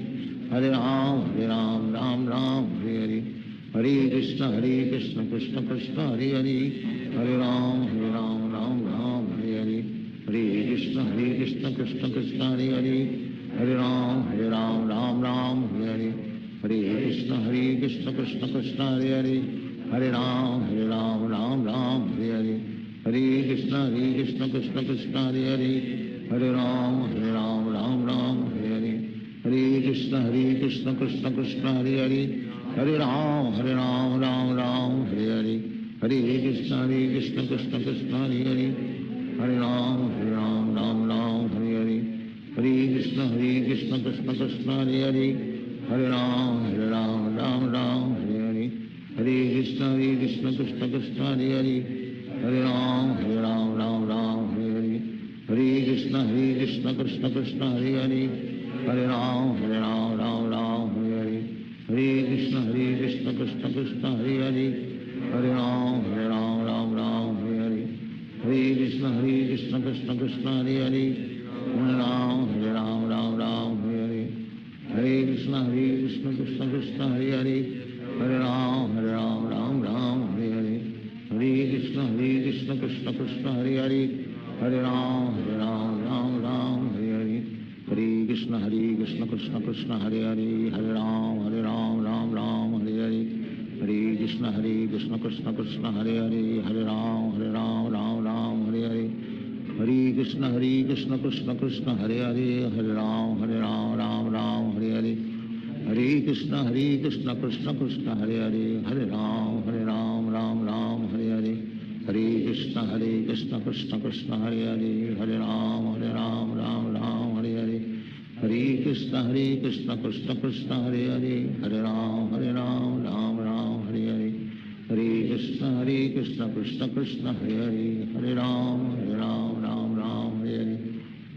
Hare Ram Ram Ram Hare Hare, Hare Krishna Krishna Krishna Hare Hare, Hare Ram Ram Ram Hare Hare, Hare Krishna Krishna Krishna Hare Hare, Hare Ram Ram Ram Hare Hare, Hare Krishna Krishna Krishna Hare Hare, Hare Ram Ram Ram Hare Hare, Hare Krishna Krishna Krishna Hare Hare, Hare Ram Ram Ram Hare Hare, Hare Krishna Krishna Krishna Hare Hare, Hare Ram Ram Hare Hare, Hare Krishna Krishna Krishna Hare Hare, Hare Ram Ram Hare Hare, Hare Krishna Krishna Krishna Hare Hare, Hare Ram Ram Hare Hare, Hare Krishna Krishna Krishna Hare Hare, Hare Ram Ram Hare Hare, Hare Krishna Krishna Krishna Hare Hare, Hare Ram Ram Hare Hare, Hare Krishna Krishna Krishna Hare Hare, Hare Ram Ram Hare Hare, Hare Krishna Krishna Krishna Hare Hare, Hare Ram Ram Hare Hare, Hare Krishna Krishna Krishna Hare Hare, Hare Ram Ram Hare Hare, Hare Krishna Krishna Krishna Hare Hare, Hare Ram Ram Hare Hare, Hare Krishna Krishna Krishna Hare Hare, Hare Ram Ram Hare Hare, Hare Krishna Krishna Krishna Hare Hare, Hare Ram Ram Hare Hare, Hare Krishna Krishna Krishna Hare Hare, Hare Ram Ram Hare Hare, Hare Krishna Krishna Krishna Hare Hare, Hare Ram Ram Hare Hare, Hare Krishna Krishna Krishna Hare Hare, Hare Ram Ram Hare Hare, Hare Krishna Krishna Krishna Hare Hare, Hare Ram Ram Hare Hare, Hare Krishna Krishna Krishna Hare Hare, Hare Ram Ram Hare Hare, Hare Krishna Krishna Krishna Hare Hare, Hare Ram Hare Hare, Hare Krishna Krishna Krishna Hare Hare, Hare Ram Hare Hare,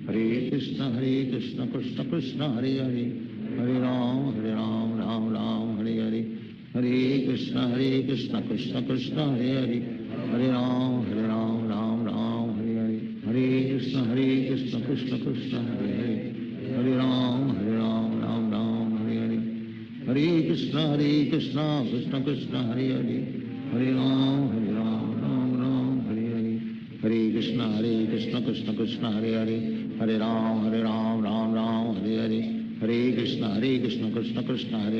Hare Krishna Krishna Krishna Hare Hare, Hare Ram Hare Hare, Hare Krishna Krishna Krishna Hare Hare, Hare Ram Hare Hare, Hare Krishna Krishna Krishna Hare Hare, Hare Ram Hare Hare, Hare Krishna Krishna Krishna Hare Hare, Hare Ram Hare Hare, Hare Krishna Krishna Krishna Hare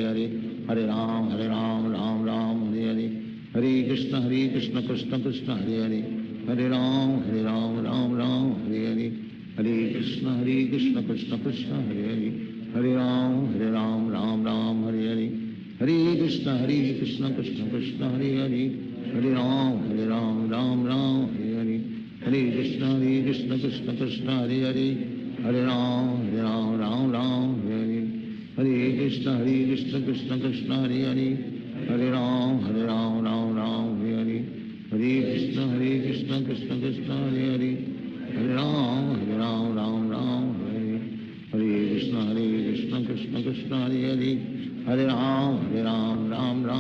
Hare, Hare Ram Hare Hare, Hare Krishna Krishna Krishna Hare Hare, Hare Ram Hare Hare, Hare Krishna Krishna Krishna Hare Hare, Hare Ram Hare Hare, Hare Krishna Krishna Krishna Hare Hare, Hare Ram Hare Hare, Hare Krishna Krishna Krishna Hare Hare, Hare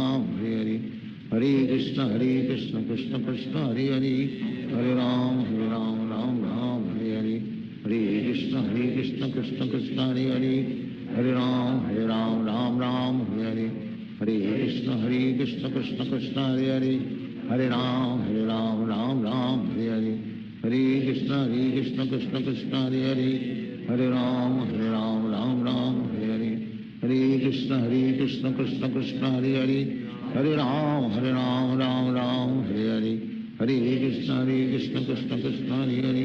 Ram Hare Hare, Hare Krishna Krishna Krishna Hare Hare, Hare Ram Hare Hare, Hare Krishna Krishna Krishna Hare Hare, Hare Ram Hare Hare, Hare Krishna Krishna Krishna Hare Hare, Hare Ram Hare Hare, Hare Krishna Krishna Krishna Hare Hare, Hare Ram Hare Hare, Hare Krishna Krishna Krishna Hare Hare, Hare Ram Hare Hare, Hare Krishna Krishna Krishna Hare Hare, Hare Ram Hare Hare, Hare Krishna Krishna Krishna Hare Hare, Hare Ram Hare Hare, Hare Krishna Krishna Krishna Hare Hare,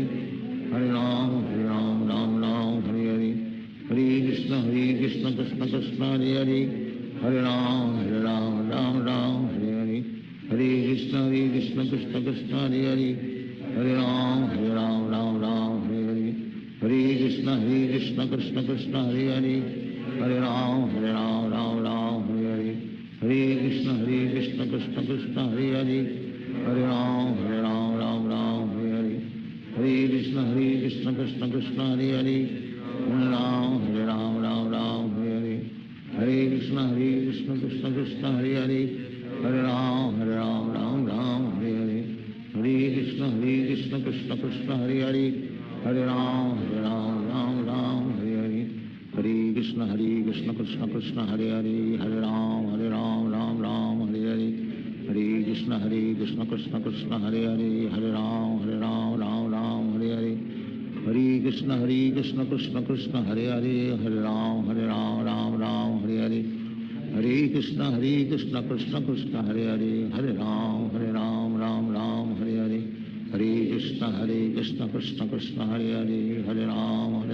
Hare Ram Hare Hare, Hare Krishna Krishna Krishna Hare Hare, Hare Ram Hare Hare, Hare Krishna Krishna Krishna Hare Hare, Hare Ram Hare Hare Krishna Krishna Krishna Hare Hare, Hare Ram Ram Ram Hare Hare, Hare Krishna Krishna Krishna Hare Hare, Hare Ram Ram Hare Hare, Hare Krishna Krishna Krishna Hare Hare, Hare Ram Ram Hare Hare, Hare Krishna Krishna Krishna Hare Hare, Hare Ram Ram Hare Hare, Hare Krishna Krishna Krishna Hare Hare, Hare Ram Ram Hare Hare, Hare Krishna Krishna Krishna Hare Hare, Hare Ram Ram Hare Hare, Hare Krishna Krishna Krishna Hare Hare, Hare Ram Ram Hare Hare, Hare Krishna Krishna Krishna Hare Hare, Hare Ram Ram Hare Hare, Hare Krishna Krishna Krishna Hare Hare, Hare Ram Ram Hare Hare, Hare Krishna Krishna Krishna Hare Hare, Hare Ram Hare Hare, Hare Krishna Krishna Krishna Hare Hare, Hare Ram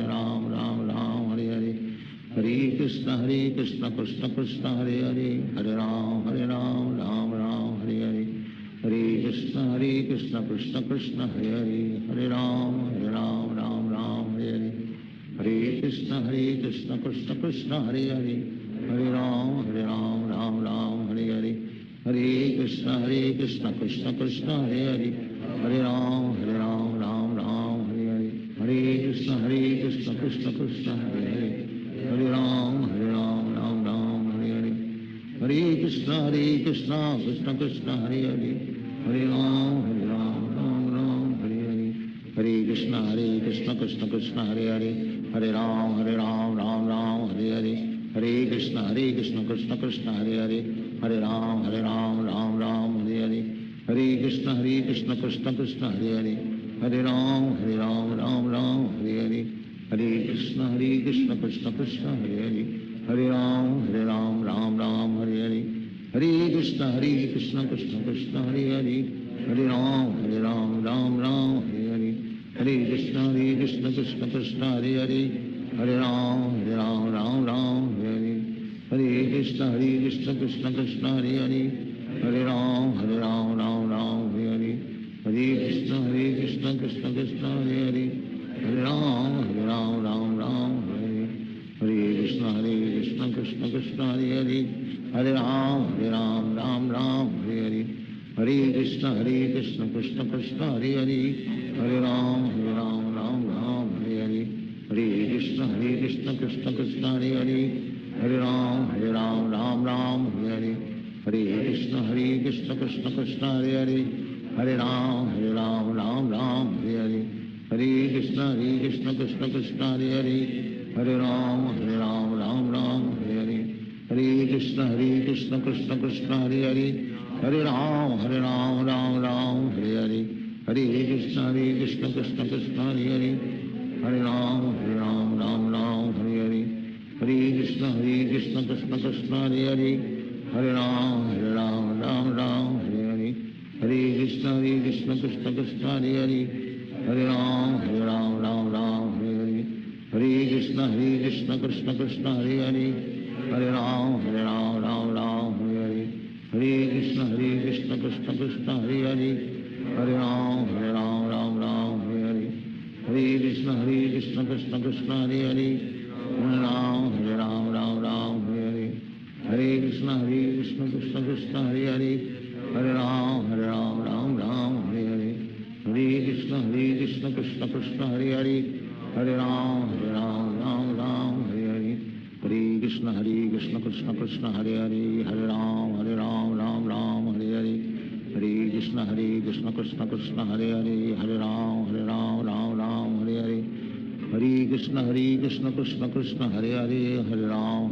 Hare Hare, Hare Krishna Krishna Krishna Hare Hare, Hare Ram Hare Hare, Hare Krishna Krishna Krishna Hare Hare, Hare Ram Hare Hare, Hare Krishna Krishna Krishna Hare Hare, Hare Ram Hare Hare, Hare Krishna Krishna Krishna Hare Hare, Hare Ram Hare Hare, Hare Krishna Krishna Krishna Hare Hare, Hare Ram Hare Hare, Hare Krishna Krishna Krishna Hare Hare, Hare Ram Hare Hare, Hare Krishna Krishna Krishna Hare Hare, Hare Ram Hare Hare, Hare Krishna Krishna Krishna Hare Hare, Hare Ram Hare Hare, Hare Krishna Krishna Krishna Hare Hare, Hare Ram Hare Hare, Hare Krishna Krishna Krishna Hare Hare, Hare Ram Hare Hare, Hare Krishna Krishna Krishna Hare Hare, Hare Ram Hare Hare, Hare Krishna Krishna Krishna Hare Hare, Hare Ram Hare Hare, Hare Krishna Krishna Krishna Hare Hare, Hare Ram Hare Hare, Hare Krishna Krishna Krishna Hare Hare, Hare Ram Hare Hare, Hare Krishna Krishna Krishna Hare Hare, Hare Ram Hare Hare, Hare Krishna Krishna Krishna Hare Hare, Hare Ram Hare Hare, Hare Krishna Krishna Krishna Hare Hare, Hare Ram Hare Hare, Hare Krishna Krishna Krishna Hare Hare, Hare Ram Hare Hare, Hare Krishna Krishna Krishna Hare Hare, Hare Ram Hare Hare, Hare Krishna Krishna Krishna Hare Hare, Hare Ram Hare Hare, Hare Krishna Krishna Krishna Hare Hare, Hare Ram Hare Hare, Hare Krishna Krishna Krishna Hare Hare, Hare Ram Hare Hare, Hare Krishna Krishna Krishna Hare Hare, Hare Ram Hare Hare, Hare Krishna Krishna Krishna Hare Hare, Hare Ram Hare Hare, Hare Krishna Krishna Krishna Hare Hare, Hare Ram Hare Hare, Hare Krishna Krishna Krishna Hare Hare, Hare Ram Hare Hare, Hare Krishna Krishna Krishna Hare Hare, Hare Ram Hare Hare, Hare Krishna Krishna Krishna Hare Hare, Hare Ram Hare Hare, Hare Krishna Krishna Krishna Hare Hare, Hare Ram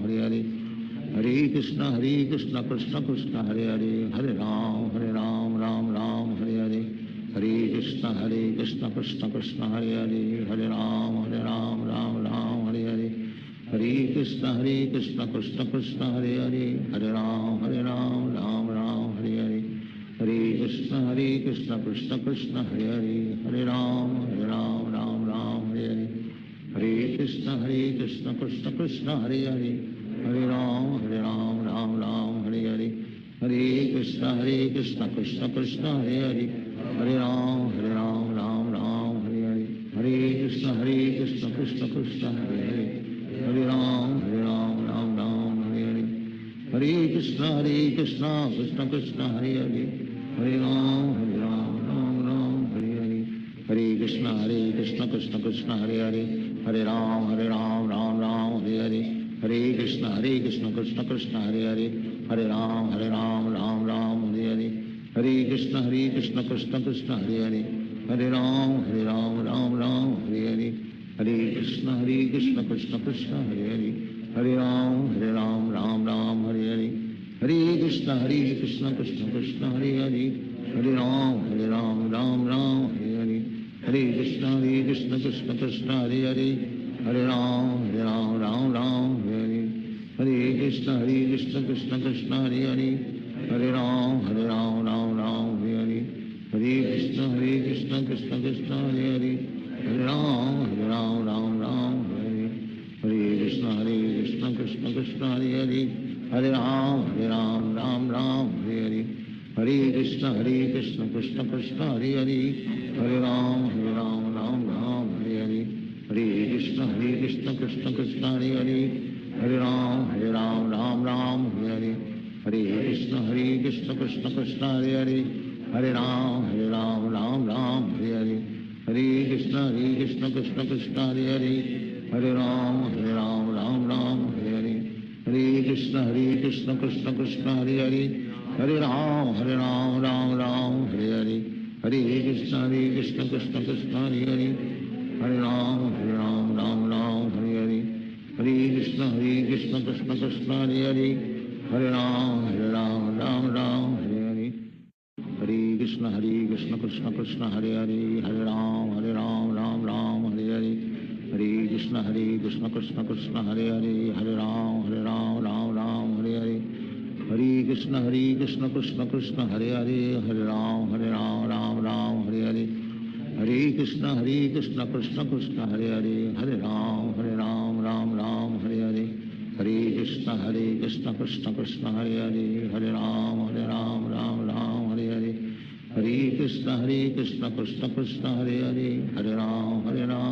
Hare Hare, Hare Krishna Krishna Krishna Hare Hare, Hare Ram Hare Hare, Hare Krishna Krishna Krishna Hare Hare, Hare Ram Hare Hare, Hare Krishna Krishna Krishna Hare Hare, Hare Ram Hare Hare, Hare Krishna Krishna Krishna Hare Hare, Hare Ram Hare Hare, Hare Krishna Krishna Krishna Hare Hare, Hare Ram Hare Hare, Hare Krishna Krishna Krishna Hare Hare, Hare Ram Hare Hare, Hare Krishna Krishna Krishna Hare Hare, Hare Ram Hare Hare, Hare Krishna Krishna Hare Hare, Hare Ram Ram Ram Hare Hare, Hare Krishna Krishna Krishna Hare Hare, Hare Ram Ram Hare Hare, Hare Krishna Krishna Krishna Hare Hare, Hare Ram Ram Hare Hare, Hare Krishna Krishna Krishna Hare Hare, Hare Ram Ram Hare Hare, Hare Krishna Krishna Krishna Hare Hare, Hare Ram Ram Hare Hare, Hare Krishna Krishna Krishna Hare Hare, Hare Ram Ram Hare Hare, Hare Krishna Krishna Krishna Hare Hare, Hare Ram Ram Hare Hare, Hare Krishna Krishna Krishna Hare Hare, Hare Ram Ram Hare Hare, Hare Krishna Krishna Krishna Hare Hare, Hare Ram Ram Hare Hare, Hare Krishna Krishna Krishna Hare Hare, Hare Ram Ram Hare Hare, Hare Krishna Krishna Krishna Hare Hare, Hare Ram Ram Hare Hare, Hare Krishna Krishna Krishna Hare Hare, Hare Ram Ram Hare Hare, Hare Krishna Krishna Krishna Hare Hare, Hare Ram Ram Hare Hare, Hare Krishna Krishna Krishna Hare Hare, Hare Ram Ram Hare Hare, Hare Krishna Krishna Krishna Hare Hare, Hare Ram Ram Hare Hare, Hare Krishna Krishna Krishna Hare Hare, Hare Ram Hare Hare, Hare Krishna Krishna Krishna Hare Hare, Hare Ram Hare Hare, Hare Krishna Krishna Krishna Hare Hare, Hare Ram Hare Hare, Hare Krishna Krishna Krishna Hare Hare, Hare Ram Hare Hare, Hare Krishna Krishna Krishna Hare Hare, Hare Ram Hare Hare, Hare Krishna Krishna Krishna Hare Hare, Hare Ram Hare Hare, Hare Krishna Krishna Krishna Hare Hare, Hare Ram Hare Hare, Hare Krishna Krishna Krishna Hare Hare, Hare Ram Hare Hare, Hare Krishna Krishna Krishna Hare Hare, Hare Ram Hare Hare, Hare Krishna Krishna Krishna Hare Hare, Hare Ram Hare Hare, Hare Krishna Krishna Krishna Hare Hare, Hare Ram Hare Hare, Hare Krishna Krishna Krishna Hare Hare, Hare Ram Hare Hare,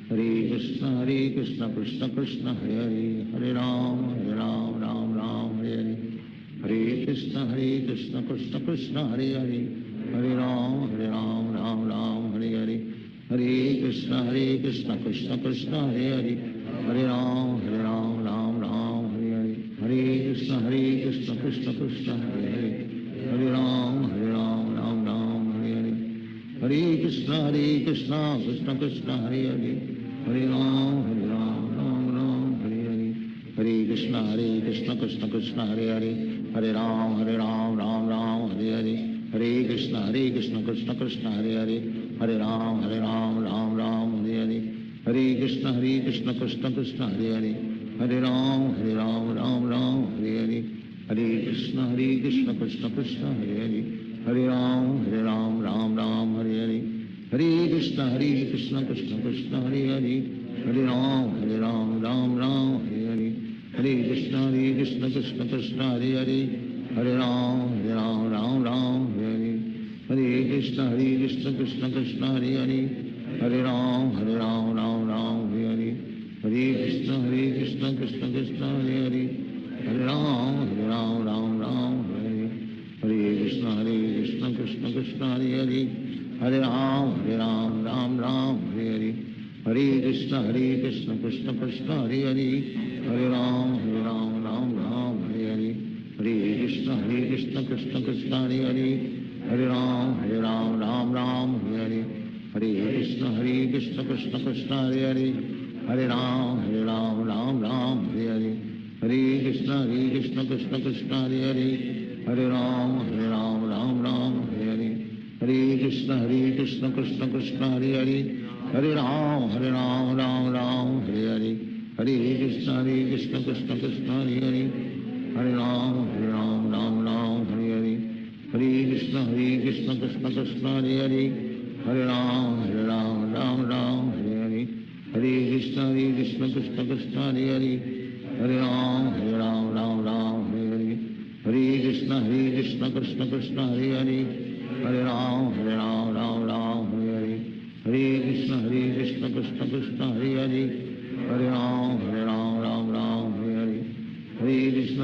Hare Krishna Krishna Krishna Hare Hare, Hare Ram Hare Hare, Hare Krishna Krishna Krishna Hare Hare, Hare Ram Hare Hare, Hare Krishna Krishna Krishna Hare Hare, Hare Ram Hare Hare, Hare Krishna Krishna Krishna Hare Hare, Hare Ram Hare Hare, Hare Krishna Krishna Krishna Hare Hare, Hare Ram Hare Hare, Hare Krishna Krishna Krishna Hare Hare, Hare Ram Hare Hare Hare, Hare Krishna Krishna Krishna Hare Hare, Hare Ram Hare Hare, Hare Krishna Krishna Krishna Hare Hare, Hare Ram Hare Hare, Hare Krishna Krishna Krishna Hare Hare, Hare Ram Hare Hare, Hare Krishna Krishna Krishna Hare Hare, Hare Ram Hare Hare, Hare Krishna Krishna Krishna Hare Hare, Hare Ram Hare Hare, Hare Krishna Krishna Krishna Hare Hare, Hare Ram Hare Hare, Hare Krishna Krishna Krishna Hare Hare, Hare Ram Hare Hare, Hare Krishna Krishna Krishna Hare Hare, Hare Ram Hare Hare, Hare Krishna Krishna Krishna Hare Hare, Hare Ram Hare Hare, Hare Krishna Krishna Krishna Hare Hare, Hare Ram Hare Hare, Hare Krishna Krishna Krishna Hare Hare, Hare Ram Hare Hare, Hare Krishna Krishna Krishna Hare Hare, Hare Ram Hare Hare, Hare Krishna Krishna Krishna Hare Hare, Hare Ram Hare Hare, Hare Krishna Krishna Krishna Hare Hare, Hare Ram Hare Hare, Hare Krishna Krishna Krishna Hare Hare Hare Ram Ram Ram Hare Hare Hare Krishna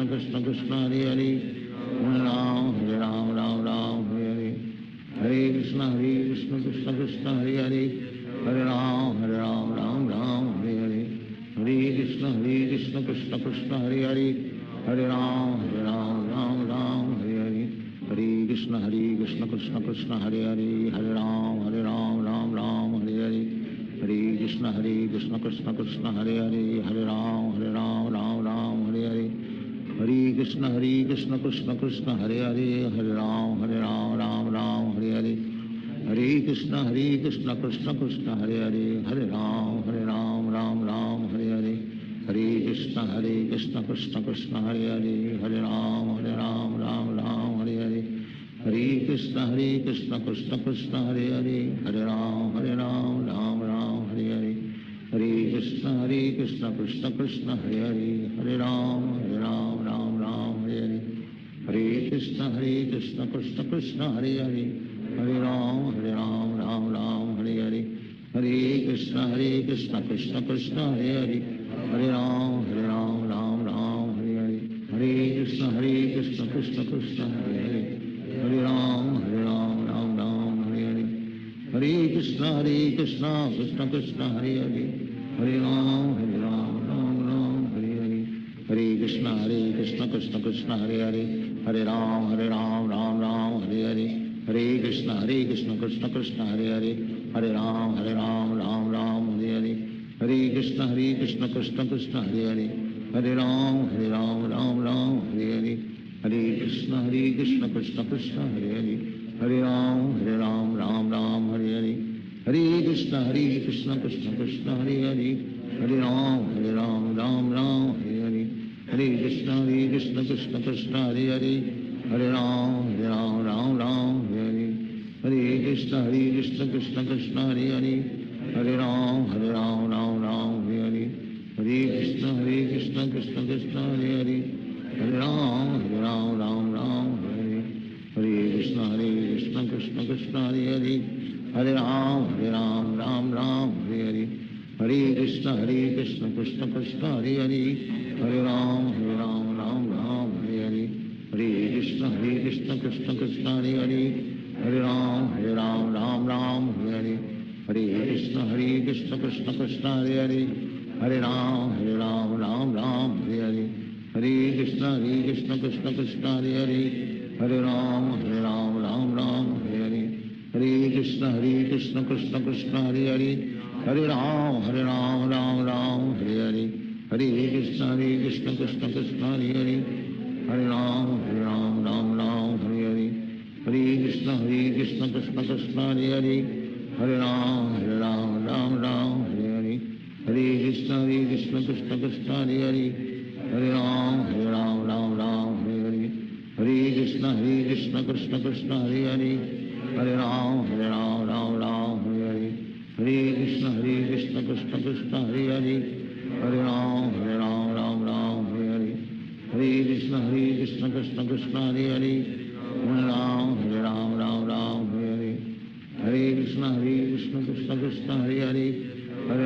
Krishna Krishna Hare Hare Hare Ram Ram Hare Hare Hare Krishna Krishna Krishna Hare Hare Hare Ram Ram Hare Hare Hare Krishna Krishna Krishna Hare Hare Hare Ram Ram Hare Hare Hare Krishna Krishna Krishna Hare Hare Hare Ram Ram Hare Hare Hare Krishna Krishna Krishna Hare Hare Hare Ram Ram Hare Hare Hare Krishna Krishna Krishna Hare Hare Hare Ram Ram Hare Hare Hare Krishna Krishna Krishna Hare Hare Hare Ram Ram Hare Hare Hare Krishna Krishna Krishna Hare Hare Hare Ram Ram Hare Hare Hare Krishna Krishna Krishna Hare Hare Hare Ram Ram Hare Hare Hare Krishna Krishna Krishna Hare Hare Hare Ram Ram Hare Hare Hare Krishna Krishna Krishna Hare Hare Hare Ram Hare Hare Hare Krishna Krishna Krishna Hare Hare Hare Ram Ram Hare Hare Hare Krishna Krishna Krishna Hare Hare Hare Ram Ram Hare Hare Hare Krishna Krishna Krishna Hare Hare Hare Ram Hare Hare Hare Krishna Krishna Krishna Hare Hare Hare Ram Ram Hare Hare Hare Krishna Krishna Krishna Hare Hare Hare Ram Ram Hare Hare Hare Krishna Krishna Krishna Hare Hare Hare Ram Hare Hare Hare Krishna Krishna Krishna Hare Hare Hare Ram Hare Hare Hare Krishna Krishna Krishna Hare Hare Hare Ram Hare Hare Hare Krishna Krishna Krishna Hare Hare Hare Ram Hare Hare Hare Krishna Krishna Krishna Hare Hare Hare Ram Hare Hare Hare Krishna Krishna Krishna Hare Hare Hare Ram Hare Hare Hare Krishna Krishna Krishna Hare Hare Hare Ram Hare Hare Hare Krishna Krishna Krishna Hare Hare Hare Ram Hare Hare Hare Krishna Krishna Krishna Hare Hare Hare Ram Hare Hare Hare Krishna Krishna Krishna Hare Hare Hare Ram Hare Hare Hare Krishna Krishna Krishna Hare Hare Hare Ram Hare Hare Hare Krishna Krishna Krishna Hare Hare Hare Ram Hare Hare Hare Krishna Krishna Krishna Hare Hare Hare Ram Hare Hare Hare Krishna Krishna Krishna Hare Hare Hare Ram Hare Hare Hare Krishna Krishna Krishna Hare Hare Hare Ram Hare Hare Hare Krishna Krishna Krishna Hare Hare Hare Ram Hare Hare Hare Krishna Krishna Krishna Hare Hare Hare Ram Hare Hare Hare Krishna Krishna Krishna Hare Hare Hare Ram Hare Hare Hare Krishna Krishna Krishna Hare Hare Hare Ram Hare Hare Hare Krishna Krishna Krishna Hare Hare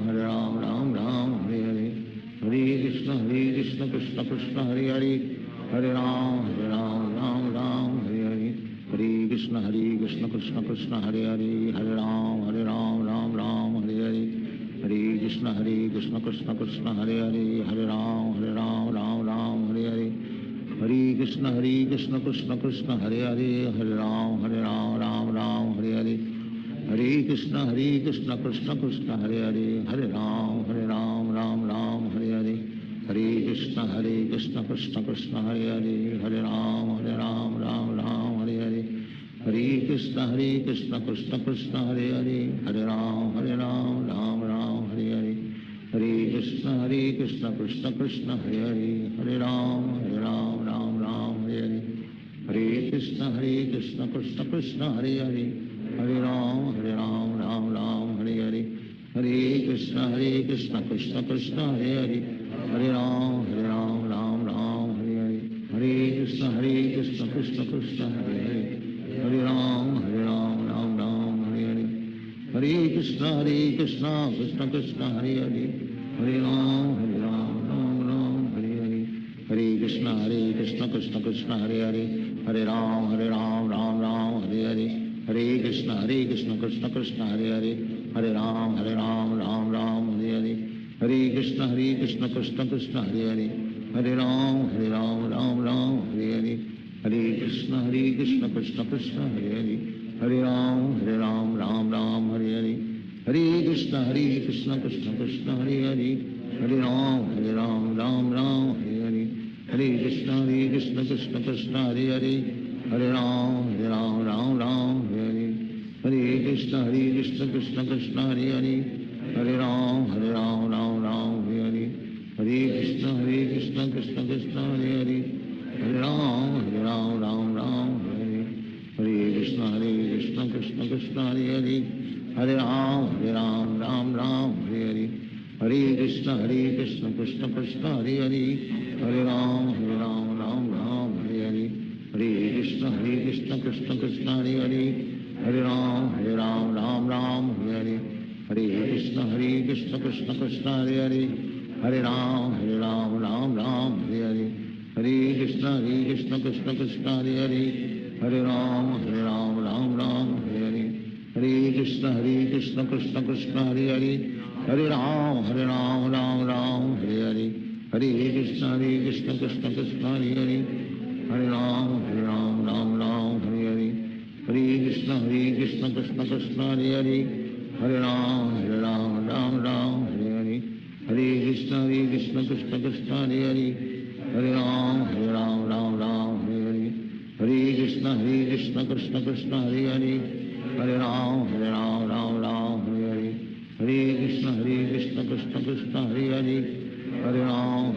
Hare Ram Hare Hare Hare Krishna Krishna Krishna Hare Hare Hare Ram Ram Hare Hare Hare Krishna Krishna Krishna Hare Hare Hare Ram Hare Hare Hare Krishna Krishna Krishna Hare Hare Hare Ram Hare Hare Hare Krishna Krishna Krishna Hare Hare Hare Ram Hare Hare Hare Krishna Krishna Krishna Hare Hare Hare Ram Hare Hare Hare Krishna Krishna Krishna Hare Hare Hare Ram Hare Hare Hare Krishna Krishna Krishna Hare Hare Hare Ram Hare Hare Hare Krishna Krishna Krishna Hare Hare Hare Ram Hare Hare Hare Krishna Krishna Krishna Hare Hare Hare Ram Hare Hare Hare Krishna Krishna Krishna Hare Hare Hare Ram Hare Hare Hare Krishna Krishna Krishna Hare Hare, Hare Ram Ram Ram Hare Hare, Hare Krishna Krishna Krishna Hare Hare, Hare Ram Ram Hare Hare, Hare Krishna Krishna Krishna Hare Hare, Hare Ram Ram Hare Hare, Hare Krishna Krishna Krishna Hare Hare, Hare Ram Ram Hare Hare, Hare Krishna Krishna Krishna Hare Hare, Hare Ram Ram Hare Hare, Hare Krishna Krishna Krishna Hare Hare, Hare Ram Ram Hare Hare, Hare Krishna Krishna Krishna Hare Hare, Hare Ram Ram Hare Hare, Hare Krishna Krishna Krishna Hare Hare, Hare Ram Ram Hare Hare, Hare Krishna Krishna Krishna Hare Hare, Hare Ram Ram Hare Hare, Hare Krishna Krishna Krishna Hare Hare, Hare Ram Ram Hare Hare, Hare Krishna Krishna Krishna Hare Hare, Hare Ram Ram Hare Hare, Hare Krishna Krishna Krishna Hare Hare, Hare Ram Ram Hare Hare, Hare Krishna Krishna Krishna Hare Hare, Hare Ram Ram Hare Hare, Hare Krishna Krishna Krishna Hare Hare, Hare Ram Ram Hare Hare, Hare Krishna Krishna Krishna Hare Hare, Hare Ram Ram Hare Hare, Hare Krishna Krishna Krishna Hare Hare, Hare Ram Hare Hare, Hare Krishna Krishna Krishna Hare Hare, Hare Ram Hare Hare, Hare Krishna Krishna Krishna Hare Hare, Hare Ram Hare Hare, Hare Krishna Krishna Krishna Hare Hare, Hare Ram Hare Hare, Hare Krishna Krishna Krishna Hare Hare, Hare Ram Hare Hare, Hare Krishna Krishna Krishna Hare Hare, Hare Ram Hare Hare, Hare Krishna Krishna Krishna Hare Hare, Hare Ram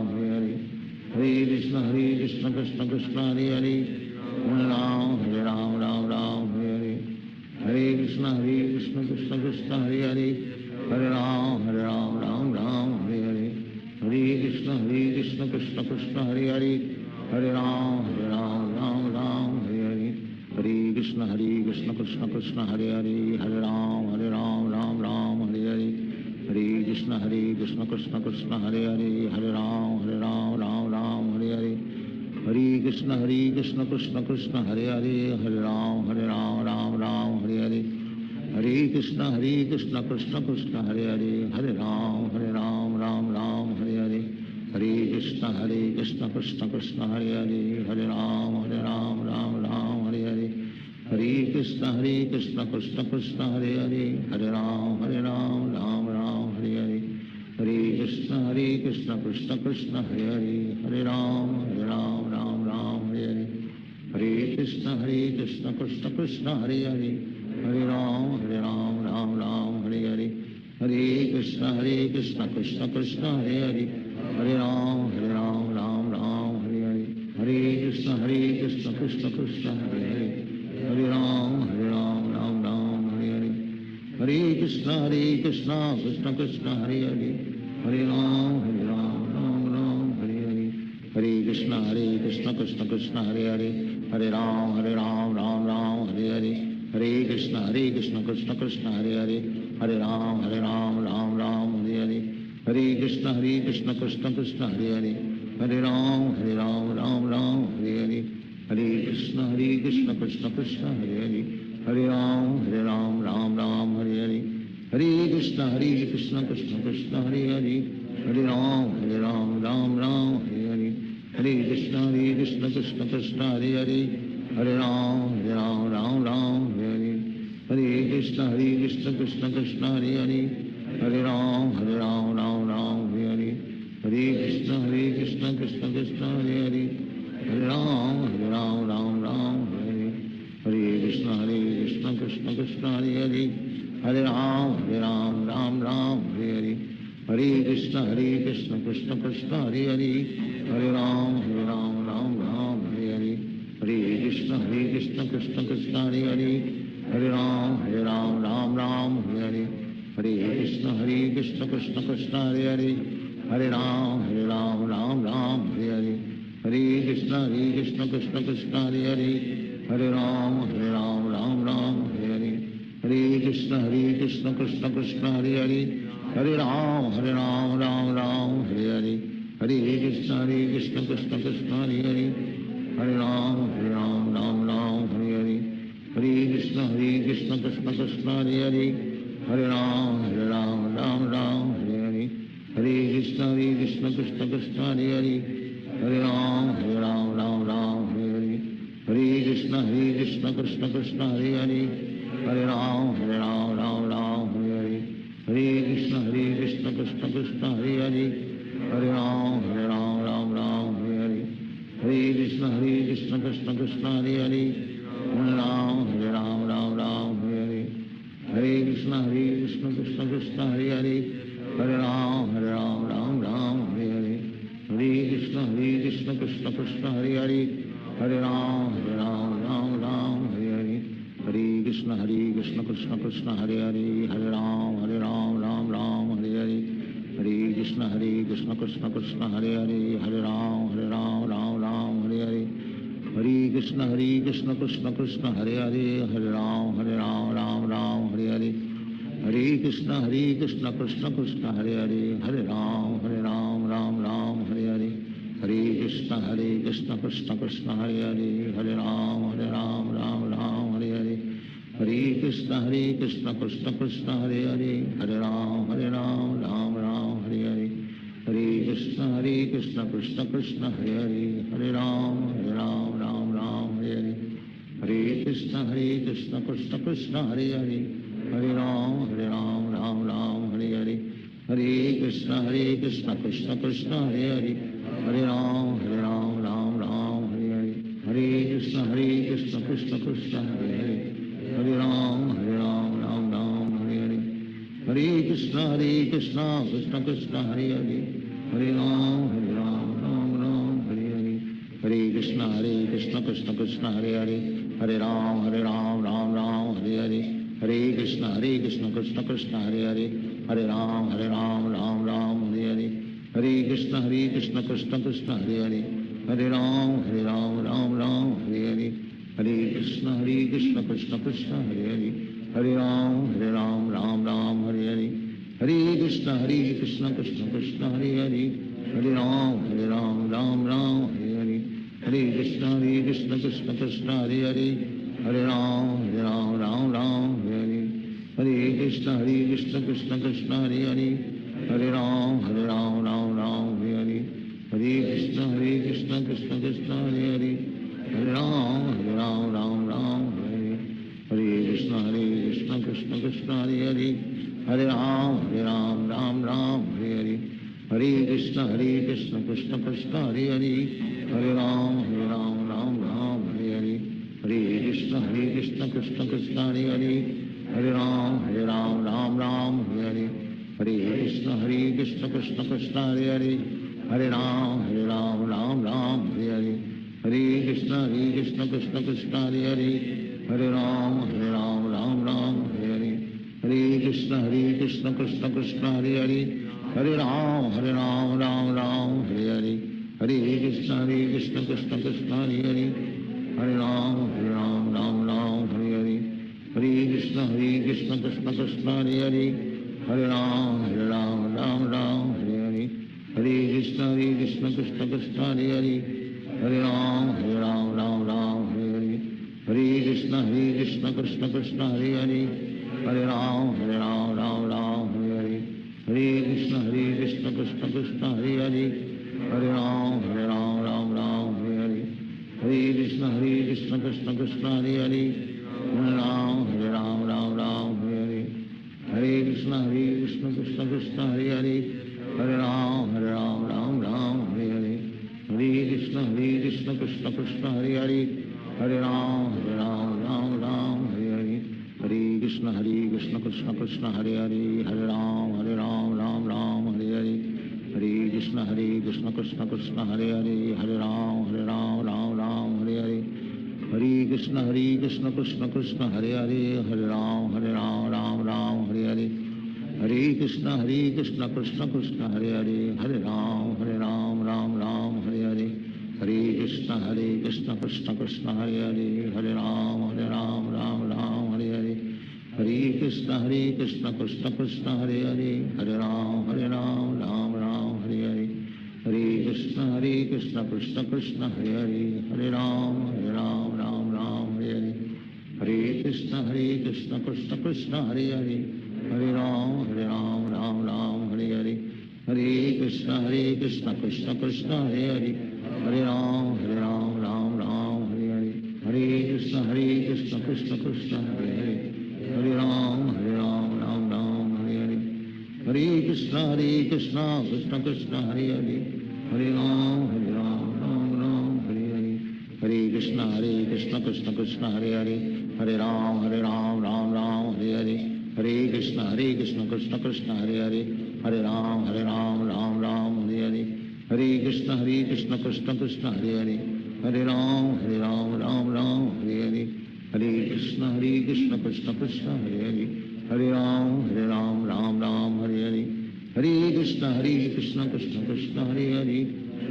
Hare Hare, Hare Krishna Krishna Krishna Hare Hare, Hare Ram Hare Hare, Hare Krishna Krishna Krishna Hare Hare, Hare Ram Hare Hare, Hare Krishna Krishna Krishna Hare Hare, Hare Ram Hare Hare, Hare Krishna Krishna Krishna Hare Hare, Hare Ram Hare Hare Hare, Hare Krishna Krishna Krishna Hare Hare, Hare Ram Hare Hare, Hare Krishna Krishna Krishna Hare Hare, Hare Ram Hare Hare Hare, Hare Krishna Krishna Krishna Hare Hare, Hare Ram Hare Hare Hare, Hare Krishna Krishna Krishna Hare Hare, Hare Ram Hare Hare, Hare Krishna Krishna Krishna Hare Hare, Hare Ram Hare Hare, Hare Krishna Krishna Krishna Hare Hare, Hare Ram Hare Hare, Hare Krishna Krishna Krishna Hare Hare, Hare Ram Hare Hare, Hare Krishna Krishna Krishna Hare Hare, Hare Ram Hare Hare Hare, Hare Krishna Krishna Krishna Hare Hare, Hare Ram Hare Hare Hare, Hare Krishna Krishna Krishna Hare Hare, Hare Ram Hare Hare, Hare Krishna Krishna Krishna Hare Hare, Hare Ram Hare Hare, Hare Krishna Krishna Krishna Hare Hare, Hare Ram Hare Hare, Hare Krishna Krishna Krishna Hare Hare, Hare Ram Hare Hare, Hare Krishna Krishna Krishna Hare Hare, Hare Ram Hare Hare, Hare Krishna Krishna Krishna Hare Hare, Hare Ram Hare Hare, Hare Krishna Krishna Krishna Hare Hare, Hare Ram Hare Hare, Hare Krishna Krishna Krishna Hare Hare, Hare Ram Hare Hare, Hare Krishna Krishna Krishna Hare Hare, Hare Ram Hare Hare, Hare Krishna Krishna Krishna Hare Hare, Hare Ram Hare Hare, Hare Krishna Krishna Krishna Hare Hare, Hare Ram Hare Hare, Hare Krishna Krishna Krishna Hare Hare, Hare Ram Hare Hare, Hare Krishna Krishna Krishna Hare Hare Hare Ram Ram Ram Hare Hare Hare Krishna Krishna Krishna Hare Hare Hare Ram Ram Ram Hare Hare Hare Krishna Krishna Krishna Hare Hare Hare Ram Ram Ram Hare Hare Hare Krishna Krishna Krishna Hare Hare Hare Ram Ram Ram Hare Hare Hare Krishna Krishna Krishna Hare Hare Hare Ram Ram Hare Hare Hare Krishna Krishna Krishna Hare Hare Hare Ram Ram Hare Hare Hare Krishna Krishna Krishna Hare Hare Hare Ram Ram Hare Hare Hare Krishna Krishna Krishna Hare Hare Hare Ram Ram Hare Hare Hare Krishna Krishna Krishna Hare Hare Hare Ram Ram Hare Hare Hare Krishna Krishna Krishna Hare Hare Hare Ram Ram Hare Hare Hare Krishna Krishna Krishna Hare Hare Hare Ram Ram Hare Hare Hare Krishna Krishna Krishna Hare Hare Hare Ram Ram Hare Hare Hare Krishna Krishna Krishna Hare Hare Hare Ram Ram Hare Hare Hare Krishna Krishna Krishna Hare Hare Hare Ram Ram Hare Hare Hare Krishna Krishna Krishna Hare Hare Hare Ram Ram Hare Hare Hare Krishna Krishna Krishna Hare Hare Hare Ram Ram Hare Hare Hare Krishna Krishna Krishna Hare Hare Hare Ram Ram Hare Hare Hare Krishna Krishna Krishna Hare Hare Hare Ram Ram Hare Hare Hare Krishna Krishna Krishna Hare Hare Hare Ram Ram Hare Hare Hare Krishna Krishna Krishna Hare Hare Hare Ram Ram Hare Hare Hare Krishna Krishna Krishna Hare Hare Hare Ram Ram Hare Hare Hare Krishna Krishna Krishna Hare Hare Hare Ram Ram Hare Hare Hare Krishna Krishna Krishna Hare Hare Hare Ram Ram Hare Hare Hare Krishna Krishna Krishna Hare Hare Hare Ram Ram Hare Hare Hare Krishna Krishna Krishna Hare Hare Hare Ram Ram Hare Hare Hare Krishna Krishna Krishna Hare Hare Hare Ram Ram Hare Hare Hare Krishna Krishna Krishna Hare Hare Hare Ram Ram Hare Hare Hare Krishna Krishna Krishna Hare Hare Hare Ram Ram Hare Hare Hare Krishna Krishna Krishna Hare Hare Hare Ram Ram Hare Hare Hare Krishna Krishna Krishna Hare Hare Hare Ram Ram Hare Hare Hare Krishna Krishna Krishna Hare Hare Hare Ram Ram Hare Hare Hare Krishna Krishna Krishna Hare Hare Hare Ram Ram Hare Hare Hare Krishna Krishna Krishna Hare Hare Hare Ram Ram Hare Hare Hare Krishna Krishna Krishna Hare Hare Hare Ram Ram Hare Hare Hare Krishna Krishna Krishna Hare Hare Hare Ram Hare Hare Hare Krishna Krishna Krishna Hare Hare Hare Ram Ram Hare Hare Hare Krishna Krishna Krishna Hare Hare Hare Ram Ram Hare Hare Hare Krishna Krishna Krishna Hare Hare Hare Ram Ram Hare Hare Hare Krishna Krishna Krishna Hare Hare Hare Ram Ram Hare Hare Hare Krishna Krishna Krishna Hare Hare Hare Ram Ram Hare Hare Hare Krishna Krishna Krishna Hare Hare Hare Ram Ram Hare Hare Hare Krishna Krishna Krishna Hare Hare Hare Ram Ram Hare Hare Hare Krishna Krishna Krishna Hare Hare Hare Ram Ram Hare Hare Hare Krishna Krishna Krishna Hare Hare Hare Ram Ram Hare Hare Hare Krishna Krishna Krishna Hare Hare Hare Ram Hare Hare Hare Krishna Krishna Krishna Hare Hare Hare Ram Hare Hare Hare Krishna Krishna Krishna Hare Hare Hare Ram Hare Hare Hare हरे कृष्ण कृष्ण कृष्ण हरे हरे राम राम राम हरे हरे हरे कृष्ण कृष्ण कृष्ण हरे हरे राम राम राम हरे हरे हरे कृष्ण कृष्ण कृष्ण हरे हरे राम राम राम हरे हरे हरे कृष्ण कृष्ण कृष्ण हरे हरे राम राम राम हरे हरे हरे कृष्ण कृष्ण कृष्ण हरे हरे राम राम राम हरे हरे हरे कृष्ण कृष्ण कृष्ण हरे हरे राम राम राम हरे हरे हरे कृष्ण कृष्ण कृष्ण हरे हरे राम राम राम हरे हरे हरे कृष्ण कृष्ण कृष्ण हरे हरे राम राम राम हरे हरे हरे कृष्ण कृष्ण कृष्ण हरे हरे राम राम राम हरे हरे हरे कृष्ण कृष्ण कृष्ण हरे हरे राम राम हरे हरे हरे कृष्ण कृष्ण कृष्ण हरे हरे राम राम राम हरे हरे हरे कृष्ण कृष्ण कृष्ण हरे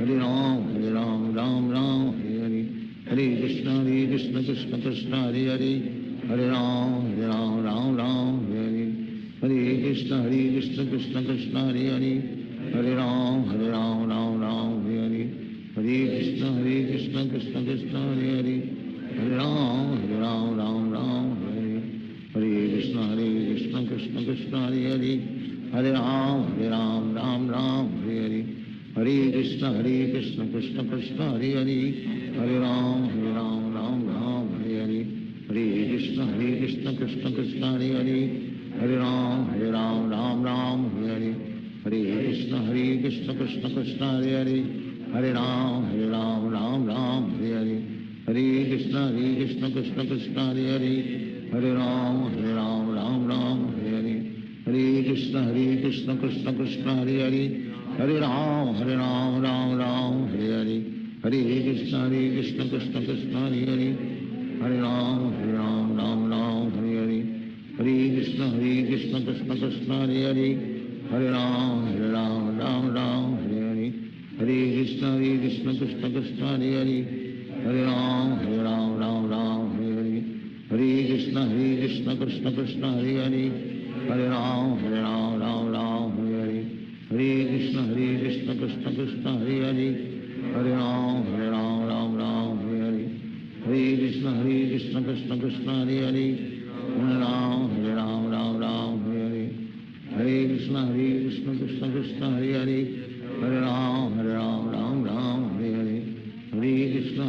हरे राम राम राम हरे हरे हरे कृष्ण कृष्ण कृष्ण हरे हरे राम राम राम हरे हरे हरे कृष्ण कृष्ण कृष्ण हरे हरे राम राम हरे हरे कृष्ण कृष्ण कृष्ण हरे हरे राम राम हरे हरे हरे कृष्ण कृष्ण कृष्ण हरे हरे राम राम राम हरे हरे हरे कृष्ण कृष्ण कृष्ण हरे हरे राम राम हरे हरे हरे कृष्ण कृष्ण कृष्ण हरे हरे राम राम हरे हरे हरे कृष्ण कृष्ण कृष्ण हरे हरे राम राम हरे हरे हरे कृष्ण कृष्ण कृष्ण हरे हरे राम राम हरे हरे हरे कृष्ण कृष्ण कृष्ण हरे हरे राम राम हरे हरे हरे कृष्ण कृष्ण कृष्ण हरे हरे राम राम हरे हरे हरे कृष्ण कृष्ण कृष्ण हरे हरे राम राम हरे हरे हरे कृष्ण कृष्ण कृष्ण हरे हरे राम राम हरे हरे हरे कृष्ण कृष्ण कृष्ण हरे हरे राम राम हरे हरे हरे कृष्ण कृष्ण कृष्ण हरे राम हरे हरे हरे कृष्ण कृष्ण कृष्ण हरे हरे राम राम हरे हरे हरे कृष्ण कृष्ण कृष्ण हरे हरे राम राम हरे हरे हरे कृष्ण कृष्ण कृष्ण हरे हरे राम राम हरे हरे हरे कृष्ण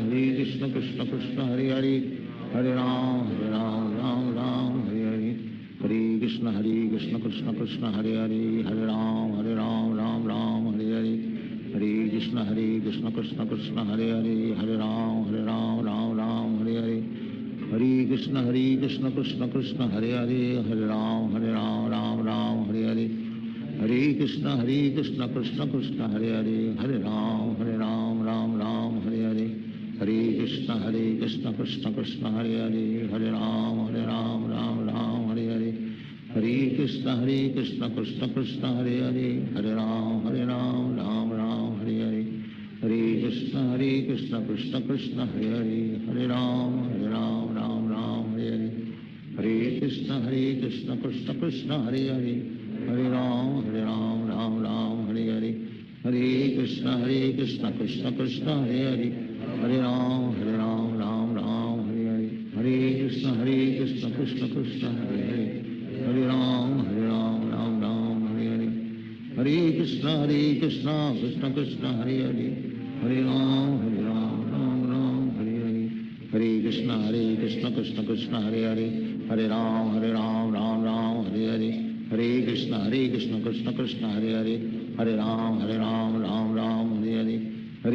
कृष्ण कृष्ण हरे राम राम हरे हरे हरे कृष्ण कृष्ण कृष्ण हरे राम राम हरे हरे हरे कृष्ण कृष्ण कृष्ण हरे राम राम हरे हरे हरे कृष्ण कृष्ण कृष्ण हरे राम राम हरे हरे हरे कृष्ण कृष्ण कृष्ण हरे राम राम हरे हरे हरे कृष्ण कृष्ण कृष्ण हरे राम राम हरे हरे हरे कृष्ण कृष्ण कृष्ण हरे राम राम हरे हरे हरे कृष्ण कृष्ण कृष्ण हरे राम राम हरे हरे हरे कृष्ण कृष्ण कृष्ण हरे राम राम हरे हरे हरे कृष्ण कृष्ण कृष्ण हरे राम राम हरे हरे हरे कृष्ण कृष्ण कृष्ण हरे राम राम हरे हरे हरे कृष्ण कृष्ण कृष्ण हरे राम राम हरे हरे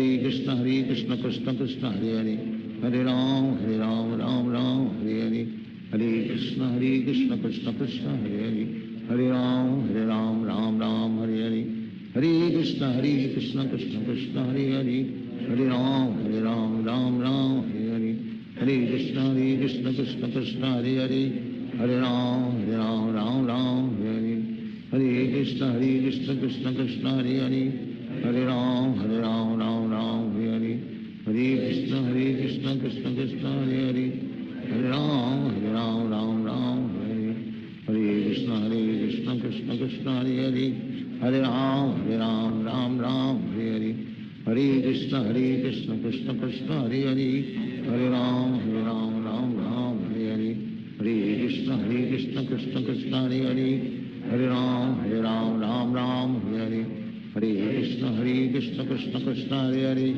हरे कृष्ण कृष्ण कृष्ण हरे राम राम हरे हरे हरे कृष्ण कृष्ण कृष्ण हरे राम राम हरे हरे हरे कृष्ण कृष्ण कृष्ण हरे राम राम हरे हरे हरे कृष्ण कृष्ण कृष्ण हरे राम राम हरे हरे हरे कृष्ण कृष्ण कृष्ण हरे राम राम हरे हरे हरे कृष्ण कृष्ण कृष्ण कृष्ण हरे राम राम राम हरे हरे कृष्ण कृष्ण हरे हरे हरे राम राम राम हरे हरे हरे कृष्ण कृष्ण कृष्ण हरे हरे हरे राम राम राम हरे हरे हरे कृष्ण कृष्ण कृष्ण हरे हरे हरे राम राम राम हरे हरे हरे कृष्ण कृष्ण कृष्ण हरे हरे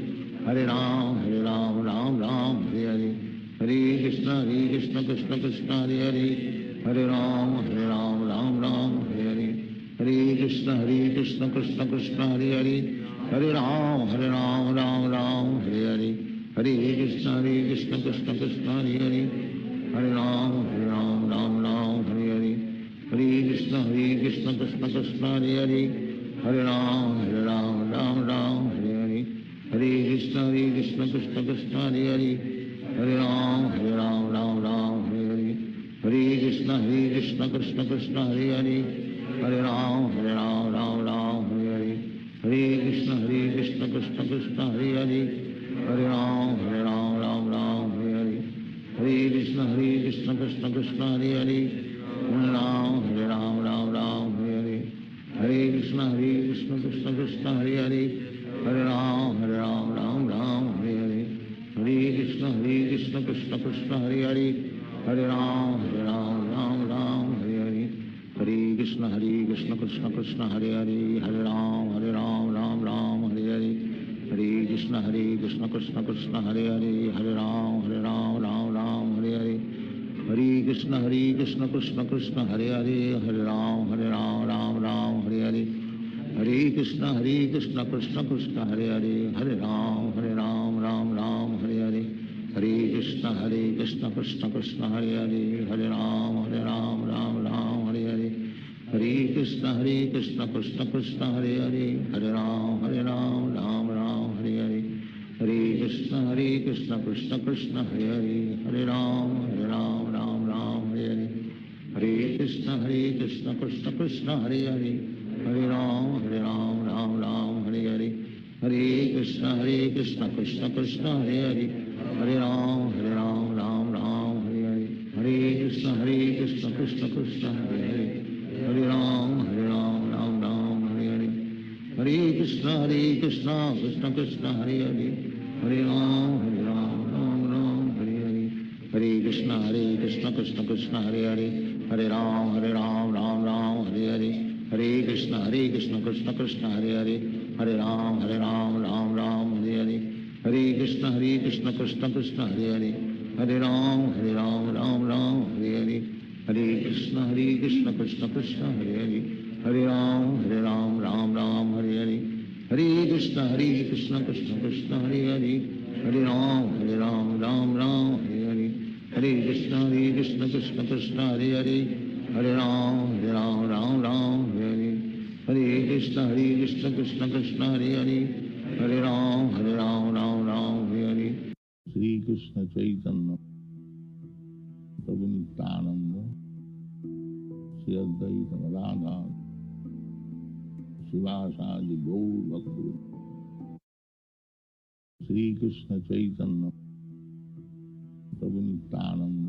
हरे राम राम राम हरे हरे हरे कृष्ण कृष्ण कृष्ण हरे हरे हरे राम राम राम हरे हरे हरे कृष्ण कृष्ण कृष्ण हरे हरे हरे राम राम राम हरे हरे हरे कृष्ण कृष्ण कृष्ण हरे हरे हरे राम राम राम हरे हरे हरे कृष्ण कृष्ण कृष्ण हरे हरे हरे राम राम राम हरे हरे हरे कृष्ण कृष्ण कृष्ण हरे हरे हरे राम राम राम हरे हरे हरे कृष्ण कृष्ण कृष्ण हरे हरे हरे राम राम राम हरे हरे हरे कृष्ण कृष्ण कृष्ण हरे हरे हरे राम राम राम हरे हरे हरे कृष्ण कृष्ण कृष्ण हरे हरे हरे राम राम राम हरे हरे हरे कृष्ण कृष्ण कृष्ण हरे हरे हरे राम राम राम हरे हरे हरे कृष्ण कृष्ण कृष्ण हरे हरे हरे राम राम राम हरे हरे हरे कृष्ण कृष्ण कृष्ण हरे हरे हरे राम राम राम हरे हरे हरे कृष्ण कृष्ण कृष्ण हरे हरे हरे राम राम राम हरे हरे हरे कृष्ण कृष्ण कृष्ण हरे हरे हरे राम राम राम हरे हरे हरे कृष्ण कृष्ण कृष्ण हरे हरे हरे राम राम राम हरे हरे हरे कृष्ण कृष्ण कृष्ण हरे हरे हरे राम राम राम हरे हरे हरे कृष्ण कृष्ण कृष्ण हरे हरे हरे राम राम राम हरे हरे हरे कृष्ण कृष्ण कृष्ण हरे हरे हरे राम राम राम हरे हरे हरे कृष्ण कृष्ण कृष्ण हरे हरे हरे राम राम हरे हरे हरे कृष्ण कृष्ण कृष्ण हरे हरे हरे राम राम राम हरे हरे हरे कृष्ण कृष्ण कृष्ण हरे हरे हरे राम राम राम हरे हरे हरे कृष्ण कृष्ण कृष्ण हरे हरे हरे राम राम राम हरे हरे हरे कृष्ण कृष्ण कृष्ण हरे हरे हरे राम राम राम हरे हरे हरे कृष्ण कृष्ण कृष्ण हरे हरे हरे राम राम राम हरे हरे हरे कृष्ण कृष्ण कृष्ण हरे हरे हरे राम राम हरे हरे हरे कृष्ण कृष्ण कृष्ण हरे हरे हरे राम राम हरे हरे हरे कृष्ण कृष्ण कृष्ण हरे हरे हरे राम राम हरे हरे हरे कृष्ण कृष्ण कृष्ण हरे हरे हरे राम राम हरे हरे हरे कृष्ण कृष्ण कृष्ण हरे हरे हरे राम राम हरे हरे श्री कृष्ण चैतन्य प्रभु नित्यानंद श्री अद्वैत गदाधर शिवासादि गौर भक्त श्री कृष्ण चैतन्य प्रभु नित्यानंद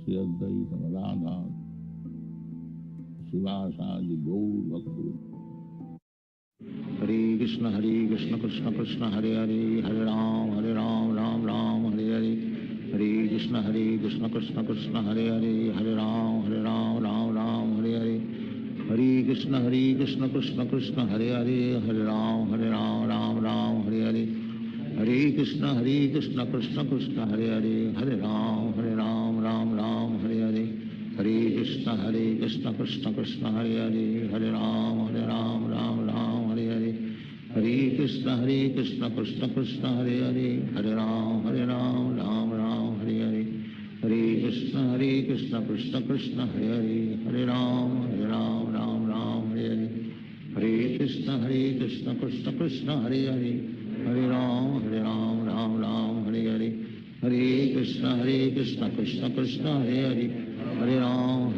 श्री अद्वैत गदाधर शिवासादि गौर भक्त हरे कृष्ण कृष्ण कृष्ण हरे हरे हरे राम राम राम हरे हरे हरे कृष्ण कृष्ण कृष्ण हरे हरे हरे राम राम राम हरे हरे हरे कृष्ण कृष्ण कृष्ण हरे हरे हरे राम राम हरे हरे हरे कृष्ण कृष्ण कृष्ण हरे हरे हरे राम राम राम हरे हरे हरे कृष्ण कृष्ण कृष्ण हरे हरे हरे राम राम राम हरे हरे हरे कृष्ण कृष्ण कृष्ण हरे हरे हरे राम राम राम हरे हरे हरे कृष्ण कृष्ण कृष्ण हरे हरे हरे राम राम राम हरे हरे हरे कृष्ण कृष्ण कृष्ण हरे हरे हरे राम राम राम हरे हरे हरे कृष्ण कृष्ण कृष्ण हरे हरे हरे राम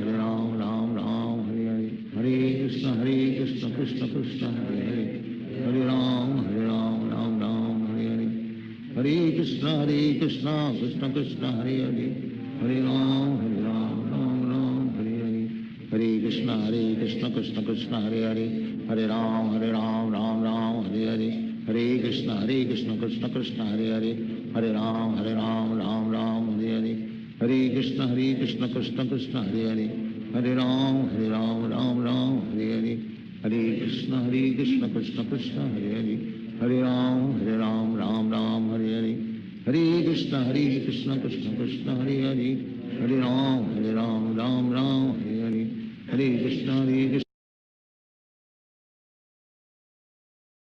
राम राम हरे हरे हरे कृष्ण कृष्ण कृष्ण हरे हरे हरे राम राम राम हरे हरे हरे कृष्ण कृष्ण कृष्ण हरे हरे हरे राम राम राम हरे हरे हरे कृष्ण कृष्ण कृष्ण हरे हरे हरे राम राम राम हरे हरे हरे कृष्ण कृष्ण कृष्ण हरे हरे हरे राम राम राम हरे हरे हरे कृष्ण कृष्ण कृष्ण हरे हरे हरे राम राम राम हरे हरे हरे कृष्ण कृष्ण कृष्ण हरे हरे हरे राम राम हरे हरे हरे कृष्ण कृष्ण कृष्ण हरे हरे हरे राम राम राम हरे हरे हरे कृष्ण